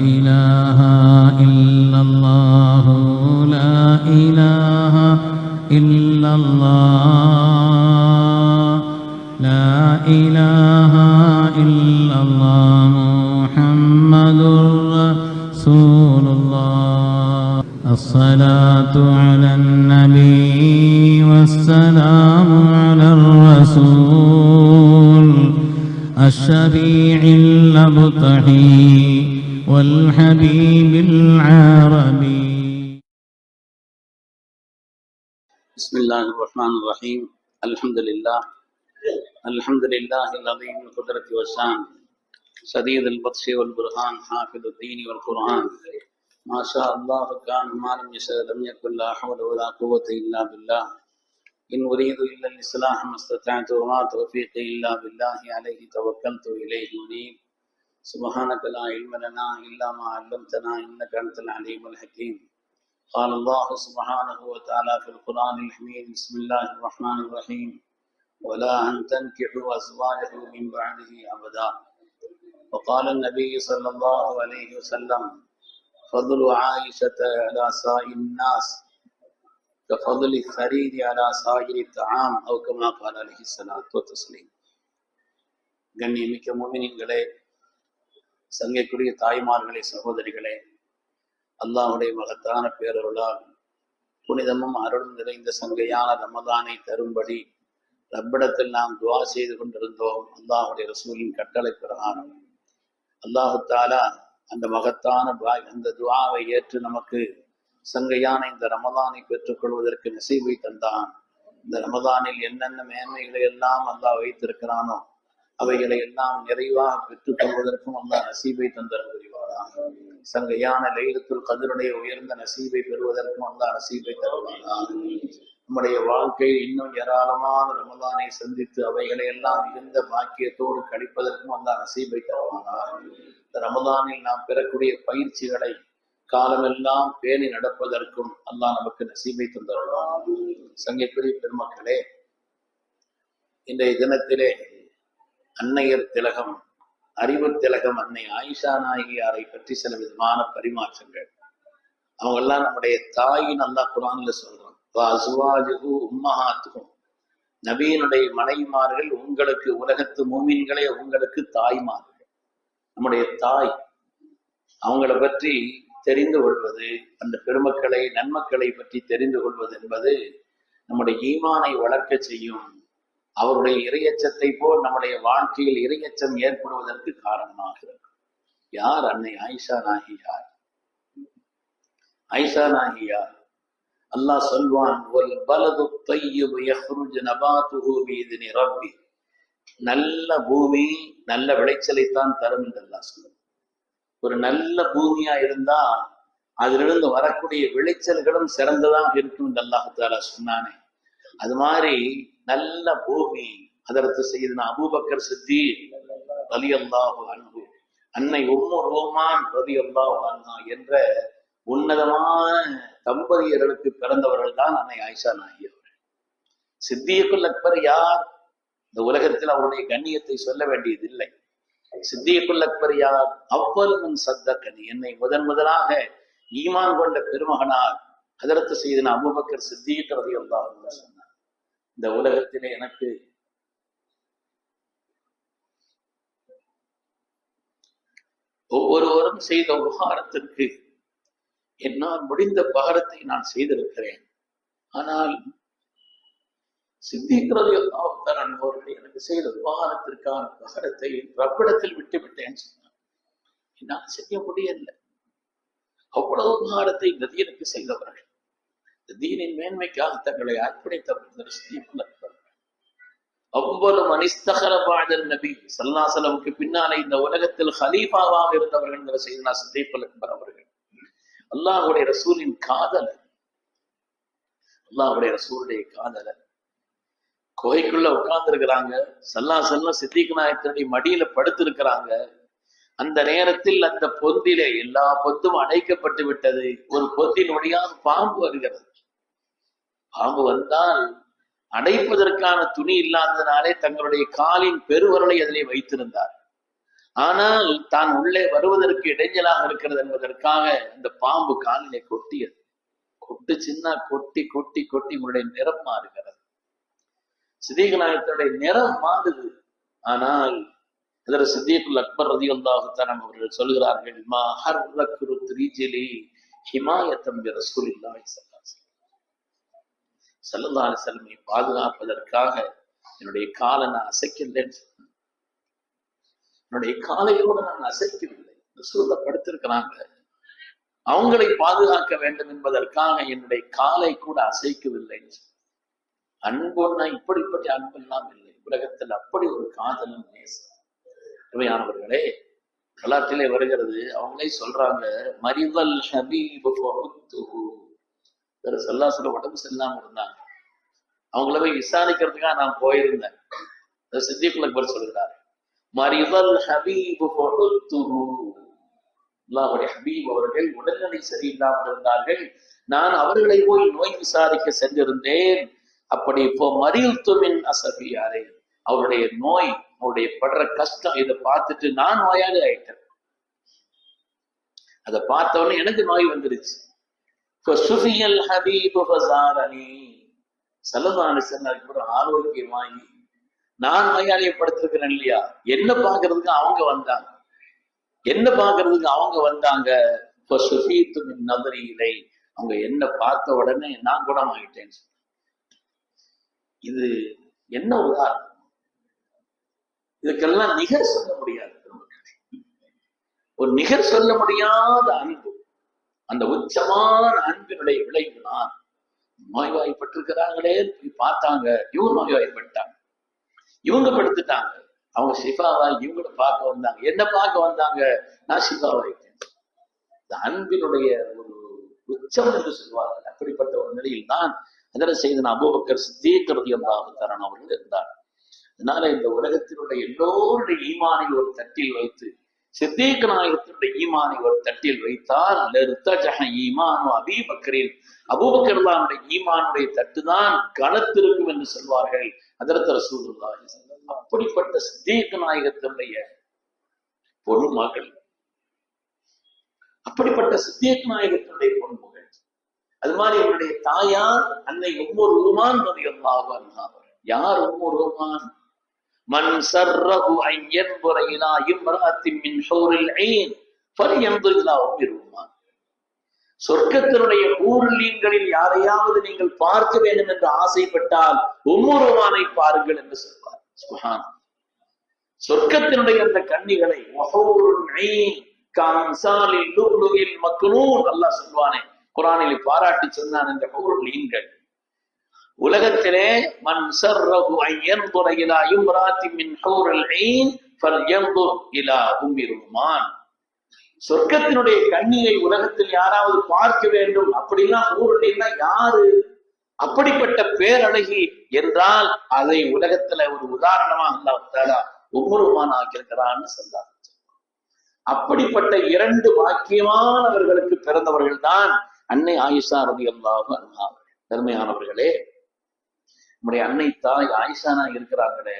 إله إلا الله لا إله إلا الله لا إله إلا الله محمد رسول الله الصلاة على النبي والسلام على الرسول الشفيع الأبطحي والحبيب العربي. بسم الله الرحمن الرحيم. الحمد لله العظيم القدرة والشان شديد البطش والبرهان حافظ الدين والقرآن ما شاء الله كان ما لم يشاء لم يكن لا حول ولا قوة إلا بالله إن أريد إلا الإصلاح ما استطعت وما توفيقي إلا بالله عليه توكلت إليه أنيب سبحانك لا علم لنا إلا ما علمتنا إنك أنت العليم الحكيم. قال الله سبحانه وتعالى في القرآن الحميد بسم الله الرحمن الرحيم ولا أن تنكحوا أزواجه من بعده أبدا. وقال النبي صلى الله عليه وسلم فضل عائشة على سائر الناس كفضل الثريد على سائر الطعام أو كما قال عليه الصلاة والتسليم. கண்ணியமிக்க முஃமினீன்களே, சங்கைக்குரிய தாய்மார்களே, சகோதரிகளே, அல்லாஹ்வுடைய மகத்தான பேரருளால் புனிதமும் அருளும் நிறைந்த சங்கையான ரமதானை தரும்படி ரப்பிடத்தில் நாம் துவா செய்து கொண்டிருந்தோம். அல்லாஹ்வுடைய ரசூலின் கட்டளை பிரகாரம் அல்லாஹு தஆலா அந்த மகத்தான அந்த துவாவை ஏற்று நமக்கு சங்கையான இந்த ரமதானை பெற்றுக்கொள்வதற்கு நசீபை தந்தான். இந்த ரமதானில் என்னென்ன மேன்மைகளை எல்லாம் அல்லாஹ் வைத்திருக்கிறானோ அவைகளை எல்லாம் நிறைவாக பெற்றுக்கொள்வதற்கும் அல்லாஹ் நசீபை தந்தரும் புரிவாராக. சங்கையான லைலத்துல் கத்ருடைய உயர்ந்த நசீபை பெறுவதற்கும் அல்லாஹ் நசீபை தருவாராக. நம்முடைய வாழ்க்கையில் இன்னும் ஏராளமான ரமதானை சந்தித்து அவைகளை எல்லாம் மிகுந்த பாக்கியத்தோடு கழிப்பதற்கும் அல்லாஹ் நசீபை தருவாராக. இந்த ரமதானில் நாம் பெறக்கூடிய பயிற்சிகளை காலமெல்லாம் பேணி நடப்பதற்கும் அல்லாஹ் நமக்கு நசீபை தந்தருவான். சங்கைக்குரிய பெருமக்களே, இன்றைய தினத்திலே அன்னையர் திலகம் அறிவு திலகம் அன்னை ஆயிஷா நாயகியாரை பற்றி சில விதமான பரிமாற்றங்கள். அவங்க எல்லாம் நம்முடைய தாயின் அல்லாஹ் குர்ஆன்ல சொல்றான், உம்மஹாத்துகும், நபியினுடைய மனைவிமார்கள் உங்களுக்கு உலகத்து மூமின்களே உங்களுக்கு தாய்மார்கள். நம்முடைய தாய், அவங்கள பற்றி தெரிந்து கொள்வது, அந்த பெருமக்களை நன்மக்களை பற்றி தெரிந்து கொள்வது என்பது நம்முடைய ஈமானை வளர்க்க செய்யும். அவருடைய இறையச்சத்தை போல் நம்முடைய வாழ்க்கையில் இறையச்சம் ஏற்படுவதற்கு காரணமாகிறது. யார் அன்னை ஆயிஷா நாயகியார்? ஆயிஷா நாயகியார் அல்லாஹ் சொல்வான், வல் பலது தய்யிபு யஹ்ருஜு நபாத்துஹு பிஇذن ரப்பி, நல்ல பூமி நல்ல விளைச்சலைத்தான் தரும் என்று அல்லாஹ் சொல்லுவான். ஒரு நல்ல பூமியா இருந்தா அதிலிருந்து வரக்கூடிய விளைச்சல்களும் சிறந்ததாக இருக்கும் என்று அல்லாஹ் தஆலா சொன்னானே, அது மாதிரி நல்ல பூமி ஹதரத் சய்யிதுனா அபூபக்கர் சித்தீக் ரலியல்லாஹு அன்ஹு, அன்னை உம்மு ரோமான் ரலியல்லாஹு அன்ஹா என்ற உன்னதமான தம்பதியர்களுக்கு பிறந்தவர்கள் தான் அன்னை ஆயிஷா நாயகி அவர்கள். சித்தியக்குல் அக்பர் யார்? இந்த உலகத்தில் அவருடைய கண்ணியத்தை சொல்ல வேண்டியதில்லை. சித்தியக்குல் அக்பர் யார்? அவ்வளவு சத்தக்கனி, என்னை முதலாக ஈமான் கொண்ட பெருமகனார் ஹதரத் சய்யிதுனா அபூபக்கர் சித்தீக் ரலியல்லாஹு அன்ஹு சொன்னார், இந்த உலகத்திலே எனக்கு ஒவ்வொருவரும் செய்த உபகாரத்திற்கு என்னால் முடிந்த பகரத்தை நான் செய்திருக்கிறேன். ஆனால் சித்தீக் ரலியல்லாஹு அன்ஹு அவர்கள் எனக்கு செய்த உபகாரத்திற்கான பகரத்தை ரப்பிடத்தில் விட்டுவிட்டேன் சொன்னார். என்னால் செய்ய முடியல. அவ்வளவு உபகாரத்தை இந்த தீனுக்கு செய்தவர்கள், இந்த தீனின் மேன்மைக்காக தங்களை அர்ப்பணித்தவர்கள் சித்தீக் அக்பர். அவ்வளவு மனிஸ்தகர பாதல் நபி ஸல்லல்லாஹு அலைஹி வஸல்லம் பின்னாலே இந்த உலகத்தில் ஹலீஃபாவாக இருந்தவர்கள் சய்யிதுனா சித்தீக் அக்பர் அவர்கள். அல்லாஹ்வுடைய ரசூலின் காதலர், அல்லாஹ்வுடைய ரசூலுடைய காதலர். குகைக்குள்ள உட்கார்ந்து இருக்கிறாங்க, ஸல்லல்லாஹு அலைஹி வஸல்லம் சித்தீக் நாயகத்தினுடைய மடியில படுத்து இருக்கிறாங்க. அந்த நேரத்தில் அந்த பொந்திலே எல்லா பொத்தும் அடைக்கப்பட்டு விட்டது. ஒரு பொந்தின் வழியாக பாம்பு வருகிறது. பாம்பு வந்தால் அடைப்பதற்கான துணி இல்லாததினாலே தங்களுடைய காலின் பெருவரலை அதிலே வைத்திருந்தார். ஆனால் தான் உள்ளே வருவதற்கு இடைஞ்சலாக இருக்கிறது என்பதற்காக இந்த பாம்பு காலிலே கொட்டியது. கொட்டுச்சுன்னா கொட்டி கொட்டி கொட்டி உங்களுடைய நிறம் மாறுகிறது. சித்திக் நாயகத்துடைய நிறம் மாறுது. ஆனால் இதற்கு சித்திகுல் அக்பர் ரலியல்லாஹு தஆலா அவர்கள் சொல்கிறார்கள், மா ஹர்ரக்ரு த்ரிஜிலி ஹிமாயத்தம் பி ரசூலில்லாஹி ஸல்லல்லாஹு அலைஹி வஸல்லம் பாதுகாப்பதற்காக என்னுடைய காலை நான் அசைக்கின்றேன். என்னுடைய காலையோடு நான் அசைக்கவில்லை. ரசூலுல்லாஹ் படுத்திருக்கிறாங்க, அவங்களை பாதுகாக்க வேண்டும் என்பதற்காக என்னுடைய காலை கூட அசைக்கவில்லை. அன்புன்னா இப்படிப்பட்ட அன்பெல்லாம் இல்லை உலகத்தில். அப்படி ஒரு காதலும் நேசம். இவையானவர்களே, வரலாற்றிலே வருகிறது. அவங்களே சொல்றாங்க, மரிதல் ஹபீப் சொல்லாசுல உடம்பு செல்லாம இருந்தாங்க. அவங்கள போய் விசாரிக்கிறதுக்காக நான் போயிருந்தேன். சித்திகுல் அக்பர் சொல்கிறார், மரிதல் ஹபீப் அல்லாஹ்வுடைய ஹபீப் அவர்கள் உடல்நிலை சரியில்லாமல் இருந்தார்கள். நான் அவர்களை போய் நோய் விசாரிக்க சென்றிருந்தேன். அப்படி இப்போ மரியத்துவின் அசபியாரே, அவருடைய நோய், அவருடைய படுற கஷ்டம், இதை பார்த்துட்டு நான் நோயாளி ஆயிட்டேன். அதை பார்த்தவொடனே எனக்கு நோய் வந்துருச்சு. ஆரோக்கியமாயி நான் நோயாளியப்படுத்திருக்கிறேன் இல்லையா, என்ன பாக்குறதுக்கு அவங்க வந்தாங்க. என்ன பாக்குறதுக்கு அவங்க வந்தாங்க. அவங்க என்ன பார்த்த உடனே நான் குணமாயிட்டேன். இது என்ன உதாரணம்? இதுக்கெல்லாம் நிகர் சொல்ல முடியாது. ஒரு நிகர் சொல்ல முடியாத அன்பு, அந்த உச்சமான அன்பினுடைய விளைவுதான். நோய்வாய்ப்பட்டிருக்கிறாங்களே போய் பார்த்தாங்க, இவங்க நோய்வாய்ப்பட்டாங்க, இவங்க படுத்துட்டாங்க, அவங்க ஷிஃபாவா இவங்களை பார்க்க வந்தாங்க. என்ன பார்க்க வந்தாங்க? நான் ஷிஃபாவாயிட்டேன். இந்த அன்பினுடைய ஒரு உச்சம் என்று சொல்வார்கள். அப்படிப்பட்ட ஒரு நிலையில் தான் அதனை செய்த அபூபக்கர் சித்தீக் ரலியல்லாஹு தஆலா அவர்கள் இருந்தார். அதனால இந்த உலகத்தினுடைய எல்லோருடைய ஈமானை ஒரு தட்டில் வைத்து சித்தீக் நாயகத்தினுடைய ஈமானை ஒரு தட்டில் வைத்தால் ஈமானு அபீ பக்கரின், அபூபக்கர்லானுடைய ஈமானுடைய தட்டுதான் கனத்திருக்கும் என்று சொல்வார்கள் ஹஜ்ரத் ரசூலுல்லாஹி ஸல்லல்லாஹு அலைஹி வஸல்லம். அப்படிப்பட்ட சித்தீக் நாயகத்தினுடைய பொன்மகள், அப்படிப்பட்ட சித்தீக் நாயகத்தினுடைய பொன்மகள். அது மாதிரி அவருடைய தாயார் அன்னை உம்மு ரூமான் ரலியல்லாஹு அன்ஹா. யார் உம்மு ரூமான்? மன் சர்ரஹு அன் யன்ظر இலா இம்ரஅத்தின் மின் ஹூரில் ஈன் ஃபல்யன்ظر இலா உம்மி ரூமான். சொர்க்கத்தினுடைய ஊர்லீன்களில் யாரையாவது நீங்கள் பார்க்க வேண்டும் என்று ஆசைப்பட்டால் உம்மு ரூமானை பாருங்கள் என்று சொல்வார். சுப்ஹான். சொர்க்கத்தினுடைய அந்த கன்னிகளை வஹூருல் ஈன் கம்சாலில் லுலுஇல் மக்னூன் அல்லாஹ் சொல்வானே குர்ஆனில் பாராட்டி சொன்னான். இந்த ஹூருல் ஈன்கள் உலகத்திலே மன் சர்ரஹு அன் யன்ظر இலா இம்ராத்தின் மின் ஹூரில் ஈன் ஃபல்யன்ظر இலா உம்மி ரூமான். சொர்க்கத்தினுடைய கன்னியை உலகத்தில் யாராவது பார்க்க வேண்டும் அப்படிலாம் ஹூருல் ஈன்னா யாரு? அப்படிப்பட்ட பேரழகி என்றால் அதை உலகத்துல ஒரு உதாரணமாக அல்லாஹ் தஆலா உம்மு ரூமான் ஆக்கியிருக்கிறான்னு சொன்னார். அப்படிப்பட்ட இரண்டு பாக்கியமானவர்களுக்கு பிறந்தவர்கள் தான் அன்னை ஆயிஷா ரலியல்லாஹு அன்ஹா. பெருமையானவர்களே, நம்முடைய அன்னை தாய் ஆயிஷானா இருக்கிறாங்களே,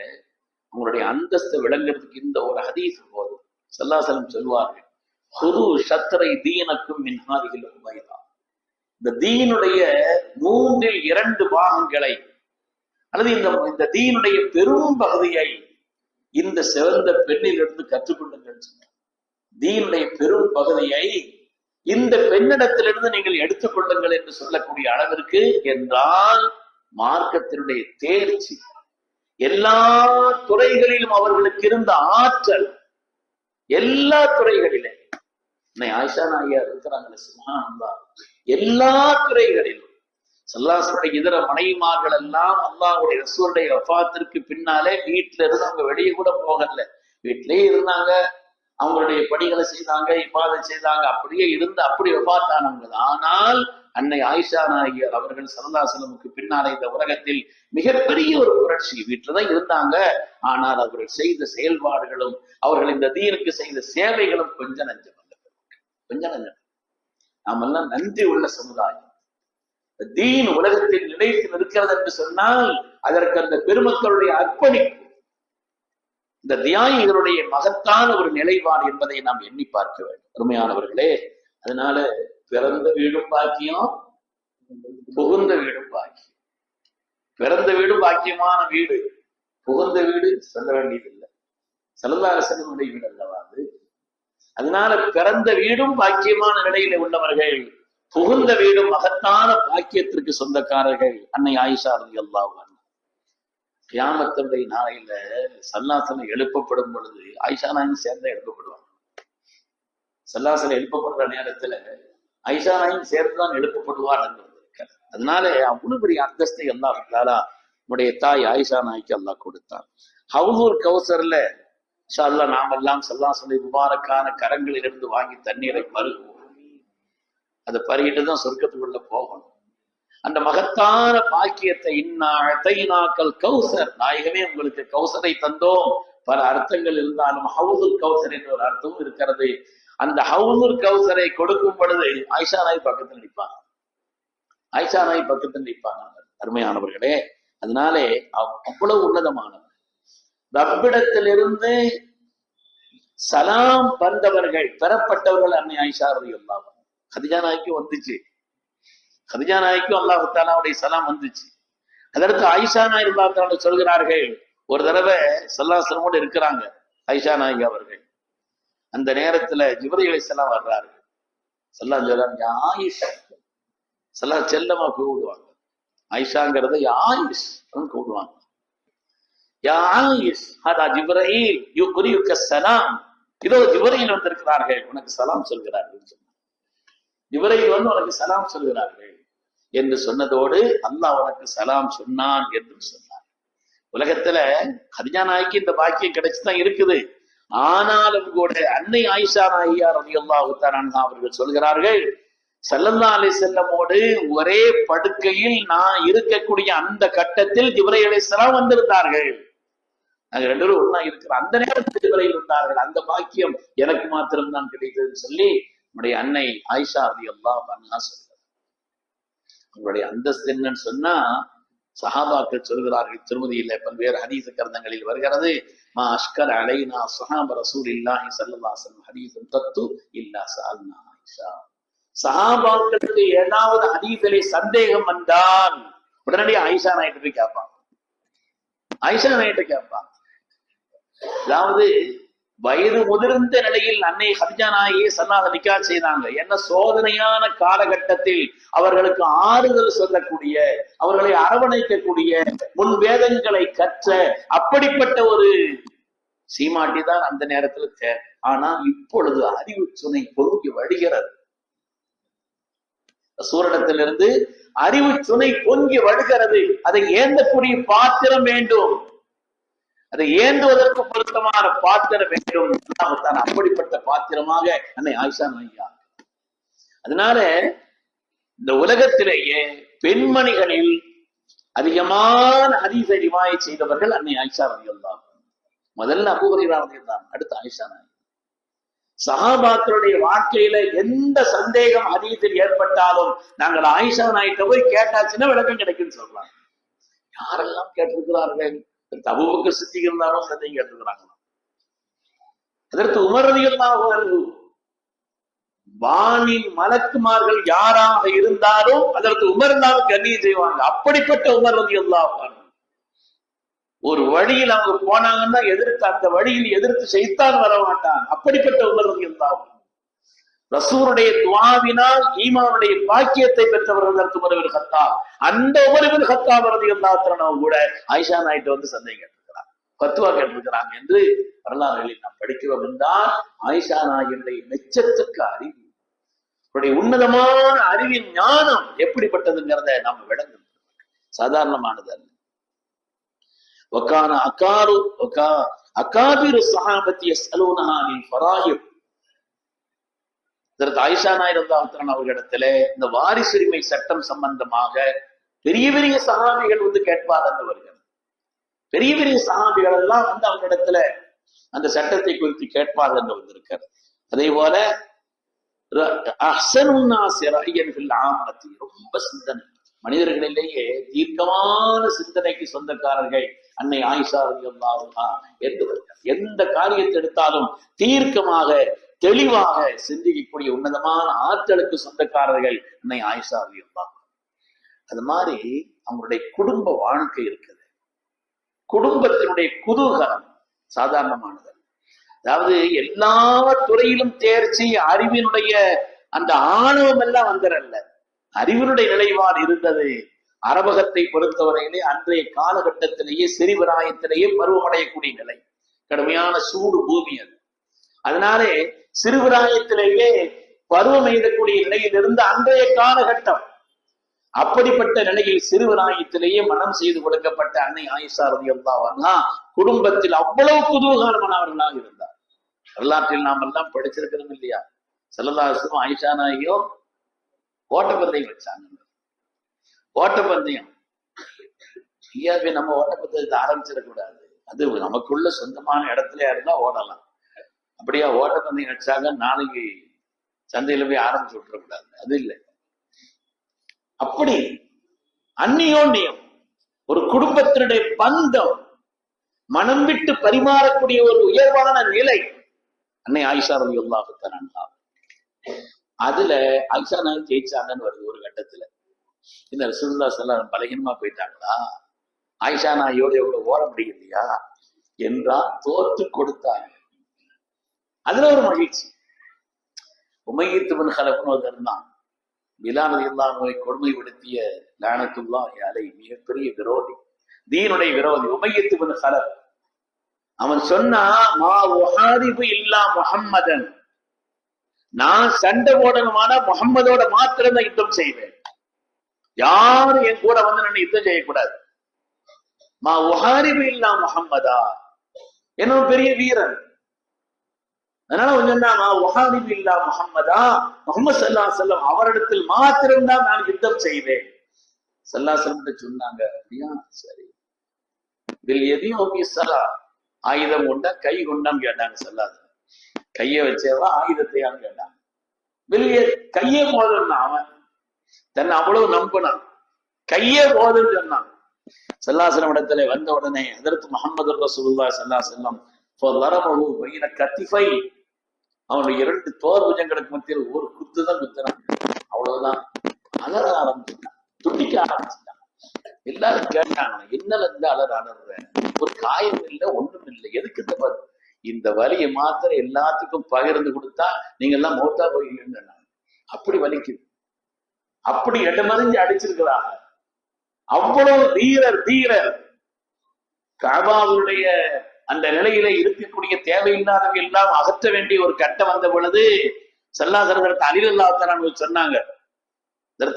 அவங்களுடைய அந்தஸ்து விளங்குறதுக்கு இந்த ஒரு ஹதீஸ் போதும். ஸல்லல்லாஹு அலைஹி வஸல்லம் சொல்வார்கள், ஹுது ஷத்ரை தீனக்கும் மின் ஹாதிஹில் உமைரா. இந்த தீனுடைய 2/3 பாகங்களை அல்லது இந்த தீனுடைய பெரும் பகுதியை இந்த சிறந்த பெண்ணிலிருந்து கற்றுக்கொள்ளுங்கள். தீனுடைய பெரும் பகுதியை இந்த பெண்ணிடத்திலிருந்து நீங்கள் எடுத்துக்கொள்ளுங்கள் என்று சொல்லக்கூடிய அளவிற்கு என்றால் மார்க்கத்தினுடைய தேர்ச்சி, எல்லா துறைகளிலும் அவர்களுக்கு இருந்த ஆற்றல், எல்லா துறைகளிலே ஆயிஷா நாயகியார் இருக்கிறாங்களே, சுப்ஹானல்லாஹ், எல்லா துறைகளிலும். ஸல்லல்லாஹு இதர மனைவிமார்கள் எல்லாம் அல்லாஹ்வுடைய ரசூலுடைய வஃபாத்திற்கு பின்னாலே வீட்டுல இருந்து அவங்க வெளியே கூட போகல, வீட்டிலேயே இருந்தாங்க, அவங்களுடைய பணிகளை செய்தாங்க, இபாதத் செய்தாங்க, அப்படியே இருந்து அப்படி வஃபாத்தானவங்க. ஆனால் அன்னை ஆயிஷா நாயகியார் அவர்கள் ஸல்லல்லாஹு அலைஹி வஸல்லமுக்கு பின்னாலே இந்த உலகத்தில் மிகப்பெரிய ஒரு புரட்சி. வீட்டில்தான் இருந்தாங்க, ஆனால் அவர்கள் செய்த செயல்பாடுகளும் அவர்கள் இந்த தீனுக்கு செய்த சேவைகளும் கொஞ்சம் நஞ்சம், கொஞ்சம் நஞ்சம். நாமெல்லாம் நன்றி உள்ள சமுதாயம். தீன் உலகத்தில் நிலைத்து நிற்கிறது என்று சொன்னால் அதற்கு அந்த பெருமக்களுடைய அர்ப்பணிப்பு. இந்த தியாகிகளுடைய மகத்தான ஒரு நிலைப்பாடு என்பதை நாம் எண்ணி பார்க்க வேண்டும் அருமையானவர்களே. அதனால பிறந்த வீடும் பாக்கியம், புகுந்த வீடும் பாக்கியம். பிறந்த வீடும் பாக்கியமான வீடு, புகுந்த வீடு சொல்ல வேண்டியதில்லை, ஸல்லல்லாஹு அலைஹி வஸல்லம் வீடு அல்லவா அது. அதனால பிறந்த வீடும் பாக்கியமான நிலையில உள்ளவர்கள், புகுந்த வீடும் மகத்தான பாக்கியத்திற்கு சொந்தக்காரர்கள் அன்னை ஆயிஷா ரலியல்லாஹு அன்ஹா. கியாமத்துடைய நாளையில ஸல்லல்லாஹு எழுப்பப்படும் பொழுது ஆயிஷா நாயும் சேர்ந்து எழுப்பப்படுவாங்க. ஸல்லல்லாஹு எழுப்பப்படுற நேரத்துல ஆயிஷா நாயும் சேர்ந்துதான் எழுப்பப்படுவார் என்று. அதனால அவ்வளவு பெரிய அந்தஸ்தை அல்லாஹ் தஆலா நம்முடைய தாய் ஆயிஷா நாய்க்கு அல்லாஹ் கொடுத்தார். ஹவுதுல் கௌசர்ல இன்ஷா அல்லாஹ் நாமெல்லாம் ஸல்லல்லாஹு முபாரக்கான கரங்களிலிருந்து வாங்கி தண்ணீரை பருகுவோம். அதை பருகிட்டு தான் சொர்க்கத்துக்குள்ள போகணும். அந்த மகத்தான பாக்கியத்தை இன்னாக்கல் கௌசர், நாயகமே உங்களுக்கு கௌசரை தந்தோம். பல அர்த்தங்கள் இருந்தாலும் ஹவுதுல் கௌசர் என்ற ஒரு அர்த்தமும் இருக்கிறது. அந்த ஹவுதுல் கௌசரை கொடுக்கும் பொழுது ஆயிஷா நாய் பக்கத்தில் நிற்பாங்க, ஆயிஷா நாய் பக்கத்தில் நிற்பாங்க. அருமையானவர்களே, அதனாலே அவ்வளவு உன்னதமானவர். ரப்பிடத்திலிருந்து சலாம் வந்தவர்கள், பெறப்பட்டவர்கள் அன்னை ஆயிஷா ரலியல்லாஹு அன்ஹா. கதிஜா நாய்க்கு வந்துச்சு, கதிஜா நாய்க்கும் அல்லாஹ் தஆலாவுடைய சலாம் வந்துச்சு. அதற்கு ஆயிஷா நாய் அல்லாஹ் தஆலா சொல்கிறார்கள், ஒரு தடவை ஸல்லல்லாஹு அலைஹி வஸல்லம் இருக்கிறாங்க ஆயிஷா நாய் அவர்கள். அந்த நேரத்துல ஜிப்ரீல் அலைஹிஸ்ஸலாம் வர்றார்கள். ஸல்லல்லாஹு சொல்றாங்க, ஆயிஷா. ஸல்லல்லாஹு செல்லமா கூப்பிடுவாங்க, ஆயிஷாங்கிறத ஆயிஷ் கூப்பிடுவாங்க. யா ஆயிஷ் ஹதா ஜிப்ரீல் யுக்ரியுக ஸலாம். இதோ ஜிப்ரீல் வந்திருக்கிறார்கள், உனக்கு சலாம் சொல்கிறார்கள். ஜிப்ரீல் வந்து உனக்கு சலாம் சொல்கிறார்கள் என்று சொன்னதோடு அல்லாஹ் உனக்கு சலாம் சொன்னான் என்று சொன்னார். உலகத்துல கதிஜா நாய்க்கு இந்த பாக்கியம் கிடைச்சுதான் இருக்குது. ஆனாலும் கூட அன்னை ஆயிஷா நாயியா ரலியல்லாஹு தஆலா அன்ஹா அவர்கள் சொல்கிறார்கள், ஸல்லல்லாஹு அலைஹி வஸல்லமோடு ஒரே படுக்கையில் நான் இருக்கக்கூடிய அந்த கட்டத்தில் ஜிப்ரீல் அலைஹிஸ்ஸலாம் வந்திருந்தார்கள். நாங்க ரெண்டு பேரும் ஒண்ணா இருக்கிற அந்த நேரத்தில் ஜிப்ரீல் வந்தார்கள். அந்த பாக்கியம் எனக்கு மாத்திரம்தான் கிடைத்ததுன்னு சொல்லி நம்முடைய அன்னை ஆயிஷா ரலியல்லாஹு அன்ஹா சொல்றார். அவங்களுடைய அந்தஸ்து என்னன்னு சொன்னா சஹாபாக்கள் சொல்கிறார்கள், திருமதியில பல்வேறு ஹதீஸ் கிரந்தங்களில் வருகிறது, மா அஷ்கர் அலைனா ஸஹாப ரசூலில்லாஹி ஸல்லல்லாஹு அலைஹி வஸல்லம் ஹதீஸுன் தத்து இல்லா ஸஅல்னா ஆயிஷா. சஹாபாக்களுக்கு ஏதாவது ஹதீஸிலே சந்தேகம் வந்தால் உடனடியாக ஆயிஷா நாயிட்டு போய் கேட்பாங்க, ஆயிஷா நாயிட்டு கேட்பாங்க. அதாவது வயது முதிர்ந்த நிலையில் அன்னை கதிஜா நாயை ஸல்லல்லாஹு நிக்கா செய்தாங்க. என்ன சோதனையான காலகட்டத்தில் அவர்களுக்கு ஆறுதல் சொல்லக்கூடிய, அவர்களை அரவணைக்கக்கூடிய, முன் வேதங்களை கற்ற அப்படிப்பட்ட ஒரு சீமாட்டி தான் அந்த நேரத்தில் தேவை. ஆனா இப்பொழுது அறிவு சுனை பொங்கி வடிகிறது. சூரடத்திலிருந்து அறிவு சுனை பொங்கி வடுகிறது. அதை ஏந்தக்கூடிய பாத்திரம் வேண்டும், அதை ஏந்துவதற்கு பொருத்தமான பாத்திரம் வேண்டும். அப்படிப்பட்ட பாத்திரமாக அன்னை ஆயிஷா நாய்யா. அதனால இந்த உலகத்திலேயே பெண்மணிகளில் அதிகமான ஹதீஸை ரிவாயத் செய்தவர்கள் அன்னை ஆயிஷா ரலியல்லாஹு அன்ஹா. முதல்ல அபூ ஹுரைரா ரலியல்லாஹு அன்ஹு, அடுத்து ஆயிஷா நாய். சஹாபாக்களுடைய வாழ்க்கையில எந்த சந்தேகம் ஹதீஸில் ஏற்பட்டாலும் நாங்கள் ஆயிஷா நாய்கிட்ட போய் கேட்டாச்சுன்னா விளக்கம் கிடைக்குன்னு சொல்லலாம். யாரெல்லாம் கேட்டிருக்கிறார்கள்? அபூபக்கர் சித்திக் இருந்தாலும் சந்தேகம் கேட்டிருக்கிறாங்க. அதற்கு உமர் ரலியல்லாஹு அன்ஹு, வானின் மலக்குமார்கள் யாராக இருந்தாலும் அதற்கு உமர் தான் கண்ணியம் செய்வாங்க. அப்படிப்பட்ட உமர் ரலியல்லாஹு அன்ஹு ஒரு வழியில் அவங்க போனாங்கன்னா எதிர்த்து அந்த வழியில் எதிர்த்து ஷைத்தான் வர மாட்டான். அப்படிப்பட்ட உமர் ரலியல்லாஹு அன்ஹு ரசூலுடைய துஆவினால் ஈமானுடைய பாக்கியத்தை பெற்றவர்கள் அதற்கு உமர் இப்னு கத்தாப். அந்த உமர் இப்னு கத்தாப் ரலியல்லாஹு அன்ஹு கூட ஆயிஷா நாயிட்ட வந்து சந்தேகம் கேட்டிருக்கிறார், பத்துவா கேட்டிருக்கிறாங்க என்று வரலாறுகளில் நாம் படிக்கிறோம். என்றால் ஆயிஷா நாயினுடைய மெச்சத்துக்கு அறிவு, அவருடைய உன்னதமான அறிவின் ஞானம் எப்படிப்பட்டதுங்கிறத நாம் விளங்கணும். சாதாரணமானது அல்ல. அகாபிரு ஸஹாபத்தி யஸ்அலூனஹா அனில் ஃபராயித். இதற்கு ஆயிஷா நாயர் ரலியல்லாஹு அன்ஹா அவர்களிடத்திலே இந்த வாரிசுரிமை சட்டம் சம்பந்தமாக பெரிய பெரிய சஹாபிகள் வந்து கேட்பார்கள். வருகிறது பெரிய பெரிய சஹாபிகள் எல்லாம் வந்து அவங்களிடத்துல அந்த சட்டத்தை குறித்து கேட்பார்கள் என்று வந்திருக்கிறது. அதே போல அஹ்ஸனுன் நாஸி ரஅயன் ஃபில் ஆம்மத்தி, ரொம்ப சிந்தனை மனிதர்களிலேயே தீர்க்கமான சிந்தனைக்கு சொந்தக்காரர்கள் அன்னை ஆயிஷா ரலியல்லாஹு அன்ஹா என்று எந்த காரியத்தை எடுத்தாலும் தீர்க்கமாக தெளிவாக சிந்திக்கக்கூடிய உன்னதமான ஆற்றலுக்கு சொந்தக்காரர்கள் அன்னை ஆயிஷா ரலியல்லாஹு அன்ஹா. அது மாதிரி அவங்களுடைய குடும்ப வாழ்க்கை இருக்குது. குடும்பத்தினுடைய குதூகலம் சாதாரணமானது. அதாவது எல்லா துறையிலும் தேர்ச்சி, அறிவினுடைய அந்த ஆணவம் எல்லாம் வந்துடல. அறிவினுடைய நிலைப்பாடு இருந்தது. அரபகத்தை பொறுத்தவரையிலே அன்றைய காலகட்டத்திலேயே சிறுபிராயத்திலேயே பருவமடையக்கூடிய நிலை, கடுமையான சூடு பூமி அது. அதனாலே சிறுபிராயத்திலேயே பருவம் எய்தக்கூடிய நிலையில் இருந்த அன்றைய காலகட்டம். அப்படிப்பட்ட நிலையில் சிறுபிராயத்திலேயே மனம் செய்து கொடுக்கப்பட்ட அன்னை ஆயிஷா ரலியல்லாஹு அன்ஹா குடும்பத்தில் அவ்வளவு குதூகலமானவர்களாக இருந்தார். வரலாற்றில் நாம் எல்லாம் படிச்சிருக்கிறோம் இல்லையா? ஸல்லல்லாஹு அலைஹி வஸல்லம் ஆயிஷா நாயகியோ ஓட்டப்பந்தயம் வச்சாங்க. ஓட்டப்பந்தயம் நம்ம ஓட்டப்பந்தயத்தை ஆரம்பிச்சிடக்கூடாது. அது நமக்குள்ள சொந்தமான இடத்துல இருந்தா ஓடலாம். அப்படியா ஓட்டப்பந்தயம் வச்சாங்க, நாளைக்கு சந்தையில போய் ஆரம்பிச்சு விட்டுறக்கூடாது. அது இல்லை. அப்படி அந்நியோன்யம், ஒரு குடும்பத்தினுடைய பந்தம், மனம் விட்டு பரிமாறக்கூடிய ஒரு உயர்வான நிலை அன்னை ஆயிஷா ரலியல்லாஹு அன்ஹா. அதுல ஆயிஷா நாயகி ஜெயிச்சாங்கன்னு வருது ஒரு கட்டத்துல. இந்த ரசூலுல்லாஹி ஸல்லல்லாஹு அலைஹி வஸல்லம் பலகீனமா போயிட்டாங்களா, ஆயிஷா நாயோட எவ்வளவு ஓட முடியலையா என்றால் தோற்று கொடுத்தாங்க. அதுல ஒரு மகிழ்ச்சி. உமையத் பின் கலஃப்னு ஒருத்தர் தான், பிலால் ரலியல்லாஹு அன்ஹுவை கொடுமைப்படுத்திய லஅனத்துல்லாஹி அலைஹி மிகப்பெரிய விரோதி, தீனுடைய விரோதி உமையத் பின் கலஃப். அவன் சொன்னா, மா உஹாரிபு இல்லா முஹம்மதன், நான் சண்டை போடணுமான முகம்மதோட மாத்திரம் தான் யுத்தம் செய்வேன், யாரும் என் கூட வந்து நான் யுத்தம் செய்யக்கூடாது. மா உஹாரிபு இல்லா முஹம்மதா, என்ன பெரிய வீரன். அதனால கொஞ்சம் மா உஹாரிபு இல்லா முஹம்மதா, முஹம்மது ஸல்லல்லாஹு அலைஹி வஸல்லம் அவரிடத்தில் மாத்திரம்தான் நான் யுத்தம் செய்வேன். ஸல்லல்லாஹு அலைஹி வஸல்லம் சொன்னாங்க, அப்படியா சரி. வில் யதியும் ஸலா, ஆயுதம் கொண்டா கை கொண்டான்னு கேட்டாங்க. ஸல்லல்லாஹு கையை வச்சேவா ஆயுதத்தையான்னு கேட்டாங்க. வெளியே கையே போதும்னா, அவன் தன்னை அவ்வளவு நம்பினான், கையே போதுன்னு சொன்னான். ஸல்லல்லாஹு அலைஹி வஸல்லம் இடத்துல வந்த உடனே ஹஜ்ரத் முஹம்மது ரசூலுல்லாஹி ஸல்லல்லாஹு அலைஹி வஸல்லம் ஃபலரபஹு பைன கத்திஃபை, அவனுடைய இரண்டு தோர் புஜங்களுக்கு மத்தியில் ஒரு குத்து தான் குத்துறான். அவ்வளவுதான். அலற ஆரம்பிச்சுட்டான், துடிக்க ஆரம்பிச்சுட்டான். எல்லாரும் கேட்டாங்க, என்னல இருந்து அலற, ஒரு காயம் இல்லை, ஒண்ணும் இல்லை, எதுக்கு இந்த வலியை மாத்திரம் எல்லாத்துக்கும் பகிர்ந்து கொடுத்தா நீங்க எல்லாம் மௌத்தா போயின்னு. அப்படி வலிக்குது. அப்படி இடமறிஞ்சு அடிச்சிருக்கிறாங்க. அவ்வளவு தீரர். கஅபாவுடைய அந்த நிலையில இருக்கக்கூடிய தேவையில்லாதவை எல்லாம் அகற்ற வேண்டிய ஒரு கட்டம் வந்த பொழுது ஸல்லல்லாஹு அலைஹி வஸல்லம் அலி ரலியல்லாஹு அன்ஹு சொன்னாங்க,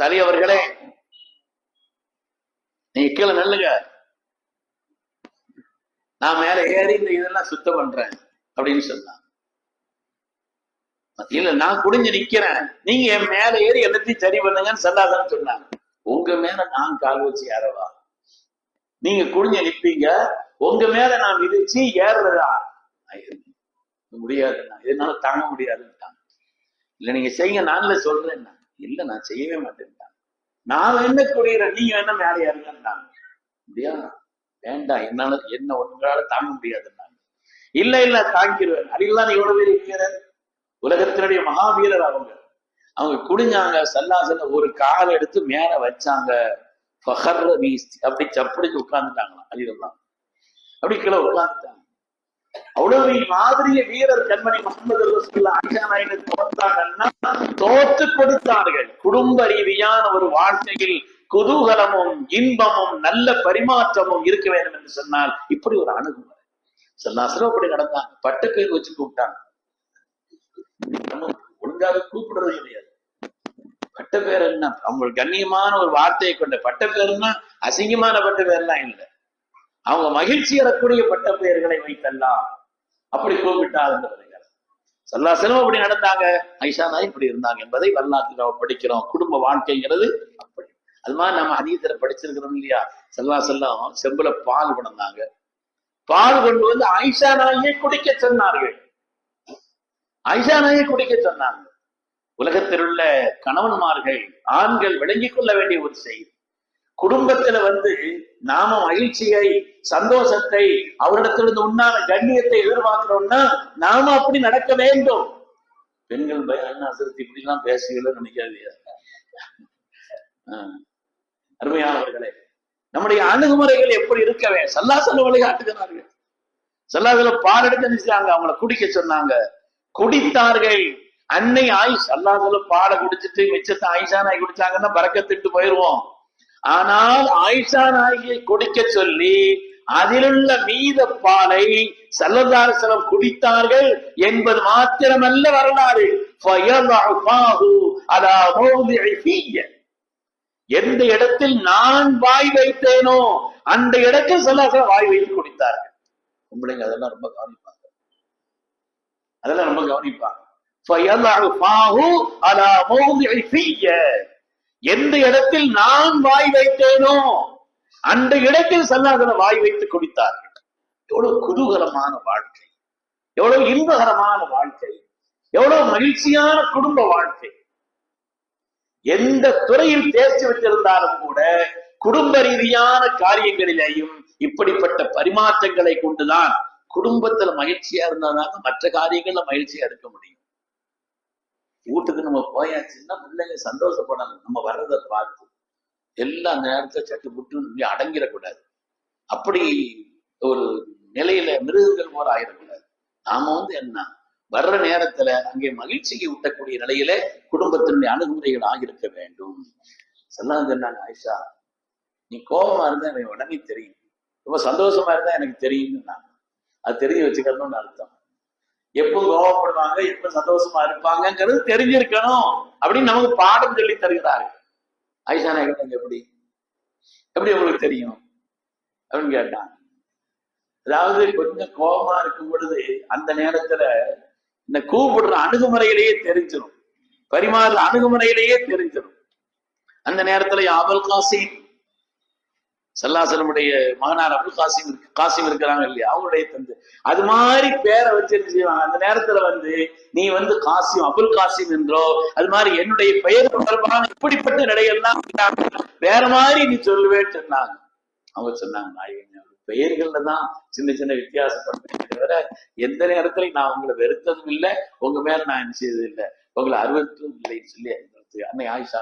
அலி அவர்களே, நீங்க கீழே நல்லுங்க, நான் மேல ஏறி இந்த இதெல்லாம் சுத்தம் பண்றேன் அப்படின்னு சொன்னாங்க. இல்ல நான் குடிஞ்சு நிக்கிறேன், நீங்க என் மேல ஏறி எல்லாத்தையும் சரி பண்ணுங்கன்னு ஸல்லல்லாஹு அலைஹி வஸல்லம் சொன்னாங்க. உங்க மேல நான் கால் வச்சு ஏறவா? நீங்க குடிஞ்சு நிப்பீங்க, உங்க மேல நான் மிதிச்சு ஏறுறதா? முடியாதுன்னா, இதனால தாங்க முடியாதுன்னுட்டாங்க. இல்ல நீங்க செய்யுங்க, நான்ல சொல்றேன். இல்ல நான் செய்யவே மாட்டேன்ட்டாங்க. நான் என்ன குடிக்கிறேன், நீங்க என்ன மேல ஏறுங்கன்னாங்க. அப்படியா, வேண்டாம், என்னால என்ன ஒன்றால தாங்க முடியாதுன்னாங்க. இல்ல தாங்கிடுவேன். அடிலாம் எவ்வளவு பேர் வீரர், உலகத்தினுடைய மகாவீரர் அவங்க குடிஞ்சாங்க. ஸல்லல்லாஹு அலைஹி வஸல்லம் ஒரு காலை எடுத்து மேல வச்சாங்க. அப்படி சப்படிச்சு உட்கார்ந்துட்டாங்களாம். அலிரல்லாம் அப்படி கீழே உட்கார்ந்துட்டாங்க. அவ்வளவு மாதிரிய வீரர் கண்மணி முஹம்மது ரசூலுல்லாஹி ஆயிஷா நாயகி தோற்றாங்கன்னா தோற்று கொடுத்தார்கள். குடும்ப ரீதியான ஒரு வாழ்க்கையில் குதூகலமும் இன்பமும் நல்ல பரிமாற்றமும் இருக்க வேண்டும் என்று சொன்னால் இப்படி ஒரு அணுகுமுறை ஸல்லல்லாஹு அலைஹி வஸல்லம் அப்படி நடந்தாங்க. பட்டப்பேர் வச்சு கூப்பிட்டாங்க. ஒழுங்காக கூப்பிடுறது கிடையாது. பட்டப்பேர் என்ன, அவங்க கண்ணியமான ஒரு வார்த்தையை கொண்ட பட்டப்பேருன்னா அசிங்கமான பட்டப்பேர்லாம் இல்லை. அவங்க மகிழ்ச்சி அறக்கூடிய பட்டப்பெயர்களை வைத்தல்லாம் அப்படி கூப்பிட்டார்கள். ஸல்லல்லாஹு அலைஹி வஸல்லம் அப்படி நடந்தாங்க, ஆயிஷா நாயகி இப்படி இருந்தாங்க என்பதை வரலாற்றில் நம்ம படிக்கிறோம். குடும்ப வாழ்க்கைங்கிறது அப்படி. அது மாதிரி நம்ம ஹதீஸ்ல படிச்சிருக்கிறோம் இல்லையா? ஸல்லல்லாஹு அலைஹி வஸல்லம் செம்புல பால் கொண்டாங்க. பால் கொண்டு வந்து ஆயிஷா நாயகியை குடிக்க சொன்னார்கள். ஆயிஷா நாயகியை குடிக்க சொன்னாங்க. உலகத்தில் உள்ள கணவன்மார்கள், ஆண்கள் விளங்கிக் கொள்ள வேண்டிய ஒரு செய்தி. குடும்பத்துல நாம மகிழ்ச்சியை, சந்தோஷத்தை, அவரிடத்திலிருந்து உண்டான கண்ணியத்தை எதிர்பார்க்கிறோம்னா நாம அப்படி நடக்க வேண்டும். பெண்கள் அசரத்தி இப்படி எல்லாம் பேசுகிறோம் நினைக்காதீங்க. அருமையானவர்களே, நம்முடைய அணுகுமுறைகள் எப்படி இருக்கவே சல்லாசல வழிகாட்டுகிறார்கள். சல்லாசல பாலெடுத்து நினைச்சாங்க, அவங்கள குடிக்க சொன்னாங்க, குடித்தார்கள். அன்னை ஆயிஷா அல்லாஹ்ல பாலை குடிச்சிட்டு மிச்சத்தை ஆயிஷா நாய் குடிச்சாங்கன்னா பறக்கத்திட்டு போயிருவோம். ஆனால் ஆயிஷா நாயை குடிக்க சொல்லி அதிலுள்ள மீத பாலை ஸல்லல்லாஹு அலைஹி வஸல்லம் குடித்தார்கள் என்பது மாத்திரமல்ல வரலாறு. எந்த இடத்தில் நான் வாய் வைத்தேனோ அந்த இடத்தில் ஸல்லல்லாஹு அலைஹி வஸல்லம் வாய் வைத்து குடித்தார்கள். உங்களைங்க அதெல்லாம் ரொம்ப கவனிப்பாங்க, அதெல்லாம் ரொம்ப கவனிப்பாங்க. எந்த இடத்தில் நான் வாய் வைத்தேனோ அந்த இடத்தில் ஸல்லல்லாஹு அலைஹி வஸல்லம் வாய் வைத்து குடித்தார்கள். எவ்வளவு குதூகலமான வாழ்க்கை, எவ்வளவு இன்பகரமான வாழ்க்கை, எவ்வளவு மகிழ்ச்சியான குடும்ப வாழ்க்கை. எந்த துறையில் தேர்ச்சி வச்சிருந்தாலும் கூட குடும்ப ரீதியான காரியங்களிலேயும் இப்படிப்பட்ட பரிமாற்றங்களை கொண்டுதான் குடும்பத்துல மகிழ்ச்சியா இருந்தாதாங்க மற்ற காரியங்கள்ல மகிழ்ச்சியா இருக்க முடியும். வீட்டுக்கு நம்ம போயாச்சுன்னா பிள்ளைங்க சந்தோஷப்படணும். நம்ம வர்றதை பார்த்து எல்லா நேரத்துல சட்டு புட்டு அடங்கிடக்கூடாது. அப்படி ஒரு நிலையில மிருகங்கள் போல ஆயிடக்கூடாது. நாம என்ன வர்ற நேரத்துல அங்கே மகிழ்ச்சிக்கு ஊட்டக்கூடிய நிலையில குடும்பத்தினுடைய அணுகுமுறைகள் ஆகியிருக்க வேண்டும். சொன்னாங்க, ஆயிஷா நீ கோபமா இருந்தா எனக்கு உடனே தெரியும், ரொம்ப சந்தோஷமா இருந்தா எனக்கு தெரியும். அது தெரிஞ்சு வச்சுக்கணும்னு அர்த்தம். எப்ப கோபப்படுவாங்க, எப்ப சந்தோஷமா இருப்பாங்கிறது தெரிஞ்சிருக்கணும் அப்படின்னு நமக்கு பாடம் சொல்லி தருகிறார்கள். ஆயிஷா நாயகம் எப்படி எப்படி உங்களுக்கு தெரியும் அப்படின்னு கேட்டாங்க. அதாவது கொஞ்சம் கோபமா இருக்கும் பொழுது அந்த நேரத்துல இந்த கூப்பிடுற அணுகுமுறையிலேயே தெரிஞ்சிடும், பரிமாறுற அணுகுமுறையிலேயே தெரிஞ்சிடும். அந்த நேரத்துல அபுல் காசிம் ஸல்லல்லாஹு மகனார் அபுல் காசிம் இருக்கிறாங்க இல்லையா, அவங்களுடைய தந்தை அது மாதிரி பேரை வச்சு அந்த நேரத்துல நீ காசிம் அபுல் காசிம் என்றோ அது மாதிரி என்னுடைய பெயர் தொடர்பான இப்படிப்பட்ட நிலையெல்லாம் வேற மாதிரி நீ சொல்லுவேன்னு சொன்னாங்க. அவங்க சொன்னாங்க, நாயகன் பெயர்கள்ல தான் சின்ன சின்ன வித்தியாசப்படுறேன் தவிர எந்த நேரத்துல நான் உங்களை வெறுத்ததும் இல்லை, உங்க மேல நான் என்ன செய்தது இல்லை, உங்களை அருவறுத்ததும் இல்லைன்னு சொல்லி அன்னை ஆயிஷா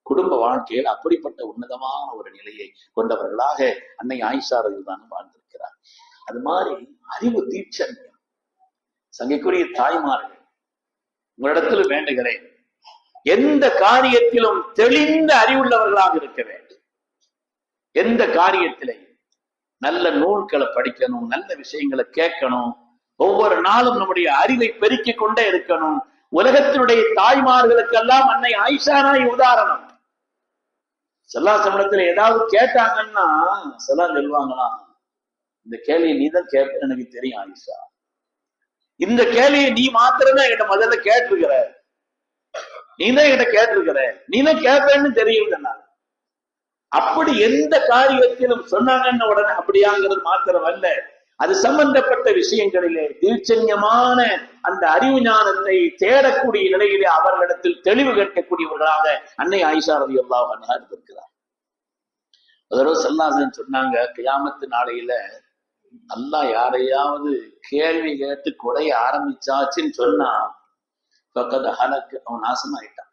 குடும்ப வாழ்க்கையில் அப்படிப்பட்ட உன்னதமான ஒரு நிலையை கொண்டவர்களாக அன்னை ஆயிஷா தான் வாழ்ந்திருக்கிறார். அது மாதிரி அறிவு தீட்சண்யம். சங்கைக்குரிய தாய்மார்கள், உங்களிடத்தில் வேண்டுகிறேன், எந்த காரியத்திலும் தெளிந்த அறிவுள்ளவர்களாக இருக்க வேண்டும். எந்த காரியத்திலையும் நல்ல நூல்களை படிக்கணும், நல்ல விஷயங்களை கேட்கணும், ஒவ்வொரு நாளும் நம்முடைய அறிவை பெருக்கிக் கொண்டே இருக்கணும். உலகத்தினுடைய தாய்மார்களுக்கெல்லாம் அன்னை ஆயிஷா நாய் உதாரணம். ஸல்லல்லாஹு ஏதாவது கேட்டாங்கன்னா சொல்லுவாங்களா, இந்த கேள்வியை நீ தான் கேட்ப எனக்கு தெரியும் ஆயிஷா, இந்த கேள்வியை நீ மாத்திரமே என்கிட்ட முதல்ல கேட்டிருக்கிற, நீ தான் என்கிட்ட கேட்டிருக்கிற, நீ தான் கேட்பேன்னு தெரியும். அப்படி எந்த காரியத்திலும் சொன்னாங்கன்னு உடனே அப்படியாங்கிறது மாத்திரம் அல்ல, அது சம்பந்தப்பட்ட விஷயங்களிலே தீட்சண்யமான அந்த அறிவு ஞானத்தை தேடக்கூடிய நிலையிலே அவர்களிடத்தில் தெளிவு கேட்கக்கூடியவர்களாக அன்னை ஆயிஷா ரலியல்லாஹு அன்ஹா இருக்கிறார். அதோட ஸல்லல்லாஹு சொன்னாங்க, கியாமத்து நாளையில அல்லாஹ் யாரையாவது கேள்வி கேட்டு கொடைய ஆரம்பிச்சாச்சுன்னு சொன்னா பக்கத்து ஹலக்கு, அவன் நாசமாயிட்டான்.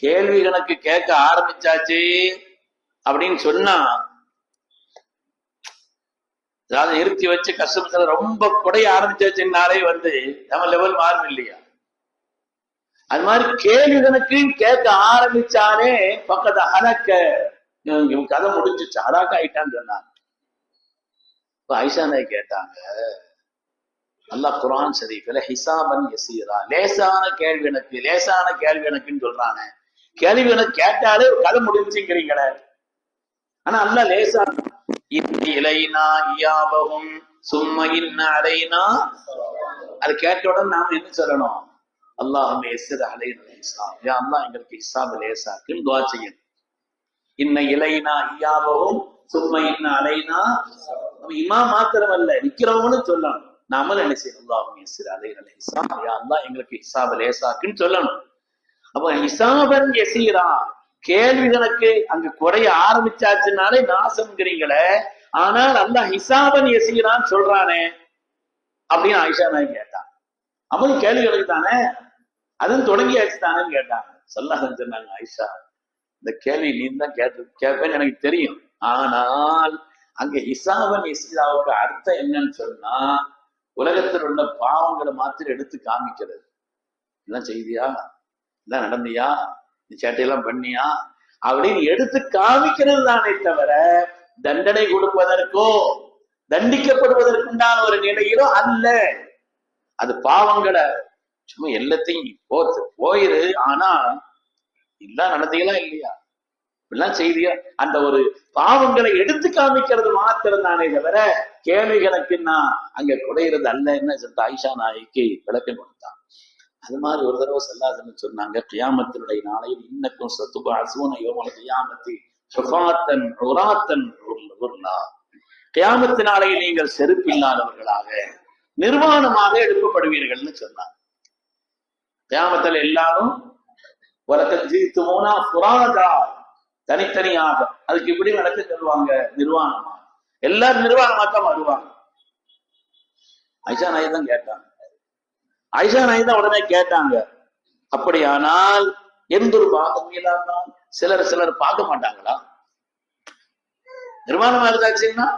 கேள்வி கணக்கு கேட்க ஆரம்பிச்சாச்சு அப்படின்னு சொன்னா அதாவது நிறுத்தி வச்சு கஷ்டத்துல ரொம்ப குடைய ஆரம்பிச்சாச்சுன்னாலே நம்ம லெவல் மாறும் இல்லையா. அது மாதிரி கேள்வி கணக்கு கேட்க ஆரம்பிச்சானே பக்கத்து ஹலக்க, இவன் கதை முடிஞ்சிச்சு, ஹலாக் ஆயிட்டான்னு சொன்னாங்க. இப்ப ஆயிஷா நாய் கேட்டாங்க, அல்லாஹ் குர்ஆன் ஷரீஃப்ல ஹிசாபன் யஸீரா, லேசான கேள்வி எனக்கு, லேசான கேள்வி எனக்குன்னு சொல்றானே, கேள்வி எனக்கு கேட்டாலே ஒரு கதை முடிஞ்சுங்கிறீங்களே. ஆனா அல்லாஹ் லேசான அது கேட்ட உடனே நாம என்ன சொல்லணும், அல்லாஹும்ம யஸ்ஸிர் அலைனா ஹிசாப், யா அல்லாஹ் எங்களுக்கு ஹிசாப் லேசாக்குன்னு துஆ செய்யணும். இன்ன இலைனா இயாபஹும் சும்ம இன்ன அலைனா, இமாம் மாத்திரம் அல்ல நிக்கிறவங்களும் சொல்லணும். நாம என்ன செய்யணும், அல்லாஹும்ம யஸ்ஸிர் அலைனா ஹிசாப், யா அல்லாஹ் எங்களுக்கு ஹிசாப் லேசாக்குன்னு சொல்லணும். அப்ப ஹிசாபன் யஸீரா, கேள்விகளுக்கு அங்க குறைய ஆரம்பிச்சாச்சுனாலே நாசம்ங்கிறீங்களே, ஆனால் அல்லாஹ் ஹிசாபன் யசீரான்னு சொல்றானே அப்படின்னு ஆயிஷா நாய் கேட்டான். அவன் கேள்விகளுக்கு தானே, அதுவும் தொடங்கியாச்சு தானேன்னு கேட்டாங்க. சொல்லாஹ் சொன்னாங்க, ஆயிஷா இந்த கேள்வி நீ தான் கேட்பேன்னு எனக்கு தெரியும், ஆனால் அங்க ஹிசாபன் யசீராவுக்கு அர்த்தம் என்னன்னு சொன்னா உலகத்தில் உள்ள பாவங்களை மாத்திரம் எடுத்து காமிக்கிறது. இதெல்லாம் செய்தியா, இதெல்லாம் நடந்தியா, நீ சேட்டையெல்லாம் பண்ணியா அப்படின்னு எடுத்து காமிக்கிறது தானே தவிர தண்டனை கொடுப்பதற்கோ தண்டிக்கப்படுவதற்குண்டான ஒரு நிலையிலோ அல்ல. அது பாவங்களை சும்மா எல்லாத்தையும் போயிரு, ஆனா எல்லாம் நடந்தீங்களா இல்லையா, இப்படிலாம் செய்தியா, அந்த ஒரு பாவங்களை எடுத்து காமிக்கிறது மாத்திரம் தானே தவிர கேள்விகளுக்கு நான் அங்க குறையிறது அல்ல என்ன சொல்லிட்டு ஆயிஷா நாய்க்கு விளக்கம் கொடுத்தான். அது மாதிரி ஒரு தடவை சொல்லாதுன்னு சொன்னாங்க, கியாமத்தினுடைய நாளையில் இன்னக்கும் சத்துப அசூன யோமல கியாமத்தி சுகாத்தன் உராத்தன் உர்லா, கியாமத்து நாளையில் நீங்கள் செருப்பில்லாதவர்களாக நிர்வாணமாக எழுப்பப்படுவீர்கள்னு சொன்னாங்க. கியாமத்தில் எல்லாரும் உலகம் ஜீத்து மூனா புராதா தனித்தனியாக, அதுக்கு இப்படி நடக்க சொல்லுவாங்க, நிர்வாணமா எல்லாரும் நிர்வாணமா தான் வருவாங்க. ஐஷா நாய் தான் கேட்டாங்க. ஐஷா நாய் தான் உடனே கேட்டாங்க, அப்படியானால் எந்த ஒரு பாகம் இல்லாமல் சிலர் பார்க்க மாட்டாங்களா, நிர்வாணமா இருந்தாச்சுன்னா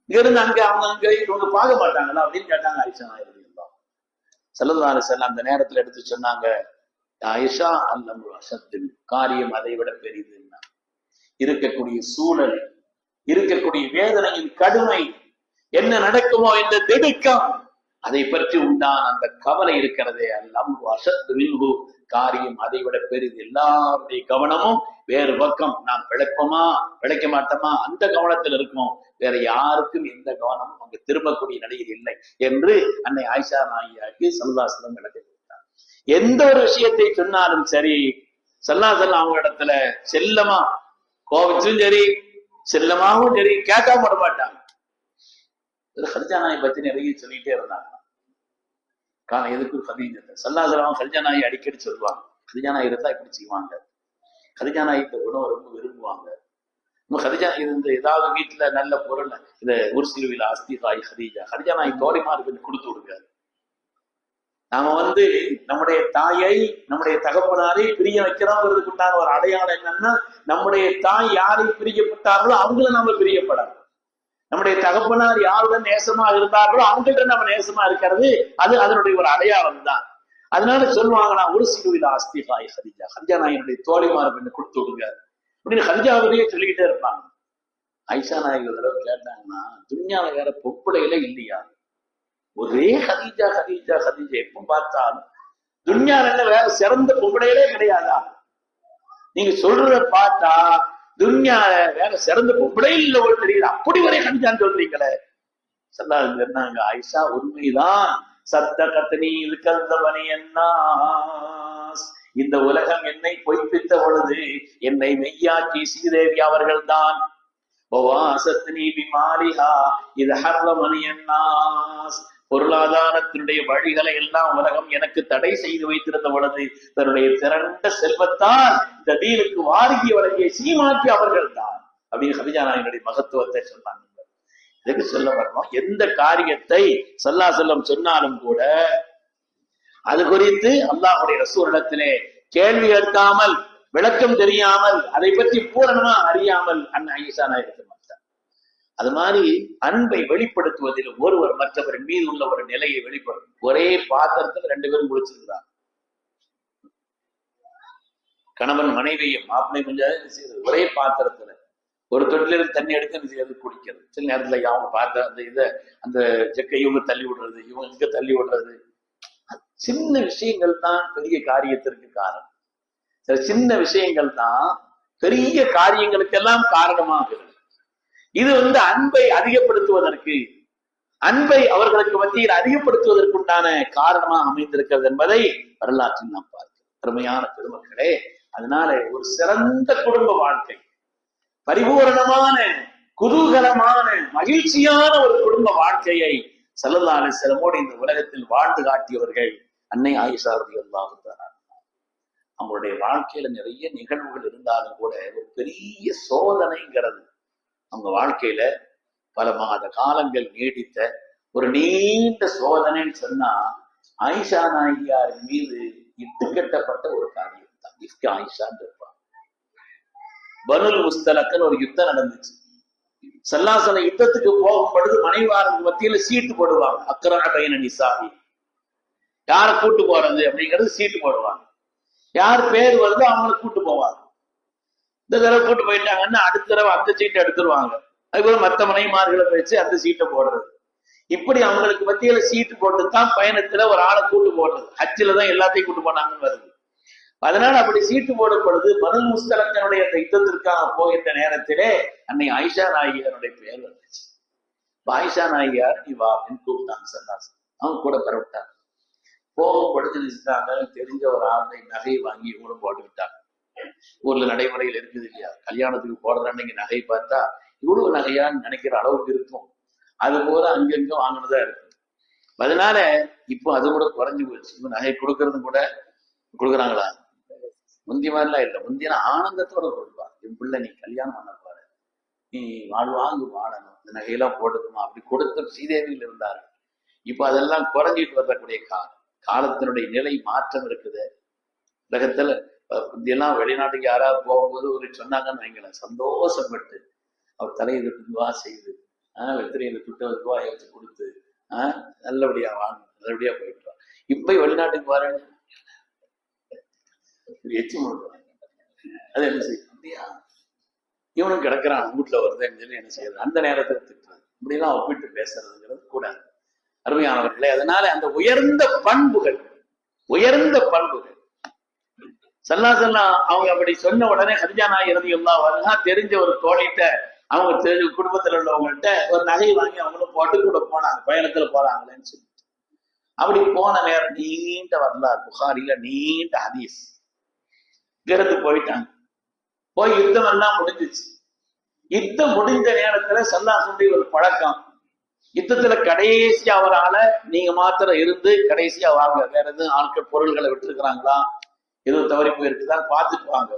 இங்க இருந்து அங்க அவங்க அங்க இவங்க பார்க்க மாட்டாங்களா அப்படின்னு கேட்டாங்க. ஐஷா நாய் ஸல்லல்லாஹு அலைஹி வஸல்லம் அந்த நேரத்துல எடுத்து சொன்னாங்க, ஆயிஷா அல்லம் அஷத்தில் காரியம் அதை விட பெரிதுன்னா, இருக்கக்கூடிய சூழல், இருக்கக்கூடிய வேதனையின் கடுமை, என்ன நடக்குமோ இந்த திடுக்கம், அதை பற்றி உண்டான அந்த கவலை இருக்கிறதே, அல்லம் அஷத்து காரியம் அதை விட பெரிது. எல்லாருடைய கவனமும் வேறு பக்கம், நாம் பிழைப்போமா பிழைக்க மாட்டோமா அந்த கவனத்தில் இருக்கும், வேற யாருக்கும் எந்த கவனமும் அங்கு திரும்பக்கூடிய நிலையில் இல்லை என்று அன்னை ஆயிஷா நாயியாக்கு ஸல்லல்லாஹு அலைஹி வஸல்லம் விளக்கம் கொடுத்தார். எந்த ஒரு விஷயத்தை சொன்னாலும் சரி, ஸல்லல்லாஹு அலைஹி வஸல்லம் அவங்க இடத்துல செல்லமா கோவிச்சும் சரி செல்லமாவும் சரி கேட்காம விட மாட்டாங்க. ஹதீஜா நாயை பத்தி நிறைய சொல்லிட்டே இருந்தாங்க. காரணம் எதுக்கு ஹதீஜா ஸல்லல்லாஹு அலைஹி வஸல்லம் ஹதீஜா நாயை அடிக்கடி சொல்லுவாங்க, ஹதீஜா நாய் இருந்தா இப்படி செய்வாங்க, ஹதீஜா நாய் இந்த உணவை ரொம்ப விரும்புவாங்க. ஹதீஜா இது ஏதாவது வீட்டுல நல்ல பொருள், இந்த உருசிலுவில அஸ்தி தாய் ஹதீஜா நாய் தோழிமாருக்கு கொடுத்து விடுங்க. நாம நம்முடைய தாயை நம்முடைய தகப்பனாரை பிரிய வைக்கிறோங்கிறதுக்கு உண்டான ஒரு அடையாளம் என்னன்னா, நம்முடைய தாய் யாரை பிரியப்பட்டார்களோ அவங்கள நம்ம பிரியப்படாது, நம்முடைய தகப்பனார் யாருடன் நேசமா இருந்தார்களோ அவங்கள்ட்ட நம்ம நேசமா இருக்கிறது, அது அதனுடைய ஒரு அடையாளம் தான். அதனால சொல்லுவாங்க, நான் உருசிலுவில அஸ்தி தாய் ஹதீஜா நாயினுடைய தோழிமாருக்கு கொடுத்து விடுங்க அப்படின்னு ஹதீஜாவிலேயே சொல்லிக்கிட்டே இருப்பாங்க. ஆயிஷா நாய் ஒரு தடவை கேட்டாங்கன்னா, துன்யால வேற பொம்பளைகளே இல்லையா, ஒரே ஹதீஜா ஹதீஜா ஹதீஜா, எப்ப பார்த்தாலும் துன்யால என்ன வேற சிறந்த பொம்பளைகளே கிடையாதா, நீங்க சொல்றத பார்த்தா துன்யால வேற சிறந்த பொம்பளை இல்ல ஒரு தெரியுது, அப்படி வரை ஹதீஜான்னு சொல்றீங்களே. சொன்னாங்க, ஆயிஷா உண்மைதான், சத்தகத்தனி இருக்கந்தவனி என்ன, இந்த உலகம் என்னை பொய்ப்பித்த பொழுது என்னை மெய்யாக்கி ஸ்ரீதேவி அவர்கள் தான், பொருளாதாரத்தினுடைய வழிகளை எல்லாம் உலகம் எனக்கு தடை செய்து வைத்திருந்த பொழுது தன்னுடைய திரண்ட செல்வத்தால் இந்த தீனுக்கு வாரிகி வழங்கிய சீமாக்கி அவர்கள் தான் அப்படின்னு ஹதீஜா நாயினுடைய மகத்துவத்தை சொன்னாங்க. இதுக்கு சொல்ல வரணும், எந்த காரியத்தை ஸல்லல்லாஹு அலைஹி வஸல்லம் சொன்னாலும் கூட அது குறித்து அல்லாஹ்வுடைய ரசூலிடத்திலே கேள்வி கேட்காமல், விளக்கம் தெரியாமல், அதை பற்றி பூரணமா அறியாமல் அன்னை ஆயிஷா நாய் இருக்க மாட்டார். அது மாதிரி அன்பை வெளிப்படுத்துவதில் ஒருவர் மற்றவரின் மீது உள்ள ஒரு நிலையை வெளிப்படும். ஒரே பாத்திரத்தில் 2 பேரும் குளிச்சிருக்கிறார், கணவன் மனைவியும் மாப்பிள்ளை கொஞ்சம் ஒரே பாத்திரத்துல ஒரு தொட்டிலிருந்து தண்ணி எடுத்து குடிக்கிறது. சில நேரத்துல அவங்க பார்த்த அந்த இதை அந்த செக்கை இவங்க தள்ளி விடுறது, இவங்க இங்க தள்ளி விடுறது, சின்ன விஷயங்கள் தான் பெரிய காரியத்திற்கு காரணம். சில சின்ன விஷயங்கள் தான் பெரிய காரியங்களுக்கெல்லாம் காரணமாகிறது. இது அன்பை அதிகப்படுத்துவதற்கு, அன்பை அவர்களுக்கு மத்தியில் அதிகப்படுத்துவதற்குண்டான காரணமாக அமைந்திருக்கிறது என்பதை வரலாற்றில் நாம் பார்க்கிறோம். பெருமையான பெருமக்களே, அதனால ஒரு சிறந்த குடும்ப வாழ்க்கை, பரிபூரணமான குதூகலமான மகிழ்ச்சியான ஒரு குடும்ப வாழ்க்கையை ஸல்லல்லாஹு அலைஹி வஸல்லம் இந்த உலகத்தில் வாழ்ந்து காட்டியவர்கள் அன்னை ஆயிஷா ரலியல்லாஹு தஆலா. அவங்களுடைய வாழ்க்கையில நிறைய நிகழ்வுகள் இருந்தாலும் கூட ஒரு பெரிய சோதனைங்கிறது அவங்க வாழ்க்கையில பல மாத காலங்கள் நீடித்த ஒரு நீண்ட சோதனைன்னு சொன்னா ஆயிஷா நாயகியார் மீது இட்டுக்கட்டப்பட்ட ஒரு காரியம் தான். இஃப்கு ஆயிஷான்னு இருப்பாங்க. பனுல் முஸ்தலக்குன்னு ஒரு யுத்தம் நடந்துச்சு. சல்லாசன யுத்தத்துக்கு போகும் பொழுது மனைவாருக்கு மத்தியில சீட்டு போடுவாங்க. அக்கரா பையன நிசாமி யாரை கூட்டு போறது அப்படிங்கிறது சீட்டு போடுவாங்க. யார் பேர் வருதோ அவங்களை கூட்டு போவாங்க. இந்த தடவை கூட்டு போயிட்டாங்கன்னா அடுத்த தடவை அந்த சீட்டை எடுத்துருவாங்க. அதுபோல மற்ற மனைமார்களை வச்சு அந்த சீட்டை போடுறது. இப்படி அவங்களுக்கு மத்தியில சீட்டு போட்டுதான் பயணத்துல ஒரு ஆளை கூட்டு போடுறது. ஹஜ்ஜில தான் எல்லாத்தையும் கூட்டு போனாங்கன்னு வருது. அதனால அப்படி சீட்டு போடப்படுது. பனுல் முஸ்தலக்கனுடைய அந்த யுத்தத்திற்காக போகின்ற நேரத்திலே அன்னை ஆயிஷா நாயகியாருடைய பெயர் வந்துச்சு. ஆயிஷா நாயகியார் நீ வா அப்படின்னு கூப்பிட்டாங்க. சல்லாசன் அவங்க கூட பரவிட்டாங்க. போகும் பொழுது நினைச்சிட்டாங்க, தெரிஞ்ச ஒரு ஆளுடைய நகையை வாங்கி இவங்களும் போட்டு விட்டாங்க. ஊர்ல நடைமுறையில் இருக்குது இல்லையா, கல்யாணத்துக்கு போடுற அன்னைக்கு நகை பார்த்தா இவ்வளவு நகையான்னு நினைக்கிற அளவுக்கு இருக்கும். அது போல அங்கங்க வாங்கினதா இருக்கும். அதனால இப்போ அது கூட குறைஞ்சு போயிடுச்சு. இப்போ நகை கொடுக்கறதும் கூட கொடுக்குறாங்களா? முந்தி மாதிரிலாம் இல்லை. முந்தின ஆனந்தத்தோட கொடுப்பா. என் பிள்ளை நீ கல்யாணம் பண்ண பாரு, நீ வாழ்வாங்கு வாழணும், இந்த நகையெல்லாம் போட்டுக்குமா அப்படி கொடுத்த ஸ்ரீதேவியில் இருந்தாரு. இப்போ அதெல்லாம் குறைஞ்சிட்டு வரக்கூடிய காலத்தினுடைய நிலை மாற்றம் இருக்குது. உலகத்துல முந்தியெல்லாம் வெளிநாட்டுக்கு யாராவது போகும்போது ஒரு சொன்னாங்கன்னு வைங்களேன், சந்தோஷப்பட்டு அவர் தலையில துவா செய்து வெத்திரையில துட்ட ரூபாய் வச்சு கொடுத்து நல்லபடியா வாங்க, நல்லபடியா போயிட்டு வா. இப்ப வெளிநாட்டுக்கு வரேன்னு எச்சு முழுவாங்க. அது என்ன செய்யும்? அப்படியா இவனும் கிடக்குறான் வீட்டுல வருதுன்னு சொல்லி என்ன செய்யறது? அந்த நேரத்துல திட்டுறது, இப்படிலாம் ஒப்பிட்டு பேசுறதுங்கிறது கூடாது அருமையானவர்களே. அதனால அந்த உயர்ந்த பண்புகள் சல்லா அவங்க அப்படி சொன்ன உடனே ஹதிஜா நாயகி ரலியல்லாஹு அன்ஹா தெரிஞ்ச ஒரு தோழிட்ட, அவங்க தெரிஞ்ச குடும்பத்துல உள்ளவங்கள்ட்ட ஒரு நகை வாங்கி அவங்களும் போட்டு கூட போனாங்க. பயணத்துல போறாங்களேன்னு சொல்லி அப்படி போன நேரம் நீண்ட வரலாறு, புகாரில நீண்ட ஹதீஸ். இருந்து போயிட்டாங்க. போய் யுத்தம் எல்லாம் முடிஞ்சிச்சு. யுத்தம் முடிந்த நேரத்துல சல்லாசுடைய ஒரு பழக்கம், யுத்தத்துல கடைசியா அவரால நீங்க மாத்திரம் இருந்து கடைசியா வாங்க, வேற எதுவும் ஆட்கள் பொருள்களை விட்டுருக்கிறாங்களா, எதுவும் தவறி போயிருக்குதான் பார்த்துட்டு வாங்க.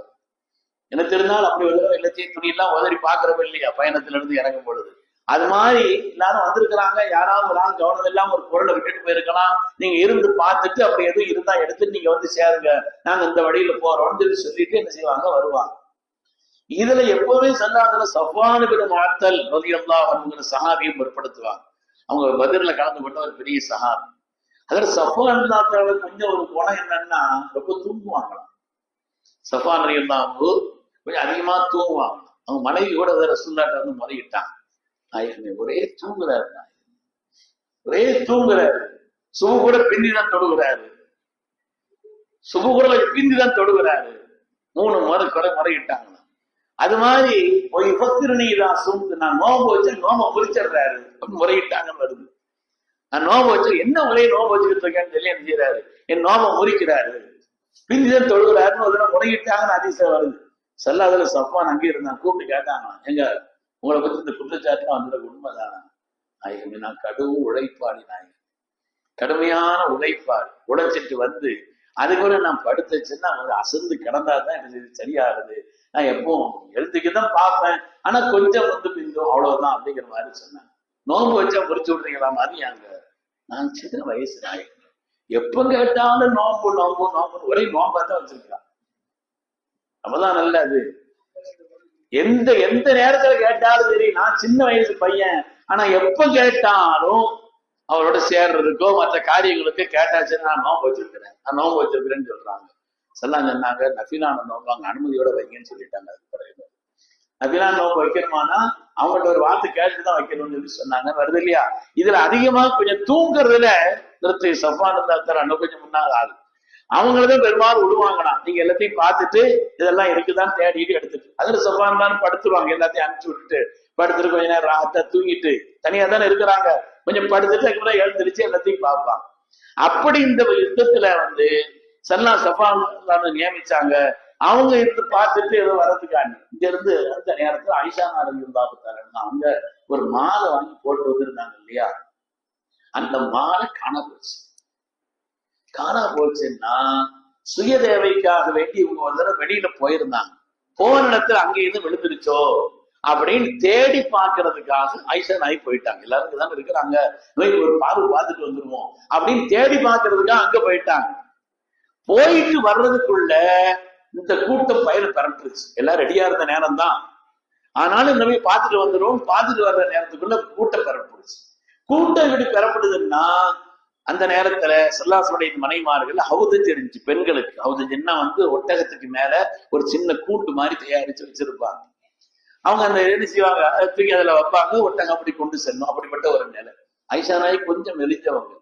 என்ன தெரிந்தாலும் அப்படி எல்லாத்தையும் துணியெல்லாம் உதறி பாக்குறப்ப இல்லையா பயணத்துல இருந்து இறங்கும் பொழுது. அது மாதிரி எல்லாரும் வந்திருக்கிறாங்க, யாராவது ஒரு ஆள் கவனம் இல்லாம ஒரு பொருளை விட்டுட்டு போயிருக்கலாம், நீங்க இருந்து பார்த்துட்டு அப்படி எதுவும் இருந்தா எடுத்துட்டு நீங்க வந்து சேருங்க, நாங்க இந்த வழியில போறோம்னு சொல்லிட்டு என்ன செய்வாங்க, வருவாங்க. இதுல எப்பவுமே சொன்னாங்க சஃப்வான் பின் முஅத்தல் ரலியல்லாஹு அன்ஹு சஹாபியும் முற்படுத்துவாங்க. அவங்க பத்ர்ல கலந்து கொண்ட ஒரு பெரிய சஹாபி. அதுல சஃப்வான் கொஞ்சம் ஒரு குணம் என்னன்னா ரொம்ப தூங்குவாங்களாம். சஃப்வான் ரலியல்லாஹு கொஞ்சம் அதிகமா தூங்குவாங்க. அவங்க மனைவி கூட ரசூலுல்லாஹ்ட்ட வந்து முறையிட்டாங்க, ஒரே தூங்குறாரு, ஒரே தூங்குறாரு, சுபு கூட பின்னிதான் தொடுகிறாரு, சுபு கூட பின்னிதான் தொடுகிறாரு. 3 முறை கூட முறையிட்டாங்க. அது மாதிரி ஒரு பத்திரணிதான் சுமந்து நான் நோம்பு வச்சு நோம்ப முறிச்சிடுறாரு அப்படின்னு முறையிட்டாங்கன்னு வருது. நான் நோம்பு வச்சு என்ன முறையை நோம்பு வச்சுக்கிட்டு இருக்கேன்னு சொல்லி என்ன செய்யறாரு, என் நோம்ப முறிக்கிறாரு, பின்னிதான் தொழுகிறாருன்னு ஒரு முறையிட்டாங்கன்னு அதிசயம் வருது. சல்லாதுல சஃப்வான் அங்கே இருந்தான். கூப்பிட்டு கேட்டாங்க, எங்க உங்களை பத்தி இந்த குற்றச்சாட்டுலாம் வந்துட உண்மைதானா? நான் கடும் உழைப்பாளி, கடுமையான உழைப்பாளி, உழைச்சிட்டு வந்து அதுக்குள்ள நான் படுத்துச்சுன்னா அசந்து கிடந்தாதான் எனக்கு சரியாகுது, நான் எப்பவும் எழுத்துக்குதான் பார்ப்பேன், ஆனா கொஞ்சம் வந்து பிந்தும் அவ்வளவுதான் அப்படிங்கிற மாதிரி சொன்னாங்க. நோம்பு வச்சா முறிச்சு விடுறீங்களா மாதிரி அங்க நான் சின்ன வயசு நாயகன், எப்ப கேட்டாலும் நோம்பு நோம்பு நோம்பு ஒரே நோம்பா தான் வச்சிருக்கான். அப்பதான் நல்லது. எந்த எந்த நேரத்துல கேட்டாலும் சரி, நான் சின்ன வயசு பையன், ஆனா எப்ப கேட்டாலும் அவரோட சேர்றதுக்கோ மற்ற காரியங்களுக்கு கேட்டாச்சுன்னா நான் நோம்பு வச்சிருக்கிறேன், நான் நோம்பு வச்சிருக்கிறேன்னு சொல்றாங்க. சொல்லாம் சொன்னாங்க, நஃபிலான நோம்பு அங்க அனுமதியோட வைங்கன்னு சொல்லிட்டாங்க. அதுக்கு பிறகு நஃபிலான நோம்பு வைக்கணுமானா அவங்கள்ட்ட ஒரு வார்த்தை கேட்டுதான் வைக்கணும்னு சொல்லி சொன்னாங்க. வருது இல்லையா? இதுல அதிகமா கொஞ்சம் தூங்குறதுல திருப்தி சஃப்வான் இன்னும் கொஞ்சம் முன்னாள் ஆளு, அவங்களதான் பெரும்பாலும் விடுவாங்களாம். நீங்க எல்லாத்தையும் பார்த்துட்டு இதெல்லாம் இருக்குதான் தேடிட்டு எடுத்துட்டு அதுல சஃப்வான் தான் படுத்துருவாங்க. எல்லாத்தையும் அனுப்பிச்சு விட்டுட்டு படுத்துட்டு கொஞ்ச நேரம் ராத்தா தூங்கிட்டு தனியா தானே இருக்கிறாங்க, கொஞ்சம் படுத்துட்டு அதுக்கப்புறம் எழுந்திருச்சு எல்லாத்தையும் பார்ப்பாங்க. அப்படி இந்த யுத்தத்துல வந்து சஃப்வான் நியமிச்சாங்க. அவங்க இருந்து பார்த்துட்டு ஏதோ வர்றதுக்காண்டி இங்க இருந்து அந்த நேரத்துல ஆயிஷா ரலியல்லாஹு அன்ஹா அவங்க ஒரு மாலை வாங்கி போட்டு வந்திருந்தாங்க இல்லையா, அந்த மாலை காண போச்சுன்னா சுய தேவைக்காக வேண்டி இவங்க ஒரு தடவை வெளியில போயிருந்தாங்க. போன இடத்துல அங்கே இருந்து விழுந்துருச்சோ அப்படின்னு தேடி பார்க்கறதுக்காக ஆயிஷா நாய் போயிட்டாங்க. எல்லாரும் தானே இருக்கிறாங்க, ஒரு பார்வை பார்த்துட்டு வந்துருவோம் அப்படின்னு தேடி பார்க்கறதுக்காக அங்க போயிட்டாங்க. போயிட்டு வர்றதுக்குள்ள இந்த கூட்டம் பயில பரட்டுருச்சு. எல்லாம் ரெடியா இருந்த நேரம் தான், ஆனாலும் இந்த மாதிரி பார்த்துட்டு வந்துடும். பார்த்துட்டு வர்ற நேரத்துக்குள்ள கூட்டம் பெறப்படுச்சு. கூட்டம் எப்படி பெறப்படுதுன்னா, அந்த நேரத்துல ஸல்லல்லாஹு மனைமார்கள் ஹவுதஜ் இருந்துச்சு பெண்களுக்கு. ஹவுதஜ்னா ஒட்டகத்துக்கு மேல ஒரு சின்ன கூட்டு மாதிரி தயாரிச்சு வச்சிருப்பாங்க. அவங்க அந்த என்ன செய்வாங்க, தூக்கி அதுல வைப்பாங்க, ஒட்டகம் அப்படி கொண்டு செல்லும். அப்படிப்பட்ட ஒரு நிலை. ஆயிஷா நாய் கொஞ்சம் மெலிஞ்சவங்க,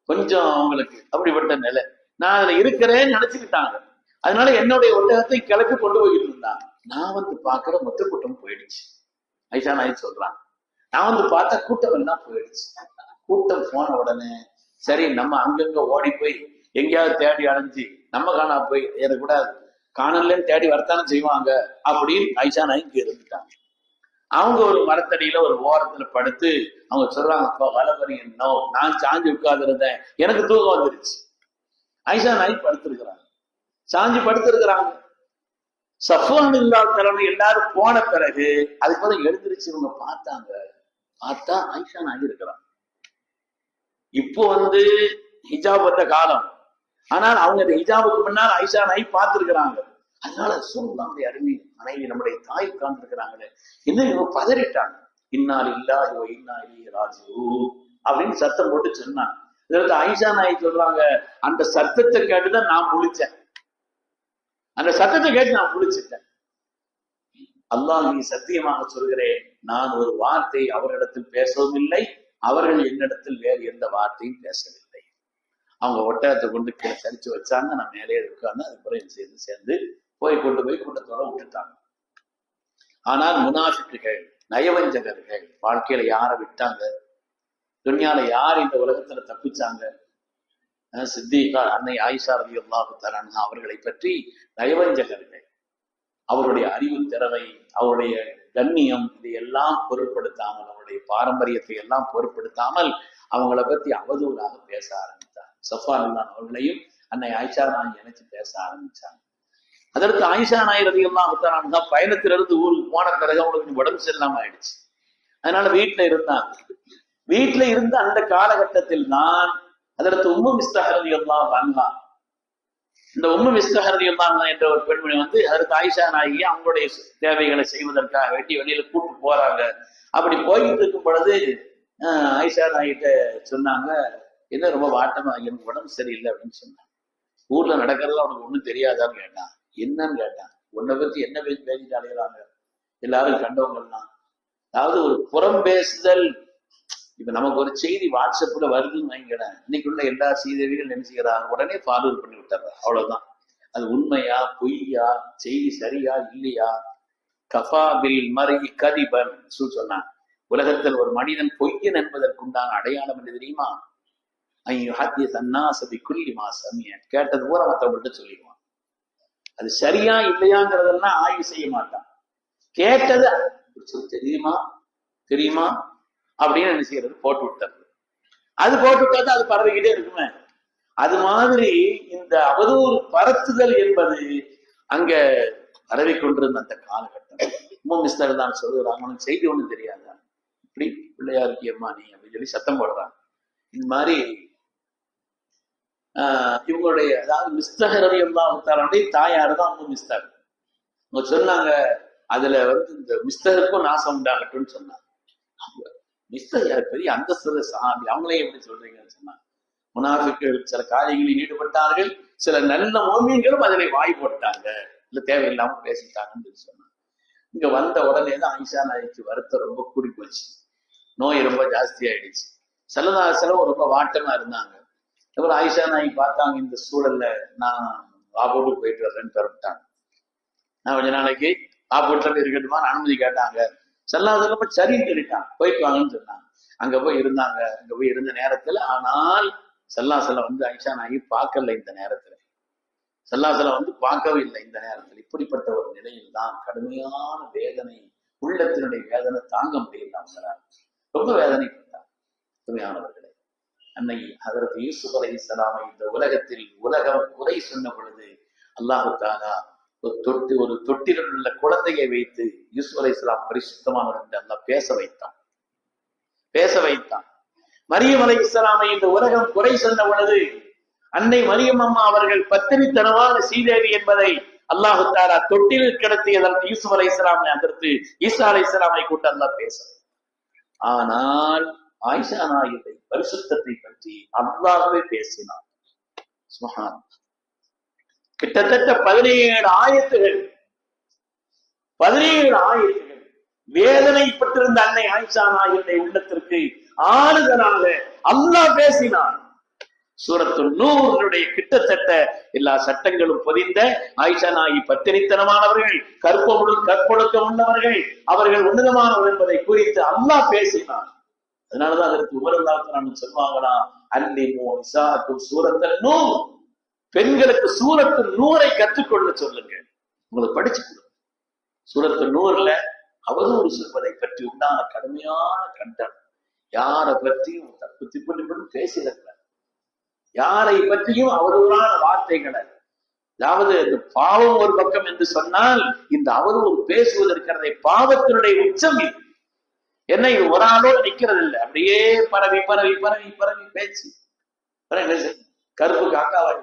கொஞ்சம் அவங்களுக்கு அப்படிப்பட்ட நிலை. நான் அதுல இருக்கிறேன்னு நினைச்சுக்கிட்டாங்க. அதனால என்னுடைய ஒட்டகத்தை கிளப்பி கொண்டு போயிட்டு இருந்தாங்க. நான் பாக்குற மொத்த கூட்டம் போயிடுச்சு. ஆயிஷா நாய் சொல்றான், நான் பார்த்தா கூட்டம் எல்லாம் போயிடுச்சு. கூட்டம் போன உடனே சரி நம்ம அங்கங்க ஓடி போய் எங்கேயாவது தேடி அடைஞ்சு நம்ம காணா போய் ஏறக்கூடாது, காணலன்னு தேடி வரத்தானே செய்வாங்க அப்படின்னு ஆயிஷா நாய்க்கு இருந்துட்டாங்க. அவங்க ஒரு மரத்தடியில ஒரு ஓரத்துல படுத்து அவங்க சொல்றாங்க, அப்பா வலபரி என்னோ, நான் சாஞ்சி உட்கார்ந்து இருந்தேன், எனக்கு தூக்கம் வந்துருச்சு. ஆயிஷா நாய் படுத்திருக்கிறாங்க, சாஞ்சி படுத்திருக்கிறாங்க. சஃப்வான் இல்லா தலைமை எல்லாரும் போன பிறகு அதுக்கு பிறகு எழுந்திருச்சு இவங்க பார்த்தாங்க. பார்த்தா ஆயிஷா நாய் இருக்கிறாங்க. இப்போ ஹிஜாப் வந்த காலம், ஆனால் அவங்க இந்த ஹிஜாபுக்கு முன்னால் ஆயிஷா நாய் பார்த்திருக்கிறாங்க. அதனால ரசூலுல்லாஹி அருமை மனைவி நம்முடைய தாய் உட்கார்ந்துருக்கிறாங்களே, இன்னும் இவங்க பதறிட்டாங்க. இன்னா லில்லாஹி வ இன்னா இலைஹி ராஜிஊன் அப்படின்னு சத்தம் போட்டு சொன்னாங்க. இதற்கு ஆயிஷா நாய் சொல்றாங்க, அந்த சத்தத்தை கேட்டுதான் நான் முழிச்சேன், அந்த சத்தத்தை கேட்டு நான் முழிச்சிட்டேன். அல்லாஹ் சத்தியமாக சொல்கிறேன், நான் ஒரு வார்த்தை அவரிடத்தில் பேசவும் இல்லை, அவர்கள் என்னிடத்தில் வேறு எந்த வார்த்தையும் பேசவில்லை. அவங்க ஒட்டகத்தை கொண்டு கீழே சரிச்சு வச்சாங்க, நான் மேலே உட்கார்ந்து அதுக்கப்புறம் சேர்ந்து போய் கொண்டு போய் கூட்டத்தோட விட்டுட்டாங்க. ஆனால் முனாஃபிக்குகள், நயவஞ்சகர்கள் வாழ்க்கையில யாரை விட்டாங்க, துன்யால யார் இந்த உலகத்துல தப்பிச்சாங்க? சித்திகா அன்னை ஆயிஷா ரலியல்லாஹு தஆலா அன்ஹா அவர்களை பற்றி நயவஞ்சகர்கள் அவருடைய அறிவு திறமை, அவருடைய கண்ணியம், இதையெல்லாம் பொருட்படுத்தாமல், அவருடைய பாரம்பரியத்தை எல்லாம் பொருட்படுத்தாமல் அவங்கள பத்தி அவதூறாக பேச ஆரம்பித்தார். ஸஃப்வான் அவர்களையும் அன்னை ஆயிஷா நாய் நினைச்சு பேச ஆரம்பிச்சாங்க. அதற்கு ஆயிஷா நாய் ரலியல்லாஹு தஆலா அன்ஹா பயணத்திலிருந்து ஊருக்கு போன பிறகு அவங்களுக்கு உடம்பு சரியில்லாம ஆயிடுச்சு. அதனால வீட்டுல இருந்தாங்க. வீட்டுல இருந்த அந்த காலகட்டத்தில் தான் அதற்கு உம்மு மிஸ்தாஹ் ரலியல்லாஹு அன்ஹா, இந்த உம்மு மிஸ்தாஹ் ரலியல்லாஹு அன்ஹா என்ற ஒரு பெண்மணி அதற்கு ஆயிஷா நாயகி அவங்களுடைய தேவைகளை செய்வதற்காக வேண்டி வெளியில கூட்டு போறாங்க. அப்படி போயிட்டு இருக்கும் பொழுது ஆயிஷா நாய்கிட்ட சொன்னாங்க, என்ன ரொம்ப வாட்டமா, எனக்கு உடம்பு சரியில்லை அப்படின்னு சொன்னாங்க. ஊர்ல நடக்கிறதெல்லாம் உனக்கு ஒண்ணும் தெரியாதான்னு கேட்டான். என்னன்னு கேட்டான். உன்னை பத்தி என்ன பேசிட்டு அடைகிறாங்க எல்லாரும் கண்டவங்கலாம். அதாவது ஒரு புறம் பேசுதல். இப்ப நமக்கு ஒரு செய்தி வாட்ஸ்அப்ல வருதுன்னு வாங்கிக்கிறேன், இன்னைக்குள்ள எல்லா செய்திகளும் நினைச்சுக்கிறாங்க, உடனே ஃபார்வர்ட் பண்ணி விட்டுறாங்க. அவ்வளவுதான். அது உண்மையா பொய்யா, செய்தி சரியா இல்லையா? கஃபா பில் மர்இ கதிபன் சொன்னான். உலகத்தில் ஒரு மனிதன் பொய்யன் என்பதற்குண்டான அடையாளம் என்ன தெரியுமா? கேட்டது பூரா மற்றவங்கள்ட்ட சொல்லிடுவான். அது சரியா இல்லையாங்கிறதெல்லாம் ஆய்வு செய்ய மாட்டான். கேட்டது தெரியுமா தெரியுமா அப்படின்னு என்ன செய்யறது, போட்டு விட்டது. அது போட்டு விட்டா அது பரவிக்கிட்டே இருக்குமே. அது மாதிரி இந்த அவதூறு பரத்துதல் என்பது அங்க பரவி கொண்டிருந்த அந்த காலகட்டம். உம்மு மிஸ்தாஹ் தான் சொல்லுறாங்க, அவனுக்கு செய்தி ஒண்ணும் தெரியாதா, இப்படி பிள்ளையா இருக்கியம்மா நீ அப்படின்னு சொல்லி சத்தம் போடுறாங்க. இந்த மாதிரி இவங்களுடைய, அதாவது மிஸ்தாஹ் ரலியல்லாஹு தஆலா தாயாரு தான் உம்மு மிஸ்தாஹ். அவங்க சொன்னாங்க, அதுல இந்த மிஸ்தாஹுக்கும் நாசம் உண்டாகட்டும்னு சொன்னாங்க. மிஸ்தாஹ் யார், பெரிய அந்தஸ்து சஹாபி, அவங்களே எப்படி சொல்றீங்கன்னு சொன்னாங்க. முனாஃபிக்குகள் சில காரியங்களில் ஈடுபட்டார்கள், சில நல்ல மோமியங்களும் அதில் வாய் போட்டாங்க, இல்ல தேவையில்லாம பேசிட்டாங்கன்னு சொன்னாங்க. இங்க வந்த உடனே தான் ஆயிஷா நாய்க்கு வருத்தம் ரொம்ப கூடி போச்சு, நோய் ரொம்ப ஜாஸ்தி ஆயிடுச்சு. செலவு ரொம்ப வாட்டமா இருந்தாங்க. அப்புறம் ஆயிஷா நாய் பார்த்தாங்க, இந்த சூழல்ல நான் பாபோட்டுக்கு போயிட்டு வர்றேன்னு பெறப்பட்டாங்க. நான் கொஞ்ச நாளைக்கு பாபோட்டில் இருக்கட்டுமா அனுமதி கேட்டாங்க. செல்லாதப்ப சரின்னு சொல்லிட்டாங்க, போயிட்டு வாங்கன்னு சொன்னாங்க. அங்க போய் இருந்தாங்க. அங்க போய் இருந்த நேரத்துல, ஆனால் சல்லாசல ஆயிஷா நாயகி பார்க்கல. இந்த நேரத்துல சல்லாசல பார்க்கவே இல்லை. இந்த நேரத்தில் இப்படிப்பட்ட ஒரு நிலையில் தான் கடுமையான வேதனை, உள்ளத்தினுடைய வேதனை தாங்க முடியல. அவங்களால் ரொம்ப வேதனைப்பட்டார். கடுமையானவர்களே, அன்னை ஹதரத் யூசுப் அலைஹிஸ்ஸலாமை இந்த உலகத்தில் உலகம் குறை சொன்ன பொழுது அல்லாஹு தஆலா ஒரு தொட்டிலில் உள்ள குழந்தையை வைத்து யூசுப் அலைஹிஸ்ஸலாம் பரிசுத்தமானவர் என்று அல்லாஹ் பேச வைத்தான். மரியம் அலைஹிஸ்ஸலாமை இந்த உலகம் குறை சொன்ன பொழுது அன்னை மரியம் அம்மா அவர்கள் பத்தினித்தனமான சீதேவி என்பதை அல்லாஹு தஆலா தொட்டிலில் கிடத்திய அதற்கு யூசுப் அலைஹிஸ்ஸலாமை அதற்கு ஈசா அலைஹிஸ்ஸலாமை கூட்ட அல்லாஹ் பேச. ஆனால் ஆயிஷா நாயுடைய பரிசுத்தத்தை பற்றி அல்லாஹ்வே பேசினார். சுப்ஹான். கிட்டத்தட்ட 17 ஆயத்துகள் வேதனைப்பட்டிருந்த அன்னை ஆயிஷா நாயுடைய உள்ளத்திற்கு ஆறுதலாக அல்லாஹ் பேசினார். சூரத்துல் நூருடைய கிட்டத்தட்ட எல்லா சட்டங்களும் பொதிந்த ஆயிஷா நாயகி பத்தினித்தனமானவர்கள், கற்பொழுக்கம் உள்ளவர்கள், அவர்கள் உன்னதமானவர் என்பதை குறித்து அல்லாஹ் பேசினார். அதனாலதான் அதற்கு உமரல்லாஹு சொல்லுவாங்களா, அல்லிமு நிசாஅக்கும் சூரத்துல் நூர், பெண்களுக்கு சூரத்துல் நூரை கற்றுக்கொள்ள சொல்லுங்க, உங்களுக்கு படிச்சு கொடுங்க. சூரத்துல் நூர்ல அவதூறு சொல்வதை பற்றி உண்டான கடுமையான கண்டனம், யாரை பற்றியும் தப்பு திப்பு பேசியிருக்கிறார், யாரை பற்றியும் அவதூறான வார்த்தைகளை, அதாவது இந்த பாவம் ஒரு பக்கம் என்று சொன்னால் இந்த அவதூறு பேசுவதற்கிறதை பாவத்தினுடைய உச்சம் இது. என்ன, இது ஒரு ஆளோடு நிக்கிறது இல்லை, அப்படியே பரவி பரவி பரவி பரவி பேச்சு கருப்பு காக்காவாய்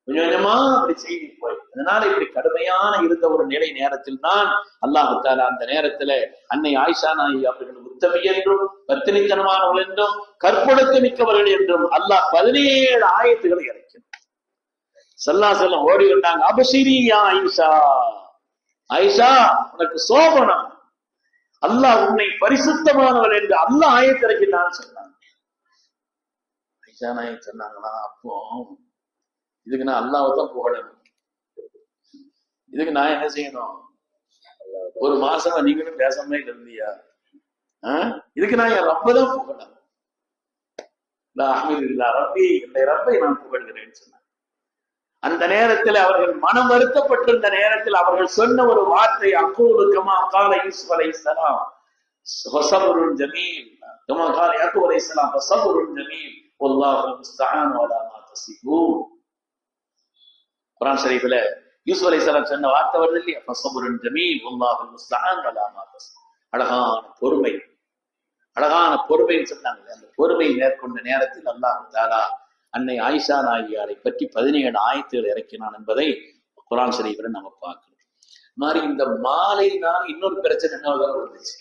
கொஞ்சம் கொஞ்சமா அப்படி செய்தி போய். அதனால இப்படி கடுமையான இருந்த ஒரு நிலை நேரத்தில் தான் அல்லாஹ் தஆலா அந்த நேரத்துல அன்னை ஆயிஷா நாயகி அவர்கள் உத்தமி என்றும் பத்தினித்தனமானவர்கள் என்றும் கற்பொழுக்க மிக்கவர்கள் என்றும் அல்லாஹ் 17 ஆயத்துகளை இறக்கினார். ஸல்லல்லாஹு அலைஹி வஸல்லம் ஓடி வந்தாங்க, அபஷிரி யா ஆயிஷா, ஆயிஷா உனக்கு சோபனம், அல்லாஹ் உன்னை பரிசுத்தமானவள் என்று அல்லாஹ் ஆயத்திறக்கினான்னு சொன்னாங்க. ஆயிஷா நாயகி சொன்னாங்களா, அப்போ இதுக்கு நான் அல்லாஹ்வை தான் புகழணும், இதுக்கு நான் என்ன செய்யணும், ஒரு மாசமா நீங்களும் பேசாம இருந்தியா, இதுக்கு நான் என் ரப்பதான் புகழணும், ரப்பி, என்னுடைய ரப்பை நான் புகழ்கிறேன்னு சொன்னாங்க. அந்த நேரத்தில் அவர்கள் மனம் வருத்தப்பட்டிருந்த நேரத்தில் அவர்கள் சொன்ன ஒரு வார்த்தை, அக்கூலு கமா கால யூசுப் அலைஹிஸ்ஸலாம் ஃபஸபுருன் ஜமீல், கமா கால யாக்கூப் அலைஹிஸ்ஸலாம் ஃபஸபுருன் ஜமீல் வல்லாஹு முஸ்தஆன் அலா மா தஸிஃபூன். குர்ஆன் ஷரீஃப்ல யூசுப் அலைஹிஸ்ஸலாம் சொன்ன வார்த்தை வருது இல்லையா, ஃபஸபுருன் ஜமீல் வல்லாஹு முஸ்தஆன் அலா மா தஸிஃபூன். அழகான பொறுமை, அழகான பொறுமைன்னு சொன்னாங்க. அந்த பொறுமை மேற்கொண்ட நேரத்தில் அல்லாஹ் தஆலா அன்னை ஆயிஷா நாயகியாரை பற்றி 17 ஆயத்துகள் இறக்கினான் என்பதை குர்ஆன் ஷரீஃப்ல நம்ம பார்க்கிறோம். மாதிரி இந்த மாலை தான் இன்னொரு பிரச்சனை இன்னொரு வந்துச்சு,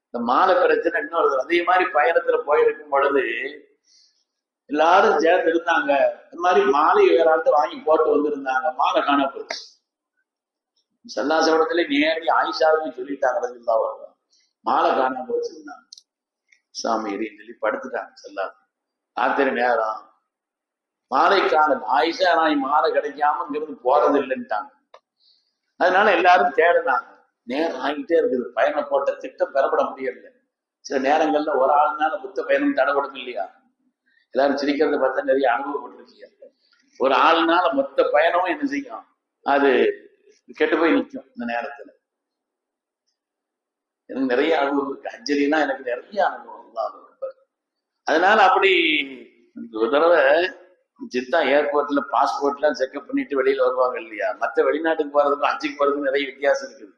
இந்த மாலை பிரச்சனை இன்னொரு. அதே மாதிரி பயணத்துல போயிருக்கும் பொழுது எல்லாரும் சேர்ந்து இருந்தாங்க, இந்த மாதிரி மாலை வேறாண்டு வாங்கி போட்டு வந்திருந்தாங்க, மாலை காண போச்சு. சல்லாசவடத்துல நேரடி ஆயிஷாவுன்னு சொல்லிட்டாங்க, மாலை காண போச்சுருந்தாங்க. சாமி சொல்லி படுத்துட்டாங்க. செல்லாது ராத்திரி நேரம் மாலை காலம், ஆயிஷா நாய் மாலை கிடைக்காம இங்கிருந்து போறது இல்லைன்ட்டாங்க. அதனால எல்லாரும் தேடினாங்க, நேரம் ஆகிட்டே இருக்குது, பயணம் போட்ட திட்டம் பெறப்பட முடியல. சில நேரங்கள்ல ஒரு ஆளுனால புத்த பயணம் தடைபடும் இல்லையா, எல்லாரும் சிரிக்கிறத பார்த்தா நிறைய அனுபவப்பட்டிருக்கீங்க. ஒரு ஆளுனால மொத்த பயணமும் என்ன செய்யும், அது கெட்டு போய் நிற்கும். இந்த நேரத்துல எனக்கு நிறைய அனுபவம் இருக்கு, அஞ்சலினா எனக்கு நிறைய அனுபவம் தான். அதனால அப்படி ஒரு தடவை ஜித்தா ஏர்போர்ட்ல பாஸ்போர்ட்லாம் செக்அப் பண்ணிட்டு வெளியில வருவாங்க இல்லையா, மற்ற வெளிநாட்டுக்கு போறதுக்கும் ஹஜ்ஜுக்கு போறதுக்கும் நிறைய வித்தியாசம் இருக்குது.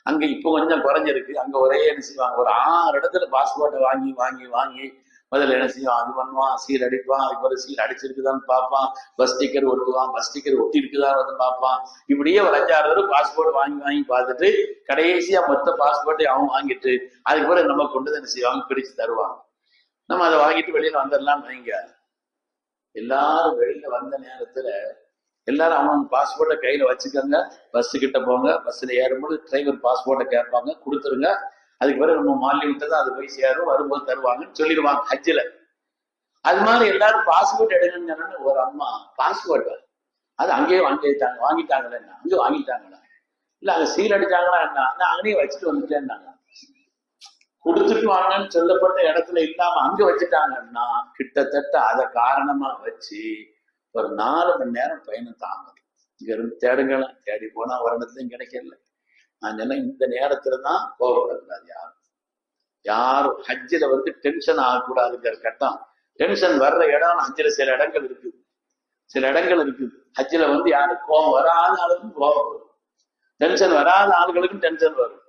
அங்க இப்போ கொஞ்சம் குறைஞ்சிருக்கு. அங்க ஒரே என்ன செய்வாங்க, ஒரு 6 இடத்துல பாஸ்போர்ட்டை வாங்கி வாங்கி வாங்கி முதல்ல என்ன செய்வான், அது பண்ணுவான், சீல் அடிப்பான், அதுக்கு ஒரு சீல் அடிச்சிருக்குதான்னு பார்ப்பான், பஸ் ஸ்டிக்கர் ஒட்டுவான், பஸ் ஸ்டிக்கர் ஒட்டி இருக்குதான் வந்து பார்ப்பான். இப்படியே ஒரு 5-6 தடவை பாஸ்போர்ட் வாங்கி வாங்கி பார்த்துட்டு கடைசியா மொத்த பாஸ்போர்ட்டை அவன் வாங்கிட்டு அதுக்கு பிறகு நம்ம கொண்டு என்ன செய்வாங்க, பிரிச்சு தருவாங்க. நம்ம அதை வாங்கிட்டு வெளியில வந்துடலாம் வைங்க. எல்லாரும் வெளியில வந்த நேரத்துல எல்லாரும் அவங்க பாஸ்போர்ட்டை கையில வச்சுக்கோங்க, பஸ் கிட்ட போங்க, பஸ்ல ஏறும்போது டிரைவர் பாஸ்போர்ட்டை கேட்பாங்க, கொடுத்துருங்க. அதுக்கு பிறகு நம்ம மாலி விட்டதான் அது போய் சேரும், வரும்போது தருவாங்கன்னு சொல்லிடுவாங்க ஹஜ்ஜில. அது மாதிரி எல்லாரும் பாஸ்போர்ட் எடுங்கன்னு ஒரு அம்மா பாஸ்போர்ட் அது அங்கேயே வாங்கிட்டாங்களா என்ன, அங்கே வாங்கிட்டாங்களா இல்ல அங்க சீல் அடிச்சாங்களா என்ன, அங்கேயே வச்சுட்டு வந்துட்டேன்னாங்க. கொடுத்துட்டு வாங்கன்னு சொல்லப்பட்ட இடத்துல இல்லாம அங்க வச்சுட்டாங்கன்னா கிட்டத்தட்ட அதை காரணமா வச்சு ஒரு 4 மணி நேரம் பயணம் தாங்குது. இங்க இருந்து தேடுங்களேன், தேடி போனா ஒரு இடத்துலயும் கிடைக்கல. அதனால இந்த நேரத்துலதான் கோபப்படக்கூடாது. யாரும் ஹஜ்ஜில டென்ஷன் ஆகக்கூடாதுங்கிற கட்டம் டென்ஷன் வர்ற இடம் ஹஜ்ஜில சில இடங்கள் இருக்குது. சில இடங்கள் இருக்குது ஹஜ்ஜில யாருக்கு கோபம் வராத ஆளுக்கும் கோபம் வரும், டென்ஷன் வராத ஆளுகளுக்கும் டென்ஷன் வரும்.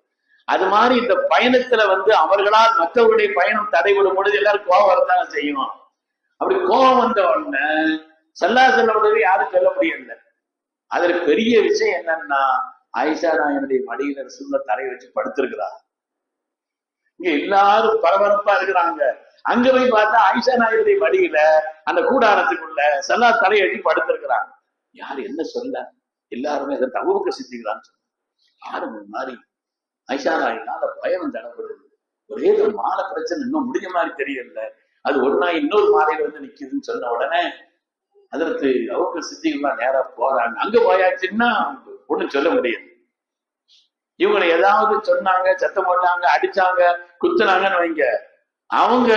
அது மாதிரி இந்த பயணத்துல அவர்களால் மற்றவர்களுடைய பயணம் தடைபடும் பொழுது எல்லாரும் கோபம் வரத்தானே செய்யும். அப்படி கோபம் வந்த உடனே ஸல்லல்லாஹு அலைஹி வஸல்லம் யாரும் சொல்ல முடியல. அதுல பெரிய விஷயம் என்னன்னா, ஆயிஷா நாயனுடைய மடியில ரசூலுல்லாஹ் தரையை வச்சு படுத்திருக்கிறார். இங்க எல்லாரும் பரபரப்பா இருக்கிறாங்க. அங்க போய் பார்த்தா ஆயிஷா நாயனுடைய மடியில அந்த கூடாரத்துக்குள்ள ஸல்லல்லாஹு தலையை வச்சு படுத்திருக்கிறாங்க. யாரு என்ன சொல்ல, எல்லாருமே அதை அபூபக்கர் சித்திக்கிறான்னு சொன்னாங்க. யாரும் மாதிரி ஆயிஷா நாயினால பயணம் தடப்படுது, ஒரே ஒரு மாலை பிரச்சனை இன்னும் முடிஞ்ச மாதிரி தெரியல, அது ஒரு நாய் இன்னொரு மாலையில நிக்குதுன்னு சொன்ன உடனே அதற்கு அபூபக்கர் சித்திகெல்லாம் நேரா போறாங்க. அங்க போயாச்சுன்னா ஒண்ணும் சொல்ல முடியாது. இவங்களை ஏதாவது சொன்னாங்க, சத்தம் போட்டாங்க, அடிச்சாங்க, குத்துனாங்கன்னு வைங்க, அவங்க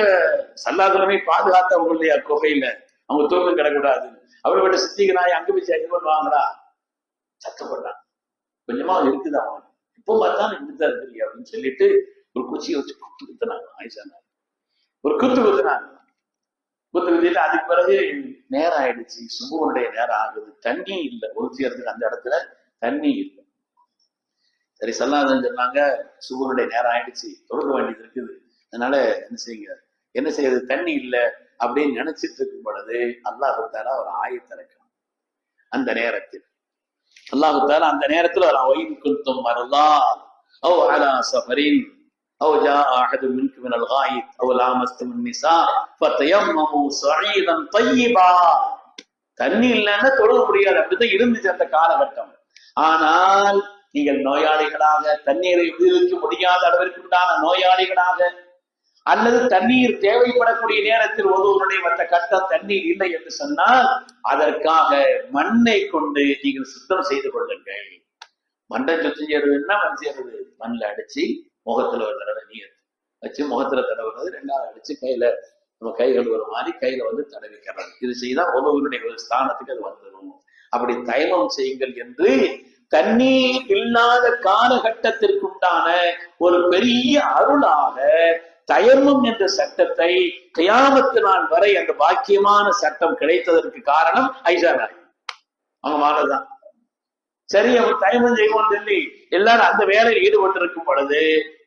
சல்லாதலமே பாதுகாத்தவங்களுடைய குகையில அவங்க தூக்கம் கிடக்கூடாது. அவர்களோட சித்திக நாய் அங்க போய் சேர்ந்து பண்ணுவாங்களா, சத்தம் போட்டாங்க. கொஞ்சமா இருக்குது அவங்க, இப்போ பார்த்தாலும் இப்படித்தான் இருக்கிறீங்க அப்படின்னு சொல்லிட்டு ஒரு குச்சியை வச்சு குத்து குத்துனாங்க. ஆயிஷா நாய் ஒரு குத்து குத்துனாங்க. குத்து குத்திட்டு அதுக்கு பிறகு நேரம் ஆயிடுச்சு, சுபுவனுடைய நேரம் ஆகுது, தண்ணி இல்லை, ஒரு சேர்த்துக்கு அந்த இடத்துல தண்ணி இல்லை. சரி ஸல்லல்லாஹு சொன்னாங்க, சுபுவனுடைய நேரம் ஆயிடுச்சு, தொழுக வேண்டியது இருக்குது, அதனால என்ன செய்யறது, தண்ணி இல்லை அப்படின்னு நினைச்சிட்டு இருக்கும் பொழுது அல்லாஹ் தஆலா ஒரு ஆயத்தை இறக்குறான். அந்த நேரத்தில் அல்லாஹ் தஆலா அந்த நேரத்தில் ஒரு வயின் குன்தும் மர்லா அவ் அலா ஸஃபரின் أو جاء أحد منكم من الغائط أو لامستم النساء فتيمموا صعيدا طيبا. தண்ணி இல்லைன்னா தொழுக முடியாது, அப்படிதான் இருந்துச்சு அந்த காலகட்டம். ஆனால் நீங்கள் நோயாளிகளாக, தண்ணீரை உபயோகிக்க முடியாத அளவிற்கு உண்டான நோயாளிகளாக, அல்லது தண்ணீர் தேவைப்படக்கூடிய நேரத்தில் ஒருவருடைய மற்ற கட்டம் தண்ணீர் இல்லை என்று சொன்னால் அதற்காக மண்ணை கொண்டு நீங்கள் சுத்தம் செய்து கொள்ளுங்கள். மண்ணை சுத்தம் செய்யறதுன்னா செய்யறது, மண்ணில் அடிச்சு முகத்துல ஒரு தடவை நீர் வச்சு முகத்துல தடவுறது, ரெண்டாவது அடிச்சு கையில நம்ம கைகள் ஒரு மாதிரி கையில தடவிக்கிறது. இது செய்தா ஒவ்வொருவருடைய ஒரு ஸ்தானத்துக்கு அது வந்துடும். அப்படி தயமம் செய்யுங்கள் என்று தண்ணீர் இல்லாத காலகட்டத்திற்குண்டான ஒரு பெரிய அருளாக தயமம் என்ற சட்டத்தை கியாமத்து நாள் வரை அந்த பாக்கியமான சட்டம் கிடைத்ததற்கு காரணம் ஆயிஷா நாய். அவங்க மாலைதான். சரி, அவர் தயமம் செய்வோம் சொல்லி எல்லாரும் அந்த வேலையில் ஈடுபட்டிருக்கும் பொழுது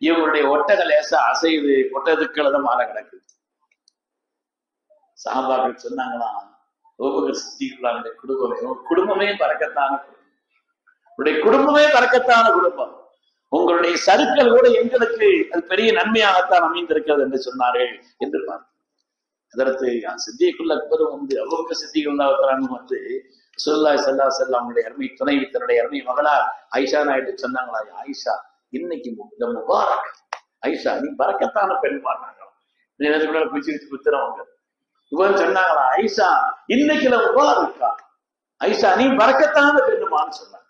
இவங்களுடைய ஒட்டக லேசா அசைது, ஒட்டகத்துக்களை மாலை கிடக்குது. சஹாபாக்கள் சொன்னாங்களாம், அபூபக்கர் சித்திக்குடைய குடும்பமே பறக்கத்தான குடும்பம், உங்களுடைய குடும்பமே பறக்கத்தான குடும்பம், உங்களுடைய சருக்கள் கூட எங்களுக்கு அது பெரிய நன்மையாகத்தான் அமைந்திருக்கிறது என்று சொன்னார்கள் என்று பார்த்து அதற்கு சித்திக்குள்ள அக்பரும் அபூபக்கர் சித்திக்குள்ள ஸல்லல்லாஹு அலைஹி வஸல்லம் அருமை துணைவி தன்னுடைய அருமை மகளார் ஆயிஷா நாயிட்டு சொன்னாங்களா, ஆயிஷா இன்னைக்கு முபாரக், ஆயிஷா நீ பறக்கத்தான பெண் பாருங்க பிடிச்சு குத்துறவங்க. இவன் சொன்னாங்களா, ஆயிஷா இன்னைக்கு முபாரக்கா, ஆயிஷா நீ பறக்கத்தான பெண்ணுமான்னு சொன்னாங்க.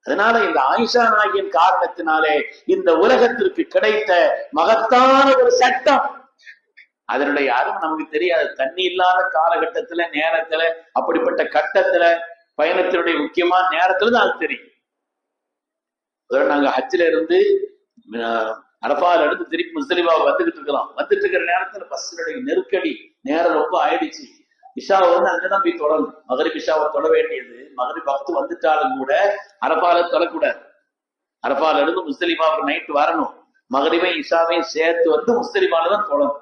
அதனால இந்த ஆயிஷா நாயின் காரணத்தினாலே இந்த உலகத்திற்கு கிடைத்த மகத்தான ஒரு சட்டம், அதனுடைய அருமை நமக்கு தெரியாது. தண்ணி இல்லாத காலகட்டத்துல, நேரத்துல, அப்படிப்பட்ட கட்டத்துல, பயணத்தினுடைய முக்கியமான நேரத்துல தான் அது தெரியும். நாங்க ஹஜ்ஜில இருந்து அரஃபால இருந்து திருப்பி முஸ்தலிஃபா வந்துகிட்டு இருக்கிறோம். வந்துட்டு இருக்கிற நேரத்துல பஸ்ஸுடைய நெருக்கடி, நேரம் ரொம்ப ஆயிடுச்சு. இஷாவை அங்கதான் போய் தொடரணும். மகரிப் இஷாவை தொட வேண்டியது, மகரிப் வக்து வந்துட்டாலும் கூட அரஃபால தொழக்கூடாது. அரஃபால இருந்து முஸ்தலிஃபாவுக்கு நைட்டு வரணும். மகரிபை இஷாவையும் சேர்த்து முஸ்தலிஃபால தான் தொழணும்.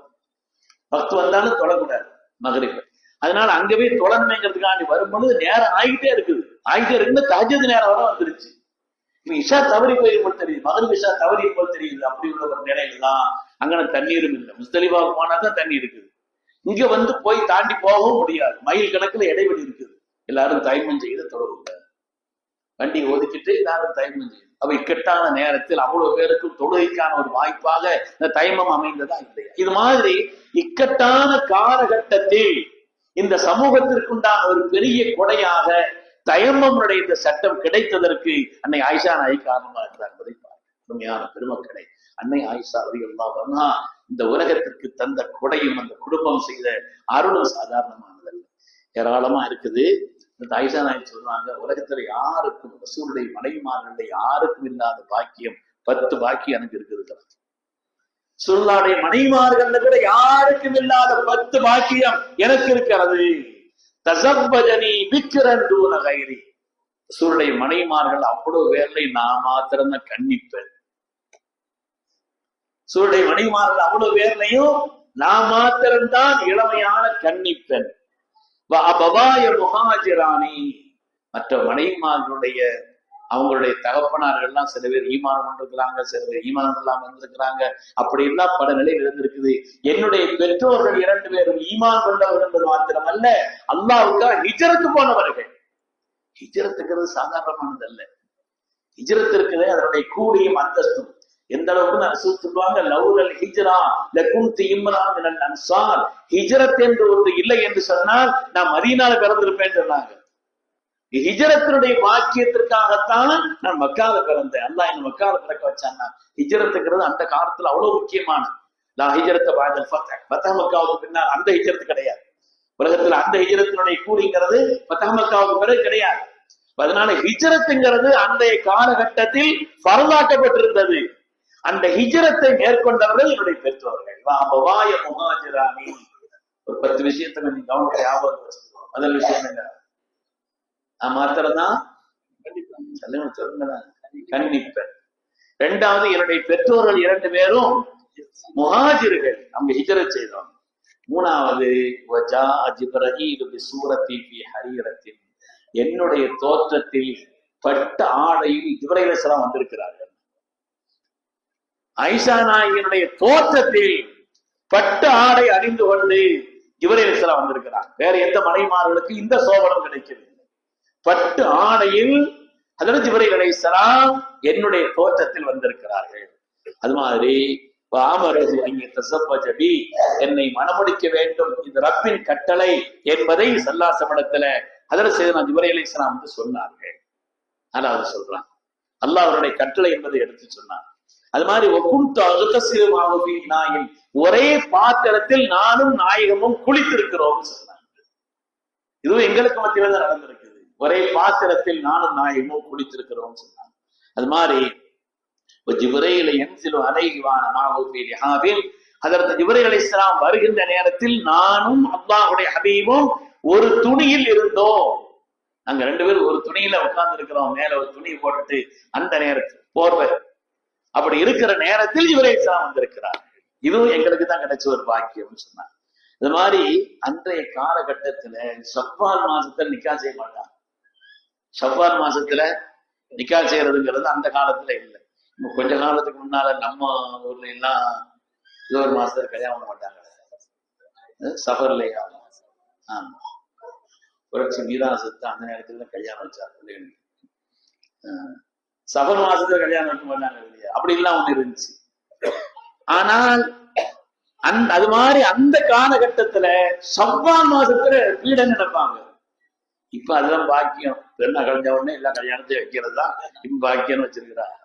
வக்து வந்தாலும் தொழக்கூடாது மகரிப். அதனால அங்க போய் தொழணுமேங்கிறதுக்காண்டி வரும்பொழுது நேரம் ஆகிட்டே இருக்குன்னு தஹஜ்ஜுத் நேரம் வர வந்துருச்சு. இப்ப இஷா தவறி போயிருப்போல் தெரியுது, மகரிப் இஷா தவறி போல் தெரியுது. அப்படி உள்ள ஒரு நிலையில தான் அங்கே தண்ணீரும் இல்லை. முஸ்தலிஃபாவுக்கு போனாதான் தண்ணி இருக்குது. இங்க போய் தாண்டி போகவும் முடியாது, மைல் கணக்குல இடைவெளி இருக்குது. எல்லாரும் தயமம் செய்து தொழக்கூடாது, வண்டியை ஒதுக்கிட்டு எல்லாரும் தயமம் செய்யுது. அப்ப இக்கட்டான நேரத்தில் அவ்வளவு பேருக்கும் தொழுகைக்கான ஒரு வாய்ப்பாக இந்த தயமம் அமைந்ததா இல்லையா? இது மாதிரி இக்கட்டான காலகட்டத்தில் இந்த சமூகத்திற்குண்டான ஒரு பெரிய கொடையாக தயமமுடைய இந்த சட்டம் கிடைத்ததற்கு அன்னை ஆயிஷா நாய் காரணமா இருந்தார் என்பதை உண்மையான பெருமக்களை. அன்னை ஆயிஷா ரலியல்லாஹு அன்ஹா இந்த உலகத்திற்கு தந்த கொடையும் அந்த குடும்பம் செய்த அருளும் சாதாரணமானதல்ல, ஏராளமா இருக்குது. இந்த ஆயிஷா நாய் சொல்றாங்க, உலகத்துல யாருக்கும் ரசூலுடைய மனைவிமார்களுடைய யாருக்கும் இல்லாத பாக்கியம் 10 பாக்கியம் எனக்கு இருக்குது. ரசூலுல்லாஹ்வுடைய மனைவிமார்கள்ல கூட யாருக்கும் இல்லாத 10 பாக்கியம் எனக்கு இருக்கிறது. தஸவ்வஜனி பிக்ரன் தூன கைரி. ரசூலுடைய மனைவிமார்கள் அவ்வளவு பேர்ல நான் மாத்திரம் தான் கன்னிப்பேன். ரசூலுடைய மனைவிமார்கள் அவ்வளவு பேர்லையும் நான் மாத்திரம்தான் இளமையான கன்னிப்பெண். அபவாய முஹாஜிரானி. மற்ற மனைவிமார்களுடைய அவங்களுடைய தகப்பனார்கள்லாம் சில பேர் ஈமானம் கொண்டிருக்கிறாங்க, சில பேர் ஈமானம் இல்லாம இருந்திருக்கிறாங்க. அப்படி எல்லாம் பல நிலையில் இருந்திருக்குது. என்னுடைய பெற்றோர்கள் 2 பேரும் ஈமான் கொண்டவர்கள் என்பது மாத்திரமல்ல, அல்லாஹ்வுக்காக ஹிஜ்ரத்து போனவர்கள். ஹிஜ்ரத்துங்கிறது சாதாரணமானது அல்ல. ஹிஜ்ரத் இருக்குது, அதனுடைய கூலியும் அந்தஸ்தும் எந்த அளவுக்கு ரசூல் சொல்லுவாங்க, லவ்லல் ஹிஜ்ரா லகுன்து இம்ரான் மினல் அன்சார். ஹிஜ்ரத் என்று ஒன்று இல்லை என்று சொன்னால் நான் மதீனால பிறந்திருப்பேன்னு சொன்னாங்க. ஹிஜ்ரத்தினுடைய வாக்கியத்திற்காகத்தான் நான் மக்கால பிறந்தேன். அல்லாஹ் என்ன மக்கால பிறக்க வச்சான்னா, ஹிஜ்ரத்துங்கிறது அந்த காலத்துல அவ்வளவு முக்கியமானது. லா ஹிஜ்ரத்த பஅதல் ஃபத்ஹ். ஃபத்ஹ் மக்காவுக்கு பின்னால் அந்த ஹிஜ்ரத் கிடையாது. உலகத்துல அந்த ஹிஜ்ரத்தினுடைய கூலிங்கிறது ஃபத்ஹ் மக்காவுக்கு பிறகு கிடையாது. அதனால ஹிஜ்ரத்துங்கிறது அன்றைய காலகட்டத்தில் ஃபர்லாக்கப்பட்டிருந்தது. அந்த ஹிஜ்ரத்தை மேற்கொண்டவர்கள் என்னுடைய பெற்றோர்கள். அபவாய முஹாஜிரானி. ஒரு 10 விஷயத்தை கொஞ்சம் கவனத்தை ஞாபகம் வச்சுக்கணும். முதல் விஷயம் என்ன? நான் மாத்திரம்தான் கன்னிப்பேன். 2வது, என்னுடைய பெற்றோர்கள் 2 பேரும் முஹாஜிர்கள், அவங்க ஹிஜ்ரத் செய்தோம். 3வது, என்னுடைய தோற்றத்தில் பட்ட ஆடையில் ஜிப்ரீல் அலைஹிஸ்ஸலாம் வந்திருக்கிறார்கள். ஆயிஷா நாயகியினுடைய தோற்றத்தில் பட்டு ஆடை அணிந்து கொண்டு ஜிப்ரீல் அலைஹிஸ்ஸலாம் வந்திருக்கிறார். வேற எந்த மனைவிமார்களுக்கு இந்த சோபனம் கிடைக்கிறது? பட்டு ஆடையில் ஹஜ்ரத் ஜிப்ரீல் அலைஹிஸ்ஸலாம் என்னுடைய தோற்றத்தில் வந்திருக்கிறார்கள். அது மாதிரி என்னை மணமுடிக்க வேண்டும், இது ரப்பின் கட்டளை என்பதை ஸல்லல்லாஹு ஹஜ்ரத் ஸையதுனா ஜிப்ரீல் அலைஹிஸ்ஸலாம் வந்து சொன்னார்கள். அல்லாஹ் சொல்றான், அல்லாஹ் அவருடைய கட்டளை என்பதை எடுத்து சொன்னார். அது மாதிரி ஒரே பாத்திரத்தில் நானும் நாயகமும் குளித்திருக்கிறோம் சொன்னாங்க. இதுவும் எங்களுக்கு மத்தியில தான் நடந்திருக்குது. ஒரே பாத்திரத்தில் நானும் நாயகமும் குளித்திருக்கிறோம் சொன்னாங்க. அது மாதிரி ஜிப்ரீல் யன்ஸிலு அலைஹி வ அனா மஅஹு ஃபீ லிஹாபில். ஹஜ்ரத் ஜிப்ரீல் அலைஹிஸ்ஸலாம் வருகின்ற நேரத்தில் நானும் அல்லாஹ்வுடைய ஹபீபும் ஒரு துணியில் இருந்தோம். நாங்க 2 பேரும் ஒரு துணியில உட்கார்ந்து இருக்கிறோம். மேல ஒரு துணி போட்டுட்டு அந்த நேரத்தில் போர்வை. அப்படி இருக்கிற நேரத்தில் ஜிப்ரீல் அலைஹிஸ்ஸலாம் வந்திருக்கிறார். இதுவும் எங்களுக்கு தான் கிடைச்ச ஒரு பாக்கியம் சொன்னாங்க. இது மாதிரி அன்றைய காலகட்டத்துல ஷவ்வால் மாசத்துல நிக்கா செய்ய மாட்டாங்க. ஷவ்வால் மாசத்துல நிக்கா செய்யறதுங்கிறது அந்த காலத்துல இல்லை. கொஞ்ச காலத்துக்கு முன்னால நம்ம ஊர்ல எல்லாம் ஏதோ ஒரு மாசத்துல கல்யாணம் பண்ண மாட்டாங்க. சஃபர்லையா புரட்சி மீராசத்து அந்த நேரத்துல கல்யாணம் வச்சார் பிள்ளைகளுக்கு. சஃபர் மாசத்துல கல்யாணம் வைக்க மாட்டாங்க இல்லையா? அப்படி எல்லாம் ஒண்ணு இருந்துச்சு. ஆனால் அது மாதிரி அந்த காலகட்டத்துல ஷவ்வால் மாசத்துல பீடை நடப்பாங்க. இப்ப அதெல்லாம் பாக்கியம். பெண்ணா கழிஞ்ச உடனே எல்லா கல்யாணத்தையும் வைக்கிறது தான் இப்ப பாக்கியம்னு வச்சிருக்கிறாங்க.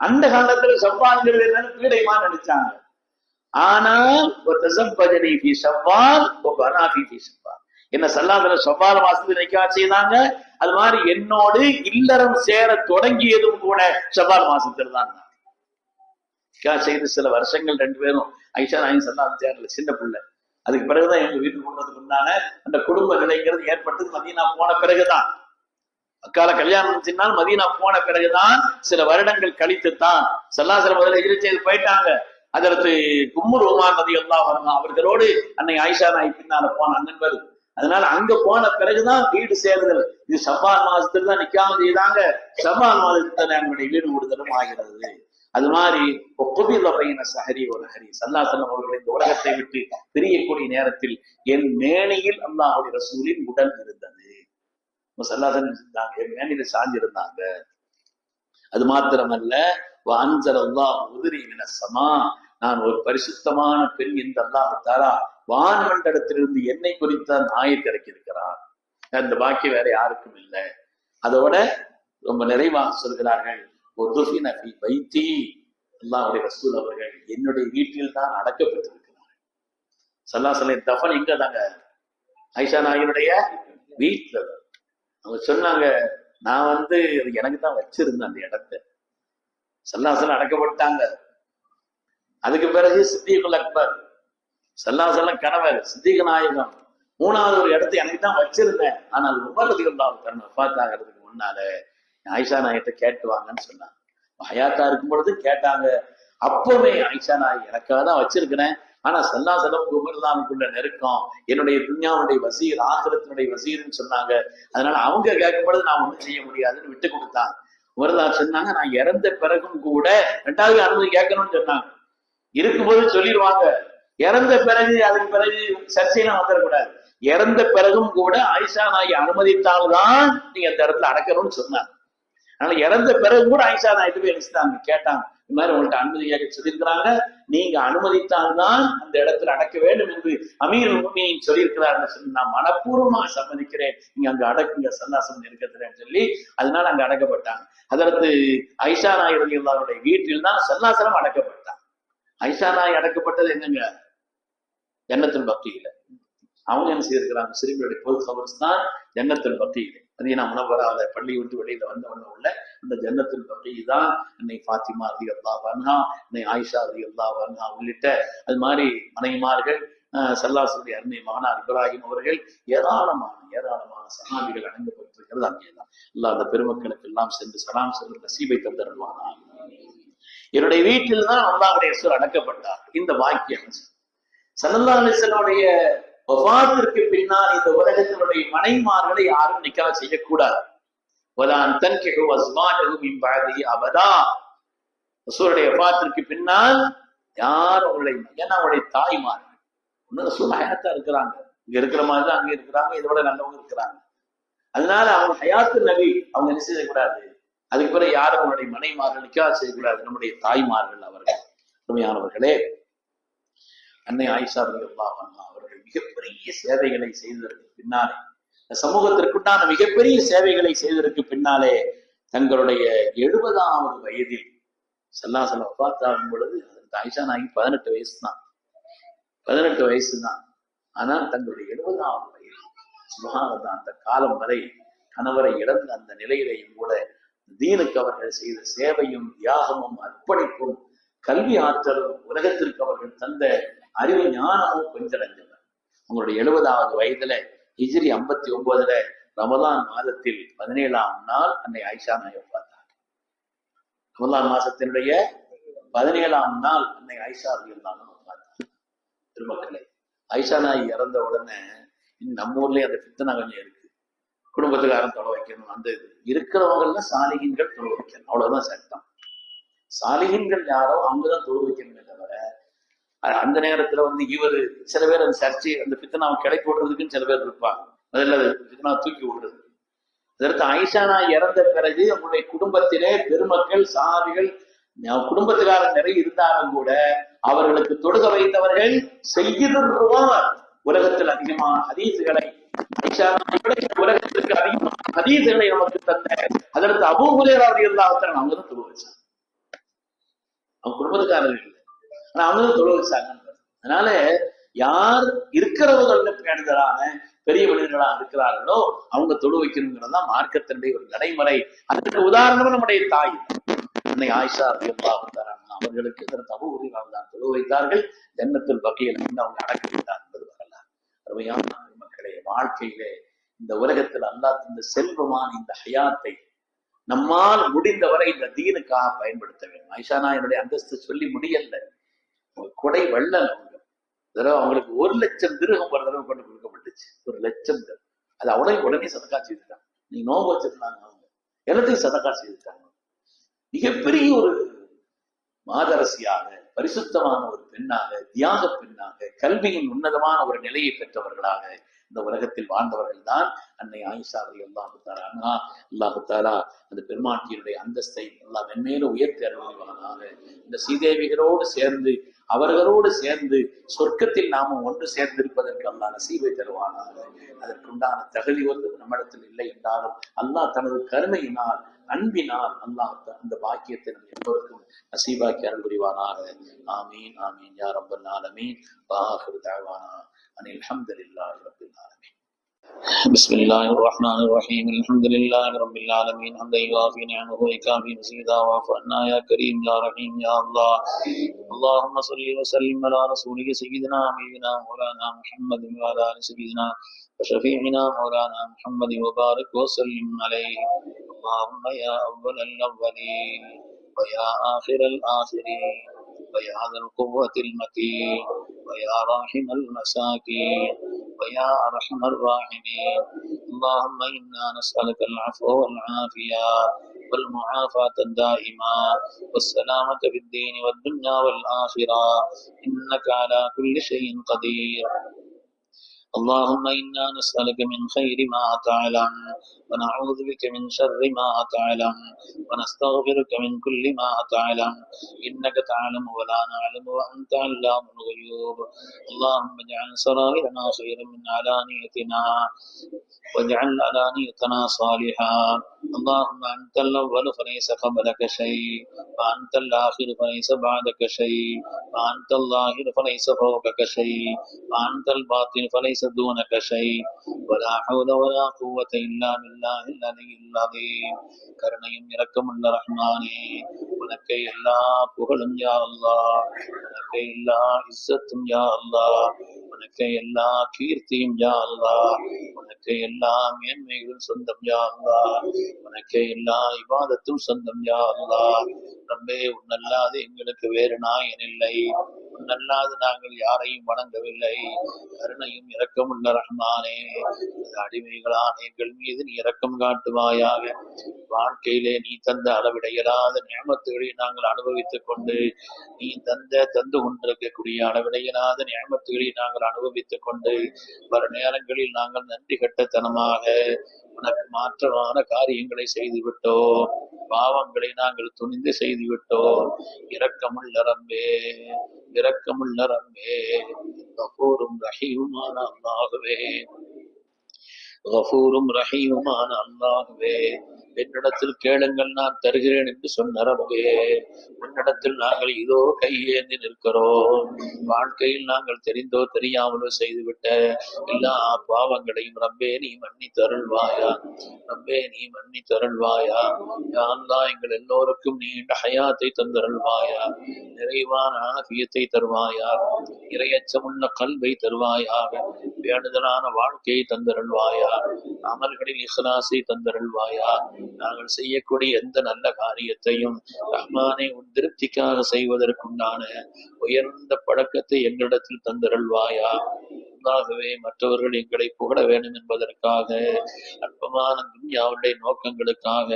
அந்த காலத்துல ஷவ்வால்ங்கிறது என்னன்னு பீடைமா நினைச்சாங்க. ஆனால் என்ன ஸல்லல்லாஹு ஷவ்வால் மாசத்துல நிக்கா செய்தாங்க. அது மாதிரி என்னோடு இல்லறம் சேர தொடங்கியதும் கூட ஷவ்வால் மாசத்துல தான் நிக்கா செய்து சில வருஷங்கள் 2 பேரும் ஆயிஷா நாயகி ஸல்லல்லாஹு சேரல, சின்ன பிள்ளை. அதுக்கு பிறகுதான் எங்க வீட்டுக்கு கொண்டதுக்கு உண்டான அந்த குடும்ப நிலைங்கிறது ஏற்பட்டது மதீனா போன பிறகுதான். அக்கால கல்யாணம் செஞ்சால் மதீனா போன பிறகுதான், சில வருடங்கள் கழித்துத்தான் ஸல்லல்லாஹு முதல்ல ஹிஜ்ரத் செய்து போயிட்டாங்க. அதற்கு உம்மு ருமான் ரலியல்லாஹு அன்ஹா அவர்களோடு அன்னை ஆயிஷா நாயகி பின்னால போன அண்ணன் வருது. அதனால அங்க போன பிறகுதான் வீடு சேருதல். இது ஷவ்வால் மாசத்துல தான் நிக்காம செய்தாங்க. ஷவ்வால் மாதத்துல நம்முடைய வீடு விடுதலும் ஆகிறது. அது மாதிரி சஹரி ஒரு ஹரி ஸல்லல்லாஹு அவர்கள் இந்த உலகத்தை விட்டு பிரியக்கூடிய நேரத்தில் என் மேனையில் அல்லாஹ்வுடைய ரசூலின் உடல் இருந்தது. ஸல்லல்லாஹு இருந்தாங்க, என் மேனையில சாஞ்சிருந்தாங்க. அது மாத்திரமல்ல, நான் ஒரு பரிசுத்தமான பெண் என்று அல்லாஹ் தஆலா வான்மண்டலத்திலிருந்து என்னை குறித்த ஆயத்தை இறக்கியிருக்கிறார். அந்த பாக்கியம் வேற யாருக்கும் இல்லை. அதோட ரொம்ப நிறைவாக சொல்கிறார்கள், அல்லாஹ்வுடைய ரசூல் அவர்கள் என்னுடைய வீட்டில் தான் அடக்கப்பட்டிருக்கிறார். ஸல்லல்லாஹு தஃபன் எங்க தாங்க? ஆயிஷா நாயகியுடைய வீட்டுல. அவங்க சொன்னாங்க, நான் எனக்கு தான் வச்சிருந்தேன் அந்த இடத்தை. ஸல்லல்லாஹு அடக்கப்பட்டாங்க. அதுக்கு பிறகு சித்திகுல் அக்பர், ஸல்லல்லாஹு கணவர் சித்திக நாயகம். மூணாவது ஒரு இடத்தை எனக்கு தான் வச்சிருந்தேன். ஆனால் உமர் ரலியல்லாஹு தஆலா வஃபாத் ஆகிறதுக்கு முன்னால ஆயிஷா நாயகிட்ட கேட்டுவாங்கன்னு சொன்னாங்க. ஹயாத்தா இருக்கும் பொழுது கேட்டாங்க. அப்பவே ஆயிஷா நாயகி எனக்காக தான் வச்சிருக்கிறேன். ஆனா ஸல்லல்லாஹு உமர்தானுக்குள்ள நெருக்கம், என்னுடைய துன்யாவுடைய வசீர், ஆகிரத்தினுடைய வசீர்னு சொன்னாங்க. அதனால அவங்க கேட்கும் பொழுது நான் ஒண்ணும் செய்ய முடியாதுன்னு விட்டு கொடுத்தாங்க. உமர்தான் சொன்னாங்க, நான் இறந்த பிறகும் கூட 2வது அனுமதி கேட்கணும்னு சொன்னாங்க. இருக்கும்போது சொல்லிடுவாங்க, இறந்த பிறகு அதுக்கு பிறகு சர்ச்சையெல்லாம் வந்துடக்கூடாது. இறந்த பிறகும் கூட ஆயிஷா நாயகி அனுமதித்தால்தான் நீங்க அந்த இடத்துல அடக்கணும்னு சொன்னாங்க. அதனால இறந்த பிறகு கூட ஆயிஷா நாயகி போய் நினைச்சிட்டாங்க, கேட்டாங்க, இந்த மாதிரி உங்கள்கிட்ட அனுமதி கேட்க சொல்லியிருக்கிறாங்க, நீங்க அனுமதித்தால்தான் அந்த இடத்துல அடக்க வேண்டும் என்று அமீருல் முஃமினீன் சொல்லியிருக்கிறாருன்னு சொல்லி நான் மனப்பூர்வமா சம்மதிக்கிறேன், நீங்க அங்க அடக்குங்க சல்லாசம் இருக்கிறேன்னு சொல்லி அதனால அங்க அடக்கப்பட்டாங்க. அதற்கு ஆயிஷா நாயகி ரலியல்லாஹுடைய வீட்டில் தான் ஸல்லல்லாஹு அடக்கப்பட்டாங்க. ஆயிஷா நாயகி அடக்கப்பட்டது எங்கங்க? ஜன்னத்துல் பக்கீல. அவங்க என்ன செய்திருக்கிறாங்க? சிறுமியுடைய பொது கபர்ஸ்தான் ஜன்னத்துல் பக்கீல. மதீனா முனவ்வராவுல பள்ளி விட்டு வெளியில வந்தவண்ண உள்ள அந்த ஜன்னத்துல் பக்கீ தான் அன்னை ஃபாத்திமா ரலியல்லாஹு அன்ஹா, அன்னை ஆயிஷா ரலியல்லாஹு அன்ஹா உள்ளிட்ட அது மாதிரி மனைவிமார்கள், ஸல்லல்லாஹு அருமை மகனார் இப்ராஹிம் அவர்கள், ஏராளமான சஹாபிகள் அடங்கப்பட்டிருக்கிறது அங்கேதான். அல்லாஹ் அந்த பெருமக்களுக்கு எல்லாம் சென்று சலாம் சென்று நசீபை தந்தருள்வானா. என்னுடைய வீட்டில் தான் அல்லாஹ்வுடைய ரசூல் அடக்கப்பட்டார். இந்த வாக்கியம் ஸல்லல்லாஹு அலைஹி வஸல்லம் வஃபாத்திற்கு பின்னால் இந்த உலகத்தினுடைய மனைவிமார்களை யாரும் நிக்காஹ் செய்யக்கூடாது. ரசூலுடைய வஃபாத்திற்கு பின்னால் யாரும் அவங்களுடைய தாய்மார்கள் இன்னும் ரசூல் ஹயாத்தா இருக்கிறாங்க, இங்க இருக்கிற மாதிரி தான் அங்க இருக்கிறாங்க, இதை விட நல்லவங்க இருக்கிறாங்க. அதனால அவங்க ஹயாத்து நபி, அவங்க என்ன செய்யக்கூடாது. அதுக்கு பிறகு யாரும் அவங்களுடைய மனைவிமார்கள் நிக்காஹ் செய்யக்கூடாது. நம்முடைய தாய்மார்கள் அவர்கள். உண்மையானவர்களே, அன்னை ஆயிஷா ரலியல்லாஹு அன்ஹா அவர்கள் மிகப்பெரிய சேவைகளை செய்ததற்கு பின்னாலே, சமூகத்திற்குண்டான மிகப்பெரிய சேவைகளை செய்ததற்கு பின்னாலே தங்களுடைய 70வது வயதில் ஸல்லல்லாஹு அலைஹி வஸல்லம் ஆகும் பொழுது ஆயிஷா நாயகி 18 வயசு தான். ஆனால் தங்களுடைய 70வது வயது சுப்ஹானல்லாஹ் அந்த காலம் வரை கணவரை இழந்த அந்த நிலையிலேயும் கூட தீனுக்கு அவர்கள் செய்த சேவையும் தியாகமும் அர்ப்பணிப்பும் கல்வி ஆற்றலும் உலகத்திற்கு அவர்கள் தந்த அறிவு ஞானமும் கொஞ்சடைந்தவர். அவங்களுடைய 70வது வயதுல ஹிஜ்ரி 59ல ரமலான் மாதத்தில் 17ஆம் நாள் அன்னை ஆயிஷா நாயகி பார்த்தார். ரமலான் மாசத்தினுடைய 17ஆம் நாள் அன்னை ஆயிஷா ரலியல்லாஹு அன்ஹா பார்த்தார். திருமக்களே, ஆயிஷா நாயகி இறந்த உடனே நம்ம ஊர்லயே அந்த ஃபித்னா கொஞ்சம் இருக்கு. குடும்பத்துக்காரன் தொலை வைக்கணும், அந்த இது இருக்கிறவங்கள்ல சாலிஹீன்கள் தொலை வைக்கணும், அவ்வளவுதான் சட்டம். சாலிஹீன்கள் யாரோ அவங்கதான் தொலை வைக்கணுமே தவிர அந்த நேரத்துல இவரு சில பேர் அந்த சர்ச்சை அந்த பித்தனாவை கிளப்பி விடுறதுக்குன்னு சில பேர் இருப்பாங்க, முதல்ல பித்தனா தூக்கி விடுறது. அதற்கு ஆயிஷா நாயகி இறந்த பிறகு அவங்களுடைய குடும்பத்திலே பெருமக்கள் சஹாபிகள் குடும்பத்துக்காரர் நிறைய இருந்தாலும் கூட அவர்களுக்கு தொடுக வைத்தவர்கள் செய்யுதுர் உலகத்தில் அதிகமான ஹதீஸ்களை உலகத்திற்கு அதிகமான ஹதீஸ்களை நமக்கு தந்த அதற்கு அபூ ஹுரைரா ரலியல்லாஹு அன்ஹு அவங்க தான் தொழு வச்சாங்க. அவங்க குடும்பத்துக்காரர்கள் ஆனா அவங்களும் தொழு வச்சாங்க. அதனால யார் இருக்கிறவர்கள பேணுதலான பெரிய மனிதர்களா இருக்கிறார்களோ அவங்க தொழு வைக்கணுங்கிறதுதான் மார்க்கத்தினுடைய ஒரு நடைமுறை. அதற்கு உதாரணம் நம்முடைய தாய் அன்னை ஆயிஷா ரலியல்லாஹு அன்ஹா அவர்களுக்கு அபூ ஹுரைரா தான் தொழு வைத்தார்கள். ஜன்னத்துல் பக்கீல அவங்க அடக்கி வைத்தார் என்பது வரலாறு. அருமையான மக்களே, வாழ்க்கையிலே இந்த உலகத்தில் அல்லாஹ் இந்த செல்வமான இந்த ஹயாத்தை நம்மால் முடிந்தவரை இந்த தீனுக்காக பயன்படுத்த வேண்டும். ஆயிஷா நாயகியுடைய அந்தஸ்து சொல்லி முடியல, கொடை வள்ளல். அவங்களுக்கு 1 லட்சம் திர்ஹம் ஒரு தடவை கொண்டு கொடுக்கப்பட்டுச்சு. 1 லட்சம் திர்ஹம். அது அவளையும் உடனே சதக்கா செய்துட்டாங்க. நீங்க நோம்பு வச்சிருந்தாங்க, அவங்க எல்லாத்தையும் சதக்கா செய்துட்டாங்க. மிகப்பெரிய ஒரு மாதரசியாக, பரிசுத்தமான ஒரு பெண்ணாக, தியாக பெண்ணாக, கல்வியின் உன்னதமான ஒரு நிலையை பெற்றவர்களாக இந்த உலகத்தில் வாழ்ந்தவர்கள் தான் அன்னை ஆயிஷா ரலியல்லாஹு தஆலா. அல்லாஹ் தஆலா அந்த பெருமாட்டியினுடைய அந்தஸ்தை எல்லாம் மென்மேலும் உயர்த்தி அருள்வானாக. இந்த சீதேவிகளோடு சேர்ந்து அவர்களோடு சேர்ந்து சொர்க்கத்தில் நாமும் ஒன்று சேர்ந்திருப்பதற்கு அல்லாஹ் நசீபை தருவானாக. அதற்குண்டான தகுதி நம்மிடத்தில் இல்லை என்றாலும் அல்லாஹ் தனது கருணையினால் அன்பினால் அல்லாஹ் அந்த பாக்கியத்தை நம்ம எல்லோருக்கும் நசீபாக்கி அருள் புரிவானாக. ஆமீன் ஆமீன் யா ரப்பல் ஆலமீன். வ ஆகிரு தஅவானா அனில் ஹம்துலில்லாஹி ரப்பில் ஆலமீன். بسم الله الرحمن الرحيم الحمد لله رب العالمين حمدا يوافي نعمه ويكافي مزيدا واعف عنا يا كريم يا رحيم يا الله. اللهم صل وسلم على رسولك سيدنا حبيبنا مولانا محمد وعلى ال سيدنا وشفيعنا مولانا محمد وبارك وسلم عليه. اللهم يا اول الاولين ويا اخر الاخرين ويا ذا القوة المتين ويا راحم المساكين ويا أرحم الراحمين. اللهم إنا نسألك العفو والعافية والمعافاة الدائمة والسلامة في الدين والدنيا والآخرة إنك على كل شيء قدير. اللهم إنا نسألك من خير ما تعلم ونعوذ بك من شر ما تعلم ونستغفرك من كل ما تعلم إنك تعلم ولا نعلم وأنت علام الغيوب. اللهم اجعل سرائرنا خيرا من علانيتنا واجعل علانيتنا صالحا. اللهم أنت الأول فليس قبلك شيء وأنت الآخر فليس بعدك شيء وأنت الظاهر فليس فوقك شيء وأنت الباطن فليس دونك شيء ولا حول ولا قوة إلا بالله العلي العظيم. கருணையும் இரக்கமுள்ள ரஹ்மானே, உனக்கே எல்லா புகழும் யா அல்லாஹ், உனக்கே எல்லா இஸ்ஸத்தும் யா அல்லாஹ், உனக்கே எல்லா கீர்த்தியும் யா அல்லாஹ், உனக்கே எல்லா மேன்மைகளும் சொந்தம் யா அல்லாஹ், உனக்கே எல்லா இபாதத்தும் சொந்தம் யா அல்லாஹ். ரப்பே, உன்னல்லாது எங்களுக்கு வேறு நாயன் இல்லை, உன்னல்லாது நாங்கள் யாரையும் வணங்கவில்லை. கருணையும் இரக்கமுள்ள ரஹ்மானே, அடிமைகளான எங்கள் மீது நீ இரக்கம் காட்டுவாயாக. வாழ்க்கையிலே நீ தந்த அளவிடையலாத நியமத்துகளை நாங்கள் அனுபவித்துக் கொண்டு, நீ தந்து கொண்டிருக்கக்கூடிய அளவிடையலாத நியமத்துகளை நாங்கள் அனுபவித்துக் கொண்டு, பல நேரங்களில் நாங்கள் நன்றி கட்டத்தனமாக உனக்கு மாற்றமான காரியங்களை செய்துவிட்டோம், பாவங்களை நாங்கள் துணிந்து செய்துவிட்டோம். இரக்கமுள்ள ரப்பே, இரக்கமுள்ள ரப்பே, கஃபூரும் ரஹீமுமான அல்லாஹ்வே, கஃபூரும் ரஹீமுமான அல்லாஹ்வே, என்னிடத்தில் கேளுங்கள் நான் தருகிறேன் என்று சொன்ன ரப்பே, உன்னிடத்தில் நாங்கள் இதோ கையேந்தி நிற்கிறோம். வாழ்க்கையில் நாங்கள் தெரிந்தோ தெரியாமலோ செய்துவிட்ட எல்லா பாவங்களையும் ரப்பே நீ மன்னி தருள்வாயா, ரப்பே நீ மன்னி தருள்வாயா. யா அல்லாஹ், எங்கள் எல்லோருக்கும் நீண்ட ஹயாத்தை தந்தருள்வாயா, நிறைவான ஆஃபியத்தை தருவாயா, இறையச்சமுள்ள கல்வை தருவாயாக, வேண்டுதலான வாழ்க்கையை தந்தருள்வாயா, அமல்களில் இஹ்லாஸை தந்தருள்வாயா. நாங்கள் செய்யக்கூடிய எந்த நல்ல காரியத்தையும் ரஹ்மானே உன் திருப்திக்காக செய்வதற்குண்டான உயர்ந்த பழக்கத்தை எங்களிடத்தில் தந்தருள்வாயா. அல்லாஹ்வே, மற்றவர்கள் எங்களை புகழ வேண்டும் என்பதற்காக, அற்பமான துன்யாவுடைய நோக்கங்களுக்காக,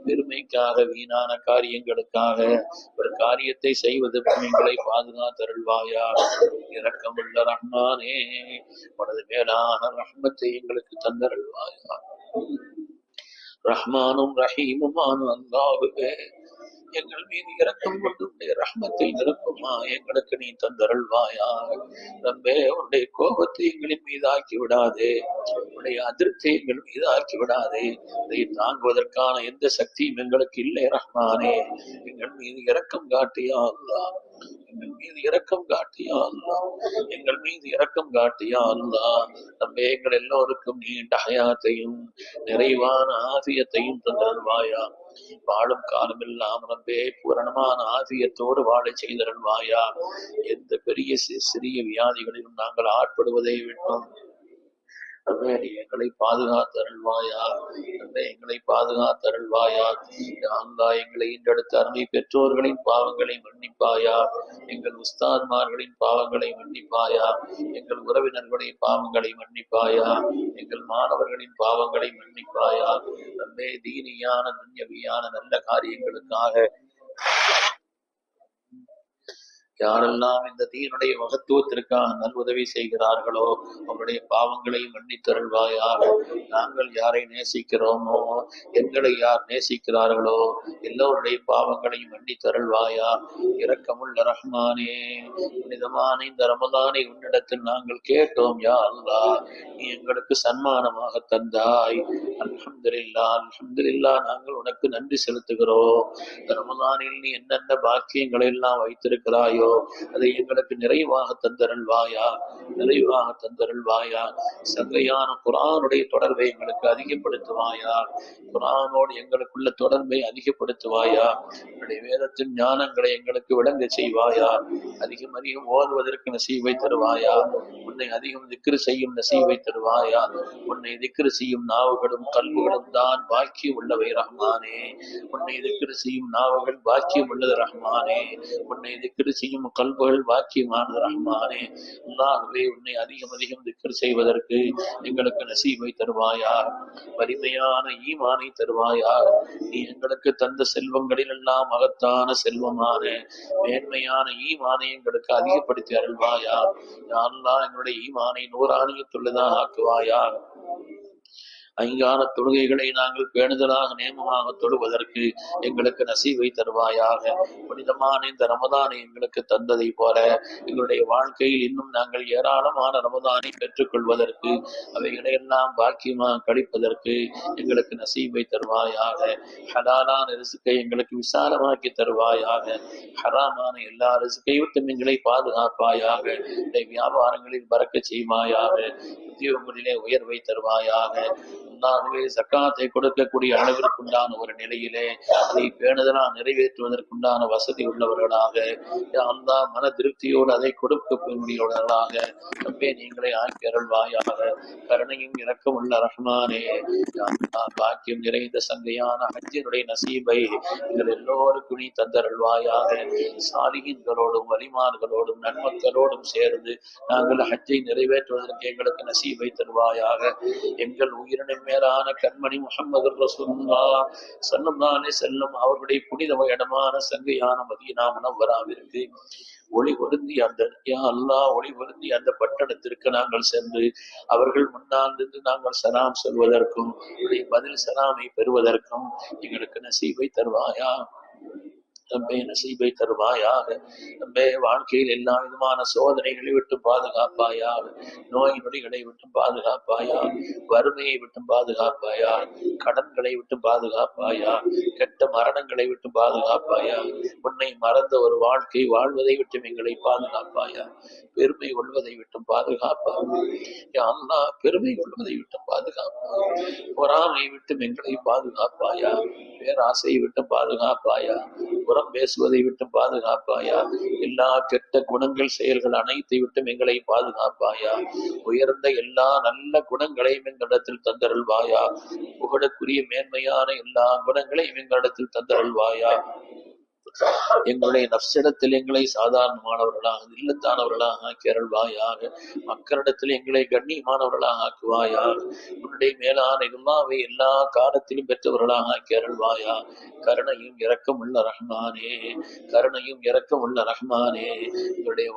பெருமைக்காக, வீணான காரியங்களுக்காக ஒரு காரியத்தை செய்வதற்கு எங்களை பாதுகாத்தருள்வாயா. இரக்கமுள்ள ரஹ்மானே, உனது மேலான ரஹ்மத்தை எங்களுக்கு தந்தருள்வாயா. ரஹ்மானும் ரஹீமுமான அல்லாஹ்வே, எங்கள் மீது இரக்கம் கொண்டு உன்னுடைய ரஹ்மத்தை நிரப்புமா எங்களுக்கு நீ தந்தருள்வாயா. ரப்பே, உன்னுடைய கோபத்தை எங்களின் மீது ஆக்கி விடாதே, உன்னுடைய அதிர்ச்சியை எங்கள் மீது ஆக்கி விடாதே. இதை தாங்குவதற்கான எந்த சக்தியும் எங்களுக்கு இல்லை ரஹ்மானே. எங்கள் மீது இரக்கம் காட்டியா அல்லாஹ், எங்கள் மீது இரக்கம் காட்டியா அல்லாஹ், எங்கள் மீது இரக்கம் காட்டியா அல்லாஹ். ரப்பே, எங்கள் எல்லோருக்கும் நீண்ட ஹயாத்தையும் நிறைவான ஆஃபியத்தையும் தந்தருள்வாயா. வாழும் காலமெல்லாம் ரப்பே பூரணமான ஆஃபியத்தோடு வாழ செய்தருள்வாயா. எந்த பெரிய சிறிய வியாதிகளிலும் நாங்கள் ஆட்படுவதை விட்டோம் ரப்பே எங்களை பாதுகாத்தருள்வாயா, ரப்பே எங்களை பாதுகாத்தருள்வாயா. அல்லாஹ், எங்களை இன்றெடுத்த அருமை பெற்றோர்களின் பாவங்களை மன்னிப்பாயா, எங்கள் உஸ்தாத்மார்களின் பாவங்களை மன்னிப்பாயா, எங்கள் உறவினர்களின் பாவங்களை மன்னிப்பாயா, எங்கள் மாணவர்களின் பாவங்களை மன்னிப்பாயா. ரப்பே, தீனியான துன்யவியான நல்ல காரியங்களுக்காக யாரெல்லாம் இந்த தீனுடைய மகத்துவத்திற்காக நல்உதவி செய்கிறார்களோ அவருடைய பாவங்களை மன்னித்தருள்வாயாக. நாங்கள் யாரை நேசிக்கிறோமோ, எங்களை யார் நேசிக்கிறார்களோ எல்லோருடைய பாவங்களையும் மன்னித்தருள்வாயா. இரக்கமுள்ள ரஹ்மானே, புனிதமான இந்த ரமலானை உன்னிடத்தில் நாங்கள் கேட்டோம் யா அல்லாஹ், நீ எங்களுக்கு சன்மானமாக தந்தாய். அல்ஹம்துலில்லாஹ், அல்ஹம்துலில்லாஹ், நாங்கள் உனக்கு நன்றி செலுத்துகிறோம். இந்த ரமலானில் நீ என்னென்ன பாக்கியங்களை எல்லாம் வைத்திருக்கிறாயோ தந்திருக்கிறியோ அதை எங்களுக்கு நிறைவாக தந்தருள்வாயா, நிறைவாக தந்தருள்வாயா. சங்கையான குர்ஆனுடைய தொடர்பை எங்களுக்கு அதிகப்படுத்துவாயா, குர்ஆனோடு எங்களுக்குள்ள தொடர்பை அதிகப்படுத்துவாயா. உன்னுடைய வேதத்தின் ஞானங்களை எங்களுக்கு விளங்க செய்வாயா, அதிகம் அதிகம் ஓதுவதற்கு நசீவை தருவாயா, உன்னை அதிகம் திக்ரு செய்யும் நசீவை தருவாயா. உன்னை திக்ரு செய்யும் நாவுகளும் கல்விகளும் தான் பாக்கியம் உள்ளவை ரஹ்மானே. உன்னை திக்ரு செய்யும் நாவுகள் பாக்கியம் உள்ளது ரஹ்மானே. உன்னை திக்ரு செய்யும் கல்விகள் பாக்கியமானது ரஹ்மானே. அல்லாஹ்வே, உன்னை அதிகம் அதிகம் திக்ரு செய்வதற்கு எங்களுக்கு நசீவை தருவாயா, வலிமையான ஈமானை தருவாயா. நீ எங்களுக்கு தந்த செல்வங்களில் எல்லாம் மகத்தான செல்வமான மேன்மையான ஈமானை எங்களுக்கு அதிகப்படுத்தி அருள்வாயா. யா அல்லாஹ், எங்களுடைய ஈமானை நூறானியத்துள்ளதாக ஆக்குவாயா. ஐங்கான தொழுகைகளை நாங்கள் பேணுதலாக நேமமாக தொழுவதற்கு எங்களுக்கு நசீவை தருவாயாக. புனிதமான இந்த ரமதானை எங்களுக்கு தந்ததை போல எங்களுடைய வாழ்க்கையில் இன்னும் நாங்கள் ஏராளமான ரமதானை பெற்றுக் கொள்வதற்கு, அவைகளையெல்லாம் பாக்கியமாக கழிப்பதற்கு எங்களுக்கு நசீவை தருவாயாக. ஹலாலான ரிசுக்கை எங்களுக்கு விசாலமாக்கி தருவாயாக. ஹராமான எல்லா ரிசுக்கை விட்டும் எங்களை பாதுகாப்பாயாக. வியாபாரங்களில் பறக்கச் செய்வாயாக. உத்தியோகங்களிலே உயர்வை தருவாயாக. அல்லாஹ்வே, ஜக்காத்தை கொடுக்கக்கூடிய அளவிற்குண்டான ஒரு நிலையிலே அதை பேணுதலாக நிறைவேற்றுவதற்குண்டான வசதி உள்ளவர்களாக, அல்லாஹ் மன திருப்தியோடு அதை கொடுக்கக்கூடியவர்களாக நம்பே நீங்களே ஆக்கி அருள்வாயாக. கருணையும் இரக்கம் உள்ள ரஹ்மானே, பாக்கியம் நிறைந்த சங்கையான ஹஜ்ஜினுடைய நசீபை எங்கள் எல்லோருக்கும் நீ தந்தருள்வாயாக. சாலிஹீன்களோடும் வலிமான்களோடும் நன்மக்களோடும் சேர்ந்து நாங்கள் ஹஜ்ஜை நிறைவேற்றுவதற்கு எங்களுக்கு நசீபை தருவாயாக. எங்கள் உயிரினும் மேலான கண்மணி முஹம்மது ரசூலுல்லாஹ் ஸல்லல்லாஹு அலைஹி வஸல்லம் அவர்களுடைய புனித இடமான சங்கையான மதீனா முனவ்வராவிற்கு ஒளி பொருந்தி அந்த யா அல்லாஹ் ஒளி பொருந்தி அந்த பட்டணத்திற்கு நாங்கள் சென்று அவர்கள் முன்னால் இருந்து நாங்கள் சலாம் சொல்வதற்கும் பதில் சலாமை பெறுவதற்கும் எங்களுக்கு நசீபை தருவாயா. நம்பே நசீபை தருவாயாக. நம்பே வாழ்க்கையில் எல்லா விதமான சோதனைகளை விட்டு பாதுகாப்பாயாக. நோய் நொடிகளை விட்டு பாதுகாப்பாயா, வறுமையை விட்டு பாதுகாப்பாயா, கடன்களை விட்டு பாதுகாப்பாயா, கெட்ட மரணங்களை விட்டு பாதுகாப்பாயா. உன்னை மறந்த ஒரு வாழ்க்கை வாழ்வதை விட்டு எங்களை பாதுகாப்பாயா. பெருமை கொள்வதை விட்டு பாதுகாப்பாயா. அல்லாஹ், பெருமை கொள்வதை விட்டு பாதுகாப்பாயா. பொறாமை விட்டு எங்களை பாதுகாப்பாயா. பேராசையை விட்டு பாதுகாப்பாயா. புறம் பேசுவதை விட்டு பாதுகாப்பாயா. எல்லா கெட்ட குணங்கள் செயல்கள் அனைத்தை விட்டும் எங்களை பாதுகாப்பாயா. உயர்ந்த எல்லா நல்ல குணங்களையும் எங்களிடத்தில் தந்தருள்வாயா. புகழக்குரிய மேன்மையான எல்லா குணங்களையும் எங்களிடத்தில் தந்தருள்வாயா. எங்களுடைய நப்சிடத்தில் எங்களை சாதாரணமானவர்களாக இல்லத்தானவர்களாக ஆக்கி அருள்வாயாக. மக்களிடத்தில் எங்களை கண்ணியமானவர்களாக ஆக்குவாயாக. உன்னுடைய மேலான இல்லாவை எல்லா காலத்திலும் பெற்றவர்களாக ஆக்கி அருள்வாயா. கருணையும் இரக்கம் உள்ள ரஹ்மானே, கருணையும் இரக்கம் உள்ள ரஹ்மானே, எங்களுடைய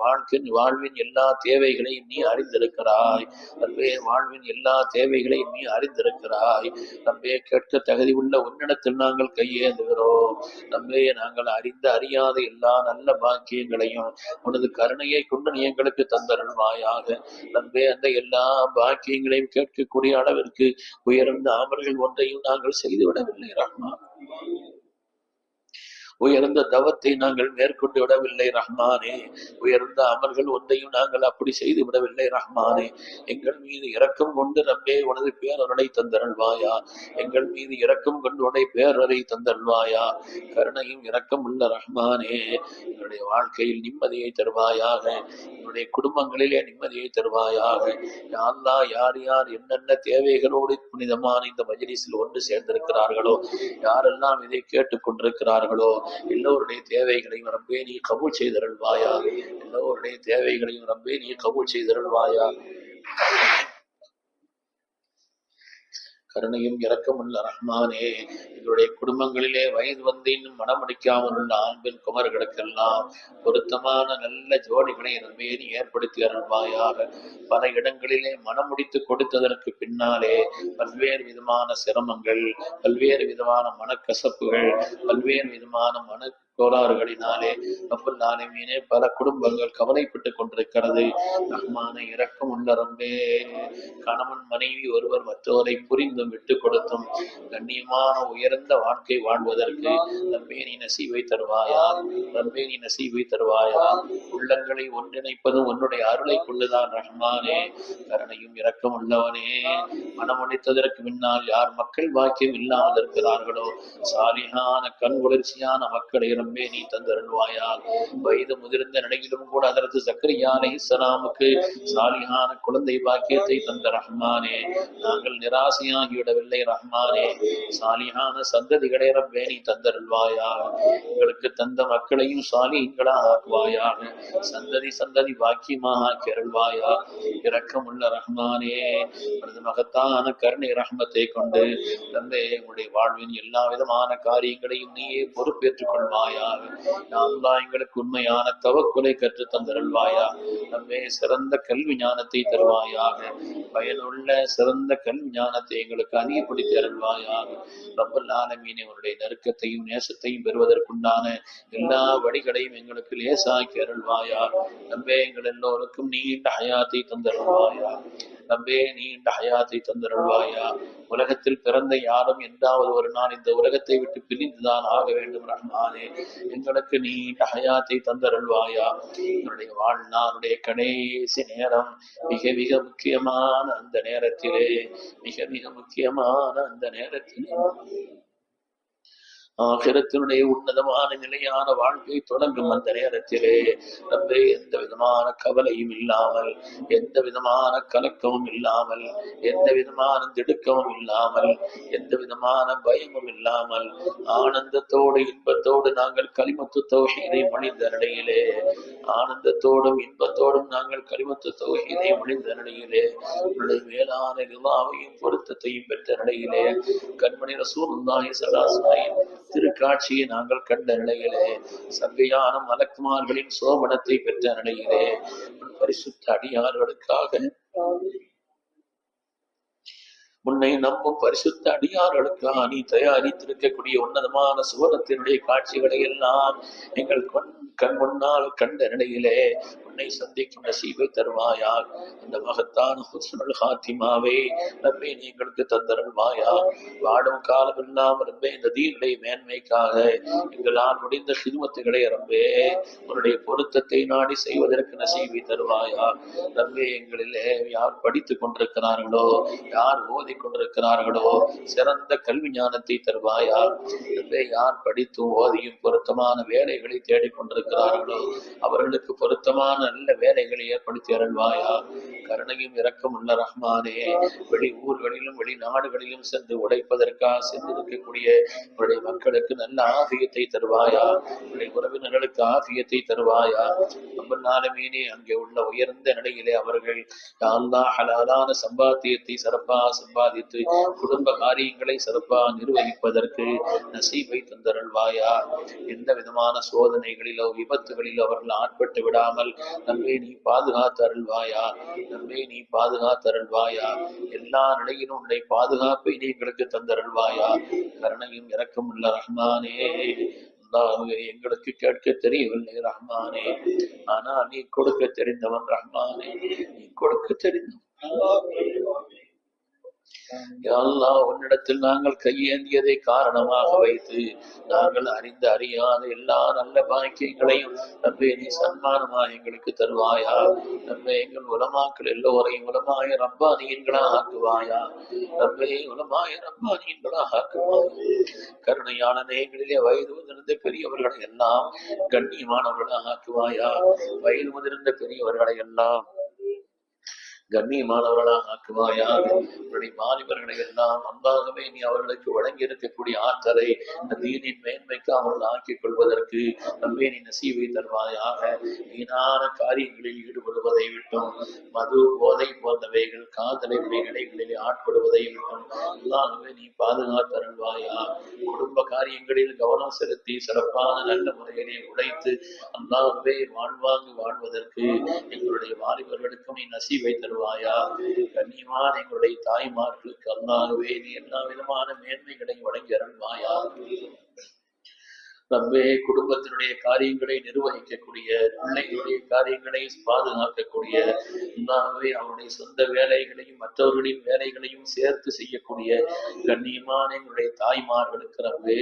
வாழ்வின் எல்லா தேவைகளையும் நீ அறிந்திருக்கிறாய். நம்பே, வாழ்வின் எல்லா தேவைகளையும் நீ அறிந்திருக்கிறாய். நம்பே, கேட்க தகுதி உள்ள உன்னிடத்தில் நாங்கள் கையேந்துகிறோம். நம்பே, நாங்கள் அறிந்த அறியாத எல்லா நல்ல பாக்கியங்களையும் உனது கருணையை கொண்டு நீ எங்களுக்கு தந்தருள்வாயாக. நம்பே, அந்த எல்லா பாக்கியங்களையும் கேட்கக்கூடிய அளவிற்கு உயர்ந்த அமல்கள் ஒன்றையும் நாங்கள் செய்துவிடவில்லை ரஹ்மான். உயர்ந்த தவத்தை நாங்கள் மேற்கொண்டு விடவில்லை ரஹ்மானே. உயர்ந்த அமல்கள் ஒன்றையும் நாங்கள் அப்படி செய்து விடவில்லை ரஹ்மானே. எங்கள் மீது இரக்கம் கொண்டு நம்பே உனது பேரருளை தந்தருள்வாயா. எங்கள் மீது இரக்கம் கொண்டு உடைய பேரரை தந்தருள்வாயா. கருணையும் இரக்கம் உள்ள ரஹ்மானே, என்னுடைய வாழ்க்கையில் நிம்மதியை தருவாயாக. என்னுடைய குடும்பங்களிலே நிம்மதியை தருவாயாக. யா அல்லாஹ், யார் யார் என்னென்ன தேவைகளோடு புனிதமான இந்த மஜ்லிஸில் ஒன்று சேர்ந்திருக்கிறார்களோ, யாரெல்லாம் இதை கேட்டுக் கொண்டிருக்கிறார்களோ, எல்லோருடைய தேவைகளையும் ரப்பே நீ கபூல் செய்தருள்வாயா. எல்லோருடைய தேவைகளையும் ரப்பே நீ கபூல் செய்தருள்வாயா. கருணையும் இரக்கமுள்ள ரஹ்மானே, எங்களுடைய குடும்பங்களிலே வயது வந்து இன்னும் மனமடிக்காமல் உள்ள ஆண் பெண் குமர்களுக்கெல்லாம் பொருத்தமான நல்ல ஜோடிகளை ரப்பே நீ ஏற்படுத்தி அருள்வாயாக. பல இடங்களிலே மனமுடித்து கொடுத்ததற்கு பின்னாலே பல்வேறு விதமான சிரமங்கள், பல்வேறு விதமான மனக்கசப்புகள், பல்வேறு விதமான கோளாறுகளினாலே ரப்பல் ஆலமீனே பல குடும்பங்கள் கவலைப்பட்டுக் கொண்டிருக்கிறது. ரஹ்மானே இரக்கம் உள்ள ரப்பே, கணவன் மனைவி ஒருவர் மற்றவரை புரிந்தும் விட்டு கொடுத்தும் கண்ணியமான உயர்ந்த வாழ்க்கை வாழ்வதற்கு ரப்பே நீ நசீவை தருவாயா, ரப்பே நீ நசீவை தருவாயா. உள்ளங்களை ஒன்றிணைப்பதும் உன்னுடைய அருளை கொண்டுதான் ரஹ்மானே. கருணையும் இரக்கம் உள்ளவனே, மனமளித்ததற்கு முன்னால் யார் மக்கள் வாக்கியம் இல்லாமல் இருக்கிறார்களோ சாலிகான கண் குளிர்ச்சியான மக்களை ரப்பே நீ தந்தருள்வாயா. வயது முதிர்ந்த நிலையிலும் கூட அதற்கு சக்கரியா அலைஹிஸ்ஸலாமுக்கு சாலிகான குழந்தை பாக்கியத்தை தந்த ரஹ்மானே. நாங்கள் நிராசையாகிவிடவில்லை ரஹ்மானே. சாலிகான சந்ததிகளை ரப்பே நீ தந்தருள்வாயா. எங்களுக்கு தந்த மக்களையும் சாலிஹீன்களாக ஆக்குவாயாக. சந்ததி சந்ததி பாக்கியமாக ஆக்கி அருள்வாயா. இரக்கமுள்ள ரஹ்மானே, உனது மகத்தான கருணை ரஹ்மத்தை கொண்டு ரப்பே உன்னுடைய வாழ்வின் எல்லா விதமான காரியங்களையும் நீயே பொறுப்பேற்றுக் கொள்வாயாக. அல்லாஹ் எங்களுக்கு உண்மையான தவக்குலை கற்று தந்தருள்வாயா. ரப்பே சிறந்த கல்வி ஞானத்தை தருவாயாக. பயனுள்ள சிறந்த கல்வி ஞானத்தை எங்களுக்கு அதிகப்படுத்தி அருள்வாயாக. ரப்பல் ஆலமீனே, உன்னுடைய நெருக்கத்தையும் நேசத்தையும் பெறுவதற்குண்டான எல்லா வழிகளையும் எங்களுக்கு லேசாக்கி அருள்வாயா. ரப்பே எங்கள் எல்லோருக்கும் நீண்ட ஹயாத்தை தந்தருள்வாயா. ரப்பே நீண்ட ஹயாத்தை தந்தருள்வாயா. உலகத்தில் பிறந்த யாரும் என்றாவது ஒரு நாள் இந்த உலகத்தை விட்டு பிரிந்துதான் ஆக வேண்டும் ரஹ்மானே. எங்களுக்கு நீண்ட ஹயாத்தை தந்தருள்வாயா. என்னுடைய வாழ்நாளுடைய கடைசி நேரம் மிக மிக முக்கியமான அந்த நேரத்திலே, மிக மிக முக்கியமான அந்த நேரத்திலே ஆகிரத்தினுடைய உன்னதமான நிலையான வாழ்க்கை தொடங்கும் அந்த நேரத்திலே ரப்பே எந்த விதமான கவலையும் இல்லாமல், எந்த விதமான கலக்கமும் இல்லாமல், எந்த விதமான திடுக்கமும் இல்லாமல், எந்த விதமான பயமும் இல்லாமல் ஆனந்தத்தோடு இன்பத்தோடு நாங்கள் கலிமத்து தௌஹீதை மொழிந்த நிலையிலே, ஆனந்தத்தோடும் இன்பத்தோடும் நாங்கள் கலிமத்து தௌஹீதை மொழிந்த நிலையிலே, உன்னுடைய மேலான ரிவாவையும் பொருத்தத்தையும் பெற்ற நிலையிலே, கண்மணி ரசூலுல்லாஹி ஸல்லல்லாஹு அலைஹி வஸல்லம் திருக்காட்சியை நாங்கள் கண்ட நிலையிலே, சங்கையான மலக்குமார்களின் சோபனத்தை பெற்ற நிலையிலே, பரிசுத்த அடியார்களுக்காக, உன்னை நம்பும் பரிசுத்த அடியார்களுக்காக நீ தயாரித்திருக்கக்கூடிய உன்னதமான சுவனத்தினுடைய காட்சிகளை எல்லாம் எங்கள் கண் முன்னால் கண்ட நிலையிலே உன்னை சந்திக்கும் நசீபை தருவாயா. அந்த மகத்தான ஹுஸ்னுல் ஹாத்திமாவை ரப்பே நீ எங்களுக்கு தந்தருள்வாயா. வாடும் காலம் எல்லாம் ரப்பே இந்த தீனுடைய மேன்மைக்காக எங்களால் முடிந்த ஹிதுமத்துகளை ரப்பே உன்னுடைய பொருத்தத்தை நாடி செய்வதற்கு நசீபை தருவாயா. ரப்பே எங்களிலே யார் படித்துக் கொண்டிருக்கிறார்களோ, யார் ஓதி கொண்டிருக்கிறார்களோ சிறந்த கல்வி ஞானத்தை தருவாயா. ரப்பே யார் படித்தும் ஓதியும் பொருத்தமான வேலைகளை தேடிக்கொண்டிருக்கிறார்களோ அவர்களுக்கு பொருத்தமான நல்ல வேலைகளை ஏற்படுத்தி அருள்வாயா. கருணையும் இரக்கம் உள்ள ரஹ்மானே, வெளி ஊர்களிலும் வெளிநாடுகளிலும் சென்று உழைப்பதற்காக சென்றிருக்கக்கூடிய உடைய மக்களுக்கு நல்ல ஆபியத்தை தருவாயா. உடைய உறவினர்களுக்கு ஆபியத்தை தருவாயா. நம்மாலுமீனே அங்கே உள்ள உயர்ந்த நிலையிலே அவர்கள் அல்லாஹ் ஹலாலான சம்பாத்தியத்தை சிறப்பாக சம்பாதித்து குடும்ப காரியங்களை சிறப்பாக நிர்வகிப்பதற்கு நசீபை தந்தருள்வாயா. எந்த விதமான சோதனைகளிலோ விபத்துகளிலோ அவர்கள் ஆட்பட்டு விடாமல் நம்மை நீ பாதுகாத்து அருள்வாயா. நம்மை நீ பாதுகாத்து அருள்வாயா. எல்லா நிலையிலும் உன்னுடைய பாதுகாப்பை நீ எங்களுக்கு தந்தருள்வாயா. கருணையும் இரக்கம் உள்ள ரஹ்மானே, எங்களுக்கு கேட்க தெரியவில்லை ரஹ்மானே, ஆனா நீ கொடுக்க தெரிந்தவன் ரஹ்மானே, நீ கொடுக்க தெரிந்தவன். உன்னிடத்தில் நாங்கள் கையேந்தியதை காரணமாக வைத்து நாங்கள் அறிந்த அறியாத எல்லா நல்ல பாக்கியங்களையும் ரப்பே நீ சன்மானமாக எங்களுக்கு தருவாயா. ரப்பே எங்கள் உலமாக்கள் எல்லோரையும் உலமாய ரப்பானியன்களாக ஆக்குவாயா. ரப்பே உலமாய ரப்பானியன்களாக ஆக்குவாயா. கருணையான நேயங்களிலே வயது முதிர்ந்த பெரியவர்களை எல்லாம் கண்ணியமானவர்களாக ஆக்குவாயா. வயது முதிர்ந்த பெரியவர்களை எல்லாம் கண்ணியமானவர்களாக ஆக்குவாயா. உன்னுடைய மாணவர்களை எல்லாம் அன்பாகவே நீ அவர்களுக்கு வழங்கி இருக்கக்கூடிய ஆற்றலை தீனின் மேன்மைக்கு அவர்கள் ஆக்கிக் கொள்வதற்கு நம்பே நீ நசீவை தருவாயாக. வீணான காரியங்களில் ஈடுபடுவதை விட்டும், மது போதை போன்றவைகள் காதலைகளுடைய இடைகளில் ஆட்படுவதை விட்டும் எல்லாருமே நீ பாதுகாத்து அருள்வாயா. குடும்ப காரியங்களில் கவனம் செலுத்தி சிறப்பான நல்ல முறையிலே உழைத்து அல்லாஹ்வே வாழ்வாங்கு வாழ்வதற்கு எங்களுடைய வாலிபர்களுக்கும் நீ நசீவை தருவாயா. கண்ணியமான எங்களுடைய தாய்மார்களுக்கு அல்லாஹ்வே நீ எல்லா விதமான மேன்மைகளை வழங்கி அருள்வாயா. ரப்பே குடும்பத்தினுடைய காரியங்களை நிர்வகிக்கக்கூடிய, பிள்ளைகளுடைய காரியங்களை பாதுகாக்கக்கூடிய, அல்லாஹ்வே அவருடைய சொந்த வேலைகளையும் மற்றவர்களின் வேலைகளையும் சேர்த்து செய்யக்கூடிய கண்ணியமான எங்களுடைய தாய்மார்களுக்கு ரப்பே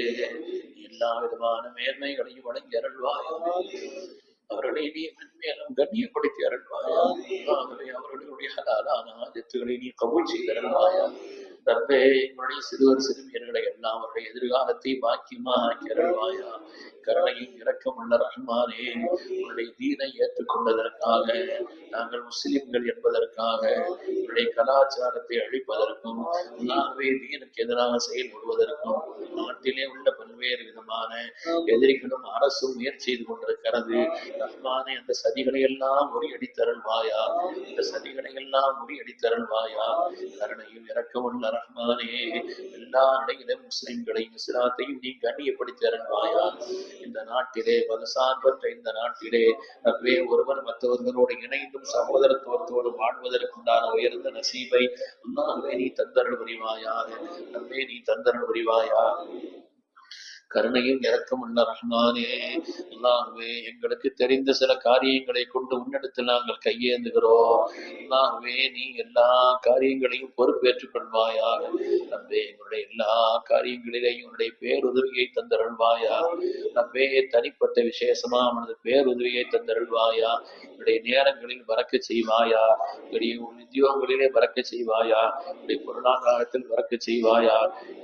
எல்லா விதமான மேன்மைகளையும் வழங்கி அருள்வாய். அவர்களை நீ மென்மேலும் கண்ணியப்படுத்தி அருள்வாயா. அவர்களுடைய ஹலாலான ஆஜத்துகளை நீ கபூல் செய்து அருள்வாயா. ரப்பே எங்களுடைய சிறுவர் சிறுமியர்களை எல்லாம் அவருடைய எதிர்காலத்தை பாக்கியமாக ஆக்கி அருள்வாயா. கருணையும் இரக்கமுள்ள ரஹ்மானே, உன்னுடைய தீனை ஏற்றுக்கொண்டதற்காக, நாங்கள் முஸ்லிம்கள் என்பதற்காக, உன்னுடைய கலாச்சாரத்தை அழிப்பதற்கும், நாவே தீனுக்கு எதிராக செயல்படுவதற்கும் நாட்டிலே உள்ள பல்வேறு விதமான எதிரிகளும் அரசும் முயற்சி செய்து கொண்டிருக்கிறது. ரஹ்மானே, அந்த சதிகளை எல்லாம் முறியடித்தருள்வாயா. இந்த சதிகளை எல்லாம் முறியடித்தருள்வாயா. கருணையும் இரக்கமுள்ள ரஹ்மானே, எல்லா நிலையிலும் முஸ்லிம்களையும் இஸ்லாத்தையும் நீ கண்ணியப்படுத்தி அருள்வாயா. இந்த நாட்டிலே, மதசார்பற்ற இந்த நாட்டிலே ரப்பே ஒருவர் மற்றவர்களோடு இணைந்தும் சகோதரத்துவத்தோடு வாழ்வதற்குண்டான உயர்ந்த நசீபை அல்லாஹ்வே நீ தந்தருள் புரிவாயாக. ரப்பே நீ தந்தருள் புரிவாயா. கருணையும் இரக்கமுள்ள ரஹ்மானே, அல்லாஹ்வே எங்களுக்கு தெரிந்த சில காரியங்களை கொண்டு உன்னிடத்தில் நாங்கள் கையேந்துகிறோம். அல்லாஹ்வே நீ எல்லா காரியங்களையும் பொறுப்பேற்றுக் கொள்வாயாக. ரப்பே எங்களுடைய எல்லா காரியங்களிலேயும் உன்னுடைய பேருதவியை தந்தருள்வாயா. ரப்பே தனிப்பட்ட விசேஷமா அவனது பேருதவியை தந்தருள்வாயா. என்னுடைய நேரங்களில் பறக்க செய்வாயா. என்னுடைய உத்தியோகங்களிலே பறக்க செய்வாயா. என்னுடைய பொருளாதாரத்தில் பறக்க செய்வாயா.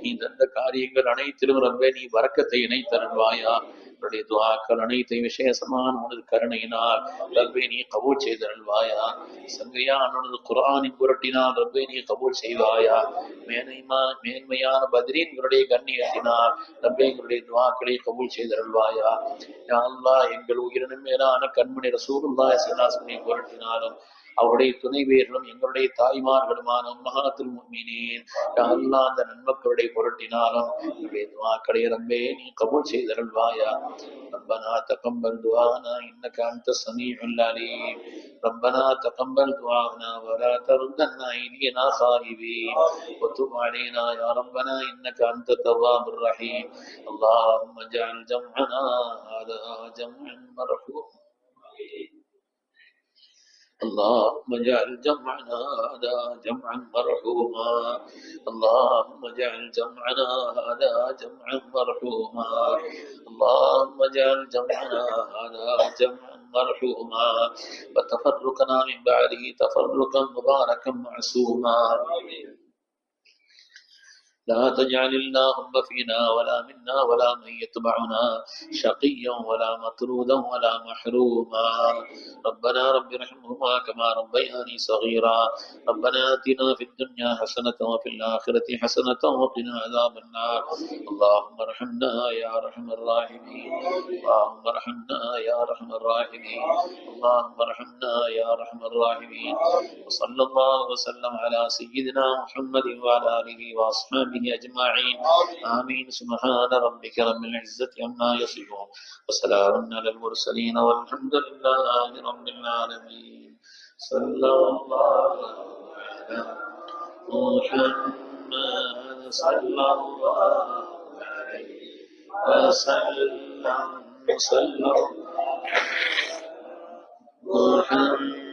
நீ தந்த காரியங்கள் அனைத்திலும் ரப்பே நீ பறக்கத்தை இணைத்தருள்வாயா. என்னுடைய துஆக்கள் அனைத்தையும் விசேஷமான உனது கருணையினால் ரப்பே நீ கபூல் செய்தருள்வாயா. சங்கையான உனது குர்ஆனின் புரட்டினால் ரப்பே நீ கபூல் செய்வாயா. மேன்மையான பத்ரீன்களுடைய கண்ணியத்தினால் ரப்பே எங்களுடைய துஆக்களை கபூல் செய்தருள்வாயா. யா அல்லாஹ், எங்கள் உயிரினும் மேலான கண்மணி ரசூலுல்லாஹி ஸல்லல்லாஹு அலைஹி வஸல்லம் புரட்டினாலும் அவருடைய துணைவியர்களும் எங்களுடைய தாய்மார்களுமான உம்மஹாத்துல் முஃமினீன் யா அல்லாஹ் அந்த நன்மக்களுடைய பொருட்டினாலும் என்னுடைய துஆக்களை ரப்பே நீ கபூல் செய்தருள்வாயா. ربنا تقبل دعاءنا إنك أنت السميع العليم. ربنا تقبل دعاءنا ولا تردنا إلينا خائبين وتب علينا يا ربنا إنك أنت التواب الرحيم. اللهم اجعل جمعنا هذا جمعا مرحوما. اللهم اجعل جمعنا هذا جمعا مرحوما. اللهم اجعل جمعنا هذا جمعا مرحوما. اللهم اجعل جمعنا هذا جمعا مرحوما وتفرقنا من بعده تفرقا مباركا معصوما. لا تجعل اللهم فينا ولا منا ولا من يتبعنا شقيا ولا مطرودا ولا محروما. ربنا رب ارحمهما كما ربياني صغيرا. ربنا آتنا في الدنيا حسنة وفي الآخرة حسنة وقنا عذاب النار. اللهم ارحمنا يا أرحم الراحمين. اللهم ارحمنا يا أرحم الراحمين. اللهم ارحمنا يا أرحم الراحمين. وصلى الله وسلم على سيدنا محمد وعلى آله وأصحابه أجمعين. آمين. سبحان ربك رب العزة عما يصفون وسلام على المرسلين والحمد لله رب العالمين. صلى الله على محمد صلى الله عليه وسلم. صلى الله محمد